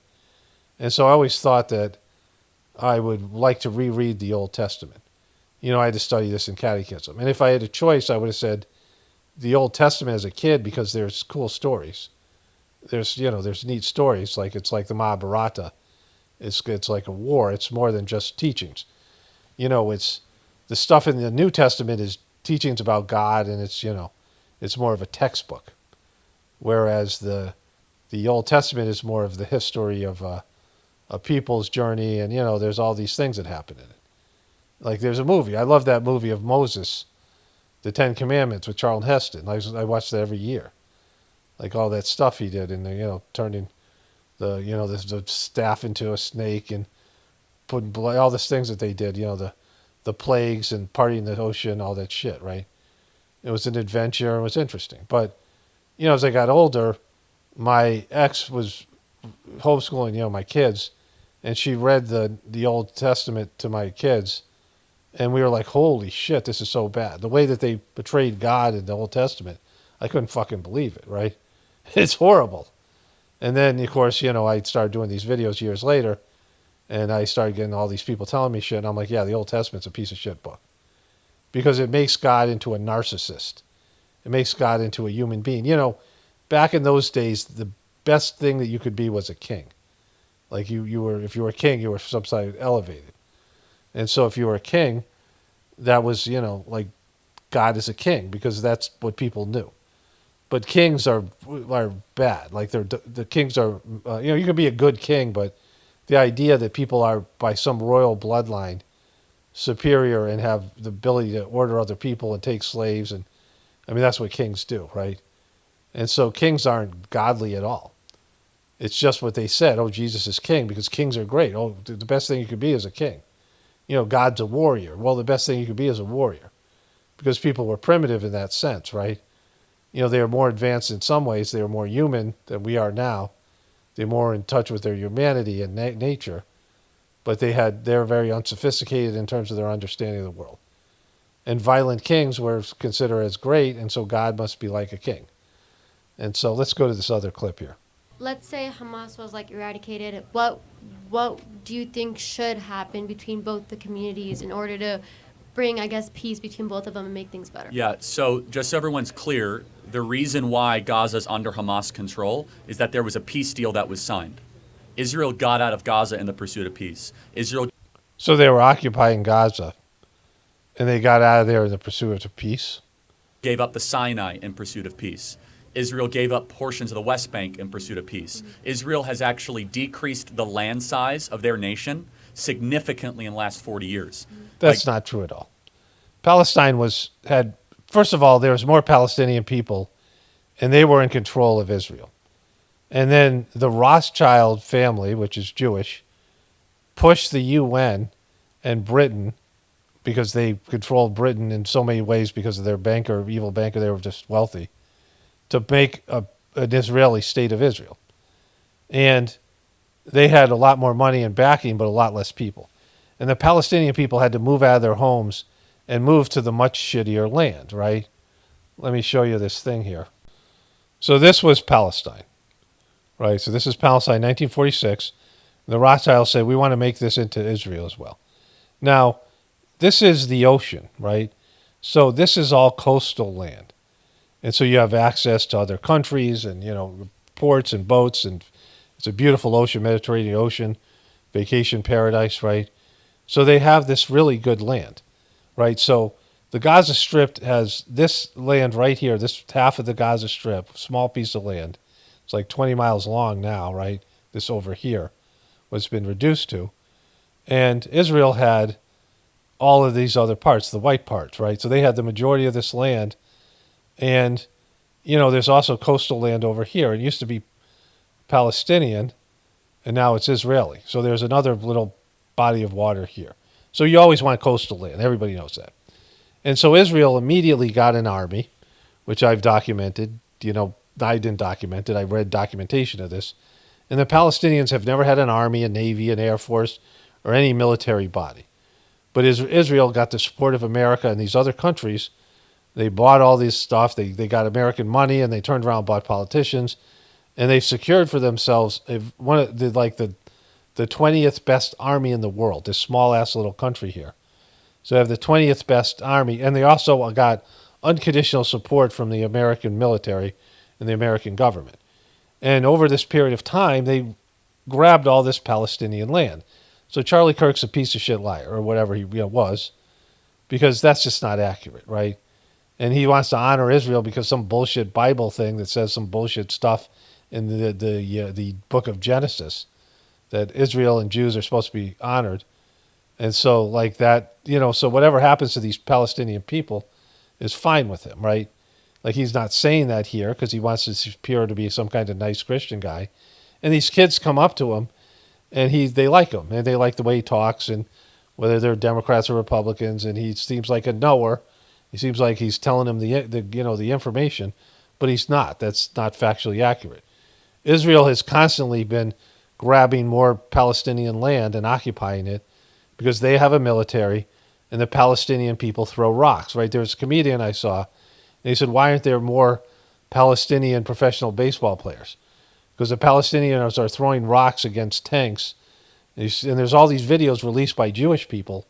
And so I always thought that I would like to reread the Old Testament. You know, I had to study this in catechism. And if I had a choice, I would have said the Old Testament as a kid because there's cool stories. There's neat stories. Like, it's like the Mahabharata. It's like a war. It's more than just teachings. You know, it's the stuff in the New Testament is teachings about God, and it's more of a textbook. Whereas the Old Testament is more of the history of a people's journey, and, you know, there's all these things that happen in it. Like, there's a movie. I love that movie of Moses, The Ten Commandments with Charlton Heston. I watch that every year. Like, all that stuff he did in the, you know, turning the staff into a snake and putting blood, all these things that they did, you know, the plagues and partying the ocean, all that shit, right? It was an adventure. It was interesting. But, you know, as I got older, my ex was homeschooling, you know, my kids, and she read the Old Testament to my kids, and we were like, holy shit, this is so bad. The way that they portrayed God in the Old Testament, I couldn't fucking believe it, right? It's horrible. And then, of course, you know, I started doing these videos years later, and I started getting all these people telling me shit, and I'm like, yeah, the Old Testament's a piece of shit book. Because it makes God into a narcissist. It makes God into a human being. You know, back in those days, the best thing that you could be was a king. Like, if you were a king, you were some side elevated. And so if you were a king, that was, you know, like, God is a king, because that's what people knew. But kings are bad. Like, the kings are, you know, you can be a good king, but the idea that people are by some royal bloodline superior and have the ability to order other people and take slaves, and I mean, that's what kings do, right? And so kings aren't godly at all. It's just what they said. Oh, Jesus is king because kings are great. Oh, the best thing you could be is a king. You know, God's a warrior. Well, the best thing you could be is a warrior, because people were primitive in that sense, right? You know, they were more advanced in some ways. They were more human than we are now. They're more in touch with their humanity and nature, but they're very unsophisticated in terms of their understanding of the world. And violent kings were considered as great, and so God must be like a king. And so let's go to this other clip here. Let's say Hamas was like eradicated. What do you think should happen between both the communities in order to bring, I guess, peace between both of them and make things better? Yeah, so just so everyone's clear, the reason why Gaza's under Hamas control is that there was a peace deal that was signed. Israel got out of Gaza in the pursuit of peace. So they were occupying Gaza, and they got out of there in the pursuit of peace? Gave up the Sinai in pursuit of peace. Israel gave up portions of the West Bank in pursuit of peace. Israel has actually decreased the land size of their nation significantly in the last 40 years. That's not true at all. Palestine first of all, there was more Palestinian people, and they were in control of Israel. And then the Rothschild family, which is Jewish, pushed the UN and Britain, because they controlled Britain in so many ways because of their evil banker, they were just wealthy, to make an Israeli state of Israel. And they had a lot more money and backing, but a lot less people. And the Palestinian people had to move out of their homes and move to the much shittier land, right? Let me show you this thing here. So this was Palestine, right? So this is Palestine, 1946. The Rothschilds said, we want to make this into Israel as well. Now, this is the ocean, right? So this is all coastal land. And so you have access to other countries and, ports and boats. And it's a beautiful ocean, Mediterranean Ocean, vacation paradise, right? So they have this really good land, right? So the Gaza Strip has this land right here, this half of the Gaza Strip, small piece of land. It's like 20 miles long now, right? This over here, what's been reduced to. And Israel had all of these other parts, the white parts, right? So they had the majority of this land. And, there's also coastal land over here. It used to be Palestinian, and now it's Israeli. So there's another little body of water here. So you always want coastal land. Everybody knows that. And so Israel immediately got an army, which I've documented. I didn't document it. I read documentation of this. And the Palestinians have never had an army, a navy, an air force, or any military body. But Israel got the support of America and these other countries. They bought all this stuff. They got American money, and they turned around and bought politicians. And they secured for themselves one of the 20th best army in the world, this small-ass little country here. So they have the 20th best army, and they also got unconditional support from the American military and the American government. And over this period of time, they grabbed all this Palestinian land. So Charlie Kirk's a piece of shit liar, or whatever he was, because that's just not accurate, right? And he wants to honor Israel because some bullshit Bible thing that says some bullshit stuff in the book of Genesis, that Israel and Jews are supposed to be honored. And so so whatever happens to these Palestinian people is fine with him, right? Like, he's not saying that here because he wants to appear to be some kind of nice Christian guy. And these kids come up to him, and they like him, and they like the way he talks, and whether they're Democrats or Republicans, and he seems like a knower. He seems like he's telling them the information, but he's not. That's not factually accurate. Israel has constantly been grabbing more Palestinian land and occupying it because they have a military, and the Palestinian people throw rocks, right? There's a comedian I saw, and he said, why aren't there more Palestinian professional baseball players? Because the Palestinians are throwing rocks against tanks, and there's all these videos released by Jewish people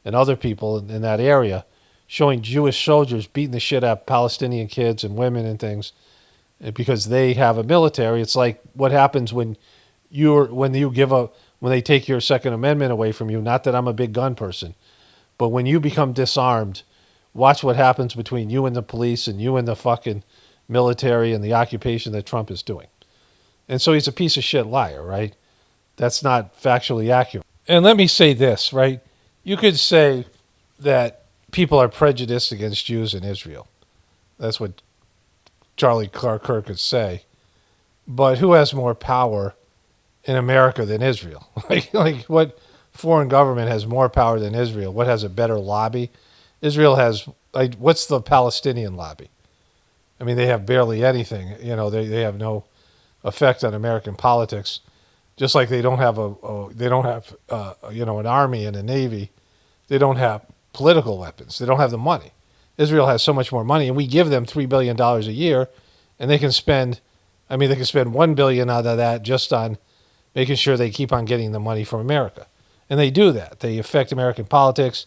and other people in that area showing Jewish soldiers beating the shit out of Palestinian kids and women and things because they have a military. It's like what happens when they take your Second Amendment away from you. Not that I'm a big gun person, but when you become disarmed, watch what happens between you and the police and you and the fucking military and the occupation that Trump is doing. And so he's a piece of shit liar, right? That's not factually accurate. And let me say this, right? You could say that people are prejudiced against Jews in Israel. That's what Charlie Kirk could say. But who has more power in America than Israel? like what foreign government has more power than Israel? What has a better lobby? Israel has, what's the Palestinian lobby? I mean, they have barely anything. They have no effect on American politics, just like they don't have an army and a navy. They don't have political weapons. They don't have the money. Israel has so much more money, and we give them $3 billion a year, and they can spend $1 billion out of that just on making sure they keep on getting the money from America. And they do that. They affect American politics.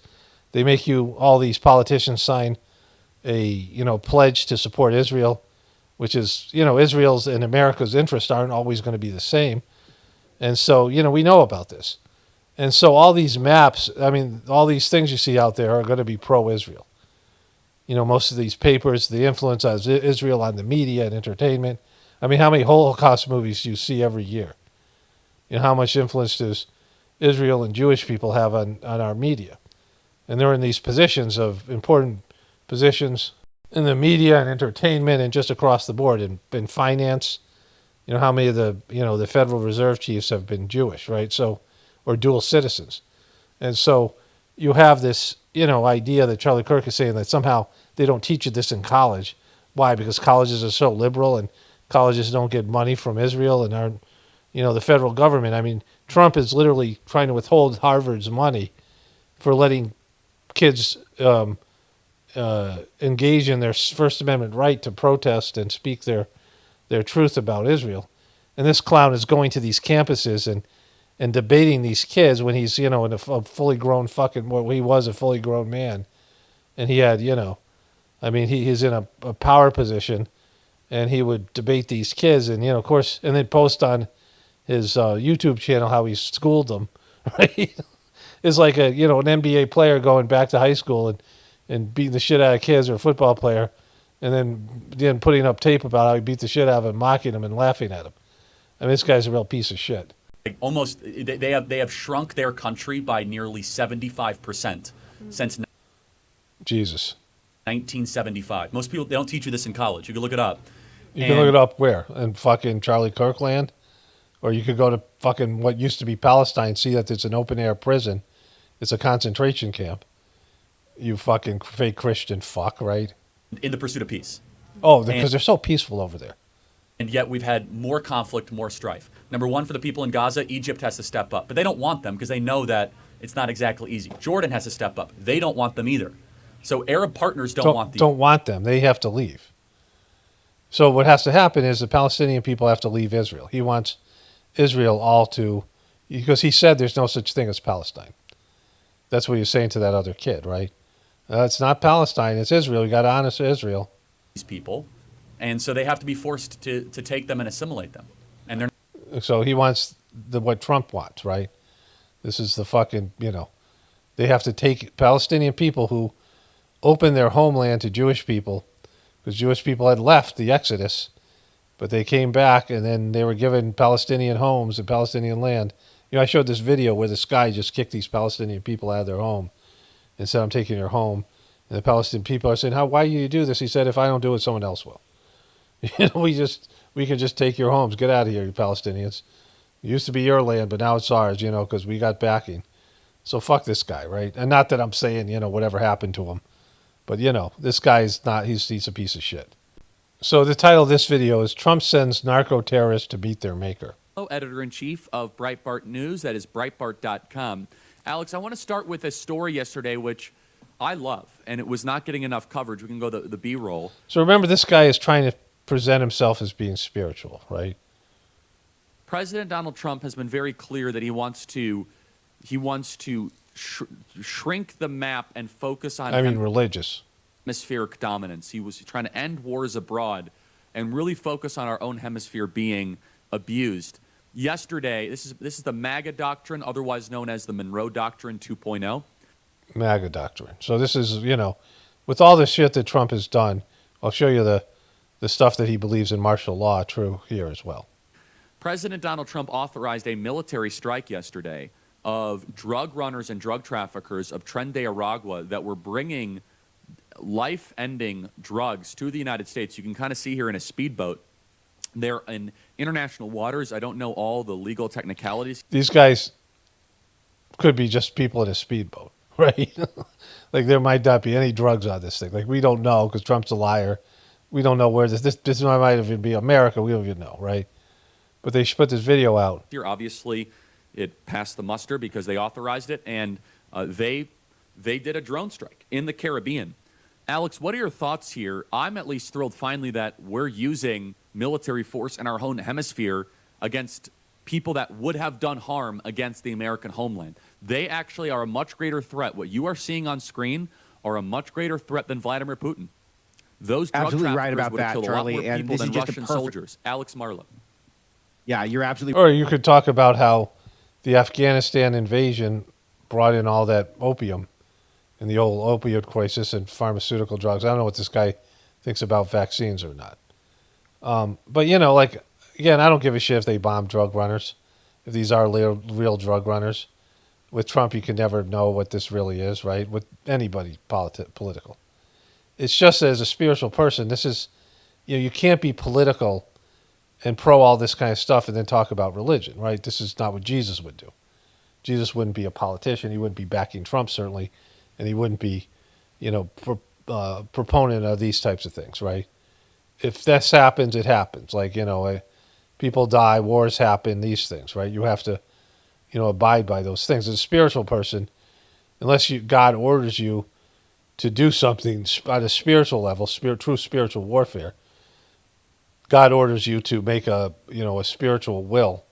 They make all these politicians sign a, pledge to support Israel, which is, Israel's and America's interests aren't always going to be the same. And so, we know about this. And so all these maps, all these things you see out there are going to be pro-Israel. Most of these papers, the influence of Israel on the media and entertainment. How many Holocaust movies do you see every year? How much influence does Israel and Jewish people have on our media? And they're in these positions of important positions in the media and entertainment and just across the board in finance. How many of the Federal Reserve chiefs have been Jewish, right? So, or dual citizens. And so you have this, idea that Charlie Kirk is saying that somehow they don't teach you this in college. Why? Because colleges are so liberal and colleges don't get money from Israel and aren't, the federal government. Trump is literally trying to withhold Harvard's money for letting kids engage in their First Amendment right to protest and speak their truth about Israel. And this clown is going to these campuses and debating these kids when he's, in a fully grown he was a fully grown man. And he had, he's in a power position, and he would debate these kids and, of course, and then post on his YouTube channel how he schooled them, right? It's like an NBA player going back to high school and beating the shit out of kids, or a football player, and then putting up tape about how he beat the shit out of them, mocking them and laughing at him. This guy's a real piece of shit. Almost, they have shrunk their country by nearly 75% since Jesus. 1975. Most people, they don't teach you this in college. You can look it up. You can look it up where? In fucking Charlie Kirk land? Or you could go to fucking what used to be Palestine, see that it's an open-air prison. It's a concentration camp. You fucking fake Christian fuck, right? In the pursuit of peace. Oh, because they're so peaceful over there. And yet we've had more conflict, more strife. Number one, for the people in Gaza, Egypt has to step up. But they don't want them because they know that it's not exactly easy. Jordan has to step up. They don't want them either. So Arab partners don't want them. They have to leave. So what has to happen is the Palestinian people have to leave Israel. He wants Israel all to, because he said there's no such thing as Palestine. That's what he was saying to that other kid, right? It's not Palestine, it's Israel. You got to honor Israel. These people. And so they have to be forced to take them and assimilate them. And they're So he wants what Trump wants, right? This is the fucking, they have to take Palestinian people who opened their homeland to Jewish people, because Jewish people had left the Exodus, but they came back and then they were given Palestinian homes and Palestinian land. I showed this video where this guy just kicked these Palestinian people out of their home and said, I'm taking your home. And the Palestinian people are saying, why do you do this? He said, if I don't do it, someone else will. We can just take your homes. Get out of here, you Palestinians. It used to be your land, but now it's ours, because we got backing. So fuck this guy, right? And not that I'm saying, whatever happened to him. But, this guy's not, he's a piece of shit. So the title of this video is Trump Sends Narco-Terrorists to Beat Their Maker. Editor-in-Chief of Breitbart News, that is Breitbart.com. Alex, I want to start with a story yesterday which I love, and it was not getting enough coverage. We can go the B-roll. So remember, this guy is trying to present himself as being spiritual, right? President Donald Trump has been very clear that he wants to shrink the map and focus on religious hemispheric dominance. He was trying to end wars abroad and really focus on our own hemisphere being abused. Yesterday, this is the MAGA doctrine, otherwise known as the Monroe Doctrine 2.0. MAGA doctrine. So this is, with all the shit that Trump has done, I'll show you the stuff that he believes in martial law true here as well. President Donald Trump authorized a military strike yesterday of drug runners and drug traffickers of Tren de Aragua that were bringing life-ending drugs to the United States. You can kind of see here in a speedboat. They're in international waters. I don't know all the legal technicalities. These guys could be just people in a speedboat, right? Like there might not be any drugs on this thing. Like we don't know because Trump's a liar. We don't know where this might even be America. We don't even know, right? But they should put this video out. Here, obviously, it passed the muster because they authorized it, and they did a drone strike in the Caribbean. Alex, what are your thoughts here? I'm at least thrilled finally that we're using military force in our own hemisphere against people that would have done harm against the American homeland. They actually are a much greater threat. What you are seeing on screen are a much greater threat than Vladimir Putin. Those drug Absolutely right traffickers about would have that, killed Charlie, a lot more and people this than is just a Russian perfect- soldiers. Alex Marlowe. Yeah, you're absolutely. Or you could talk about how the Afghanistan invasion brought in all that opium and the old opioid crisis and pharmaceutical drugs. I don't know what this guy thinks about vaccines or not. But, you know, like, again, I don't give a shit if they bomb drug runners, if these are real drug runners. With Trump, you can never know what this really is, right? With anybody political. It's just as a spiritual person, this is, you can't be political and pro all this kind of stuff and then talk about religion, right? This is not what Jesus would do. Jesus wouldn't be a politician. He wouldn't be backing Trump, certainly. And he wouldn't be, proponent of these types of things, right? If this happens, it happens. Like, people die, wars happen, these things, right? You have to, abide by those things. As a spiritual person, unless God orders you to do something at a spiritual level, true spiritual warfare, God orders you to make a spiritual will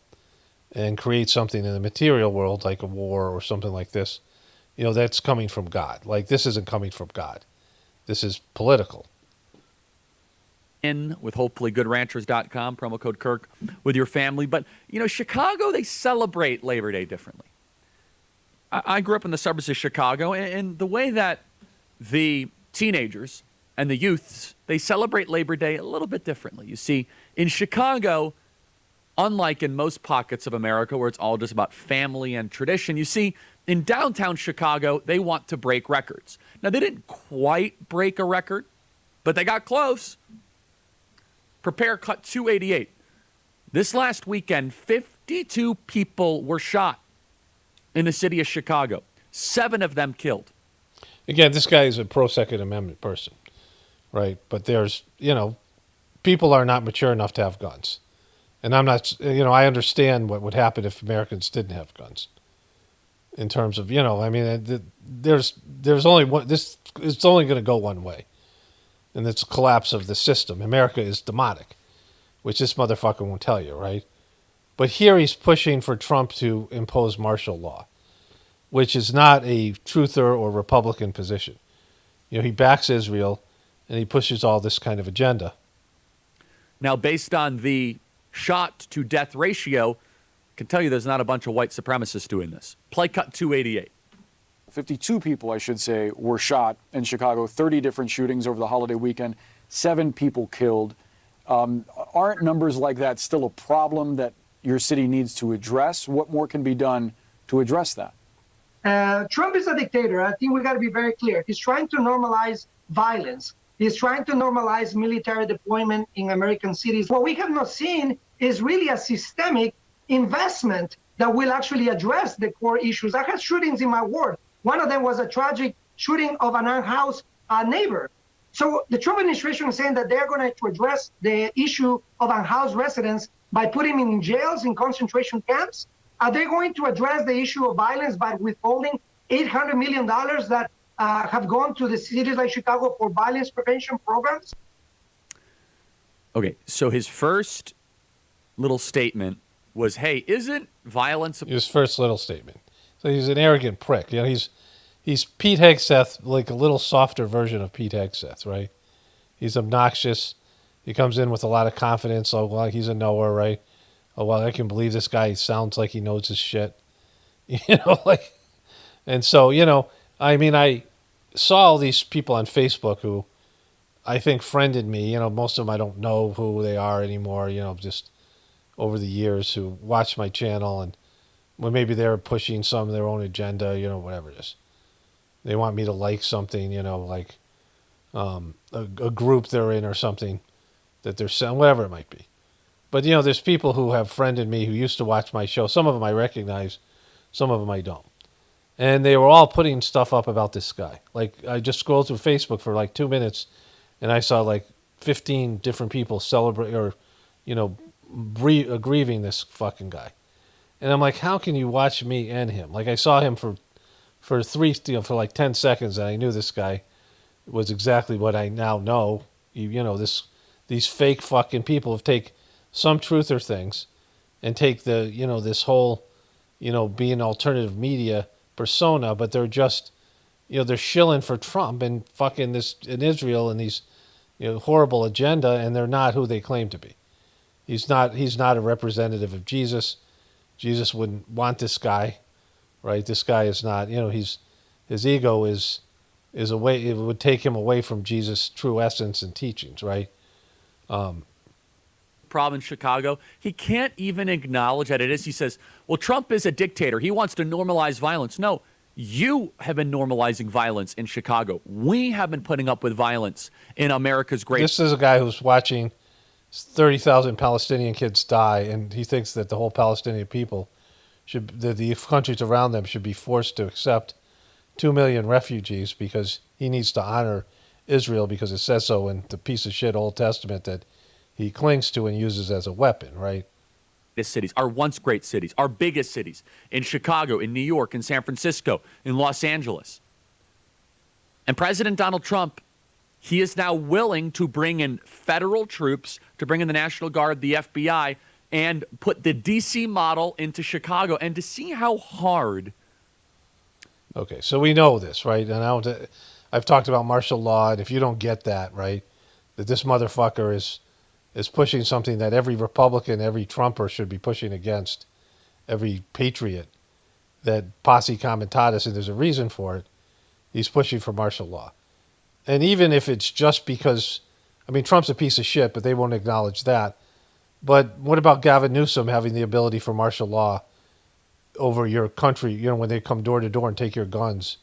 and create something in the material world, like a war or something like this. That's coming from God. Like, this isn't coming from God. This is political. In with hopefully goodranchers.com, promo code Kirk, with your family. But, Chicago, they celebrate Labor Day differently. I grew up in the suburbs of Chicago, and the way that the teenagers and the youths, they celebrate Labor Day a little bit differently. You see, in Chicago, unlike in most pockets of America where it's all just about family and tradition, you see, in downtown Chicago, they want to break records. Now, they didn't quite break a record, but they got close. Prepare cut 288. This last weekend, 52 people were shot in the city of Chicago. 7 of them killed. Again, this guy is a pro-Second Amendment person, right? But there's, people are not mature enough to have guns. And I'm not, I understand what would happen if Americans didn't have guns. In terms of, there's only one, it's only going to go one way. And it's a collapse of the system. America is demonic, which this motherfucker won't tell you, right? But here he's pushing for Trump to impose martial law, which is not a truther or Republican position. He backs Israel, and he pushes all this kind of agenda. Now, based on the shot-to-death ratio, I can tell you there's not a bunch of white supremacists doing this. Play cut 288. 52 people, I should say, were shot in Chicago, 30 different shootings over the holiday weekend, 7 people killed. Aren't numbers like that still a problem that your city needs to address? What more can be done to address that? Trump is a dictator. I think we got to be very clear. He's trying to normalize violence. He's trying to normalize military deployment in American cities. What we have not seen is really a systemic investment that will actually address the core issues. I had shootings in my ward. One of them was a tragic shooting of an unhoused neighbor. So the Trump administration is saying that they're going to address the issue of unhoused residents by putting them in jails, in concentration camps. Are they going to address the issue of violence by withholding $800 million that have gone to the cities like Chicago for violence prevention programs? Okay, so his first little statement was, hey, isn't violence... His first little statement. So he's an arrogant prick. He's Pete Hegseth, like a little softer version of Pete Hegseth, right? He's obnoxious. He comes in with a lot of confidence. Oh, well, he's a knower, right? Oh, well, I can believe this guy sounds like he knows his shit. And so, I saw all these people on Facebook who I think friended me. Most of them I don't know who they are anymore, just over the years who watch my channel and well, maybe they're pushing some of their own agenda, whatever it is. They want me to like something, like a group they're in or something that they're selling, whatever it might be. But, there's people who have friended me who used to watch my show. Some of them I recognize, some of them I don't. And they were all putting stuff up about this guy. Like, I just scrolled through Facebook for like 2 minutes, and I saw like 15 different people celebrate or, grieving this fucking guy. And I'm like, how can you watch me and him? Like, I saw him for for like 10 seconds, and I knew this guy was exactly what I now know. These fake fucking people have take some truther things and take this whole, being alternative media persona, but they're just, they're shilling for Trump and fucking this in Israel and these, horrible agenda, and they're not who they claim to be. He's not a representative of Jesus. Jesus wouldn't want this guy, right? This guy is not, his ego is away. It would take him away from Jesus' true essence and teachings, right? Problem in Chicago, he can't even acknowledge that it is. He says, well, Trump is a dictator. He wants to normalize violence. No, you have been normalizing violence in Chicago. We have been putting up with violence in America's great. This is a guy who's watching 30,000 Palestinian kids die, and he thinks that the whole Palestinian people the countries around them should be forced to accept 2 million refugees because he needs to honor Israel because it says so in the piece of shit Old Testament that he clings to and uses as a weapon, right? Cities, our once great cities, our biggest cities, in Chicago, in New York, in San Francisco, in Los Angeles. And President Donald Trump, he is now willing to bring in federal troops, to bring in the National Guard, the FBI, and put the D.C. model into Chicago, and to see how hard. Okay, so we know this, right? And I've talked about martial law, and if you don't get that, right, that this motherfucker is pushing something that every Republican, every Trumper should be pushing against, every patriot, that posse comitatus, and there's a reason for it, he's pushing for martial law. And even if it's just because, Trump's a piece of shit, but they won't acknowledge that. But what about Gavin Newsom having the ability for martial law over your country, when they come door to door and take your guns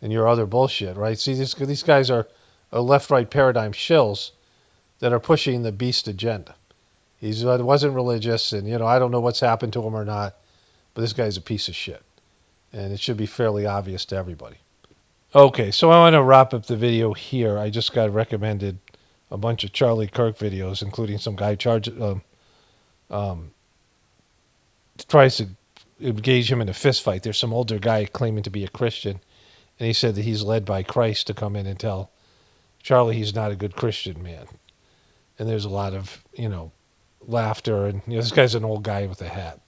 and your other bullshit, right? See, these guys are left-right paradigm shills that are pushing the beast agenda. He wasn't religious, and, I don't know what's happened to him or not, but this guy's a piece of shit. And it should be fairly obvious to everybody. Okay, so I want to wrap up the video here. I just got recommended a bunch of Charlie Kirk videos, including some guy tries to engage him in a fist fight. There's some older guy claiming to be a Christian, and he said that he's led by Christ to come in and tell Charlie he's not a good Christian man. And there's a lot of, laughter, and this guy's an old guy with a hat.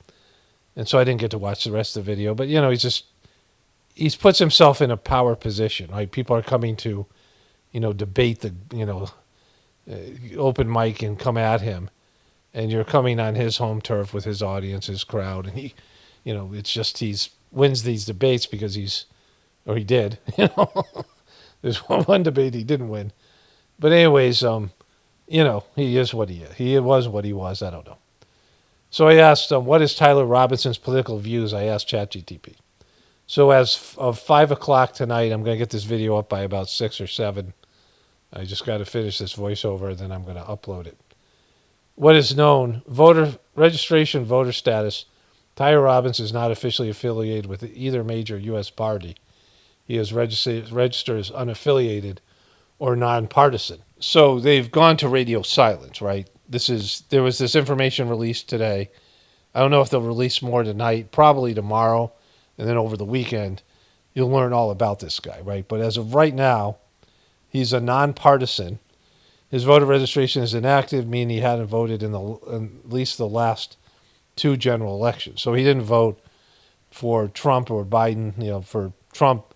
And so I didn't get to watch the rest of the video, but he puts himself in a power position, right? People are coming to, debate the, open mic and come at him, and you're coming on his home turf with his audience, his crowd, and he, it's just he's wins these debates because he did, There's one debate he didn't win, but anyways, he is what he is. He was what he was. I don't know. So I asked, what is Tyler Robinson's political views? I asked ChatGTP. So as of 5 o'clock tonight, I'm going to get this video up by about 6 or 7. I just got to finish this voiceover, then I'm going to upload it. What is known, voter registration, voter status. Tyler Robinson is not officially affiliated with either major U.S. party. He is registered as unaffiliated or nonpartisan. So they've gone to radio silence, right? There was this information released today. I don't know if they'll release more tonight, probably tomorrow, and then over the weekend, you'll learn all about this guy, right? But as of right now, he's a nonpartisan. His voter registration is inactive, meaning he hadn't voted in at least the last 2 general elections. So he didn't vote for Trump or Biden, for Trump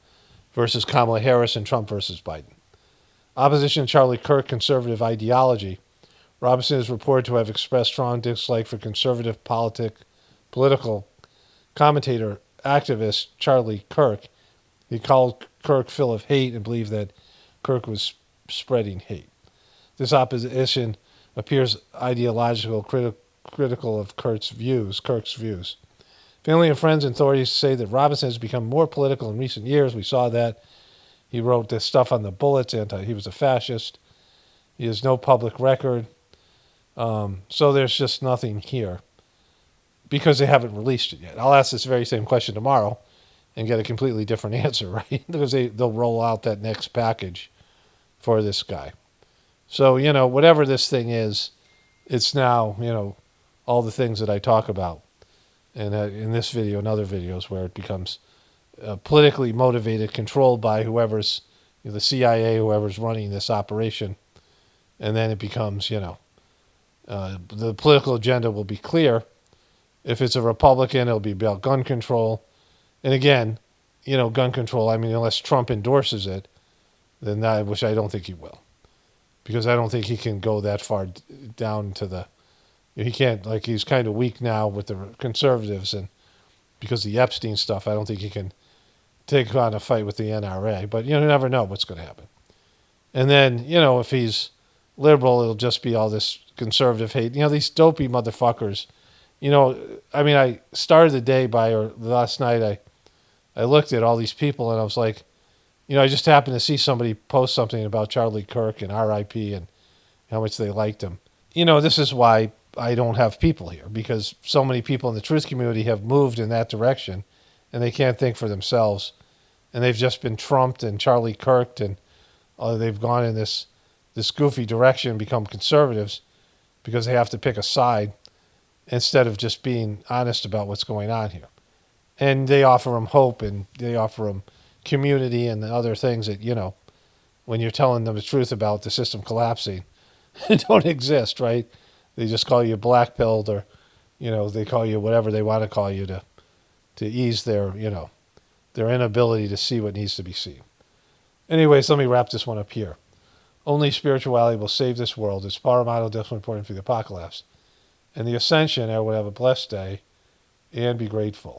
versus Kamala Harris and Trump versus Biden. Opposition to Charlie Kirk conservative ideology. Robinson is reported to have expressed strong dislike for conservative political commentator activist Charlie Kirk. He called Kirk full of hate and believed that Kirk was spreading hate. This opposition appears ideological, critical of Kirk's views. Family and friends and authorities say that Robinson has become more political in recent years. We saw that. He wrote this stuff on the bullets, he was a fascist. He has no public record. So there's just nothing here because they haven't released it yet. I'll ask this very same question tomorrow and get a completely different answer, right? Because they'll roll out that next package for this guy. So, whatever this thing is, it's now, all the things that I talk about, and in this video and other videos, where it becomes politically motivated, controlled by whoever's, the CIA, whoever's running this operation, and then it becomes, the political agenda will be clear. If it's a Republican, it'll be about gun control. And again, gun control, I mean, unless Trump endorses it, then that, which I don't think he will. Because I don't think he can go that far down to the, he can't, like, he's kind of weak now with the conservatives, and because of the Epstein stuff, I don't think he can take on a fight with the NRA. But you never know what's going to happen. And then, if he's liberal, it'll just be all this conservative hate. These dopey motherfuckers. I mean, I started the day last night, I looked at all these people and I was like, I just happened to see somebody post something about Charlie Kirk and RIP and how much they liked him. This is why I don't have people here, because so many people in the truth community have moved in that direction and they can't think for themselves. And they've just been trumped and Charlie Kirked, and they've gone in this goofy direction and become conservatives because they have to pick a side instead of just being honest about what's going on here. And they offer them hope, and they offer them community and the other things that, when you're telling them the truth about the system collapsing, don't exist, right? They just call you black-pilled, or, they call you whatever they want to call you to ease their, their inability to see what needs to be seen. Anyways, let me wrap this one up here. Only spirituality will save this world. Its power model definitely important for the apocalypse. And the ascension, I would have a blessed day and be grateful.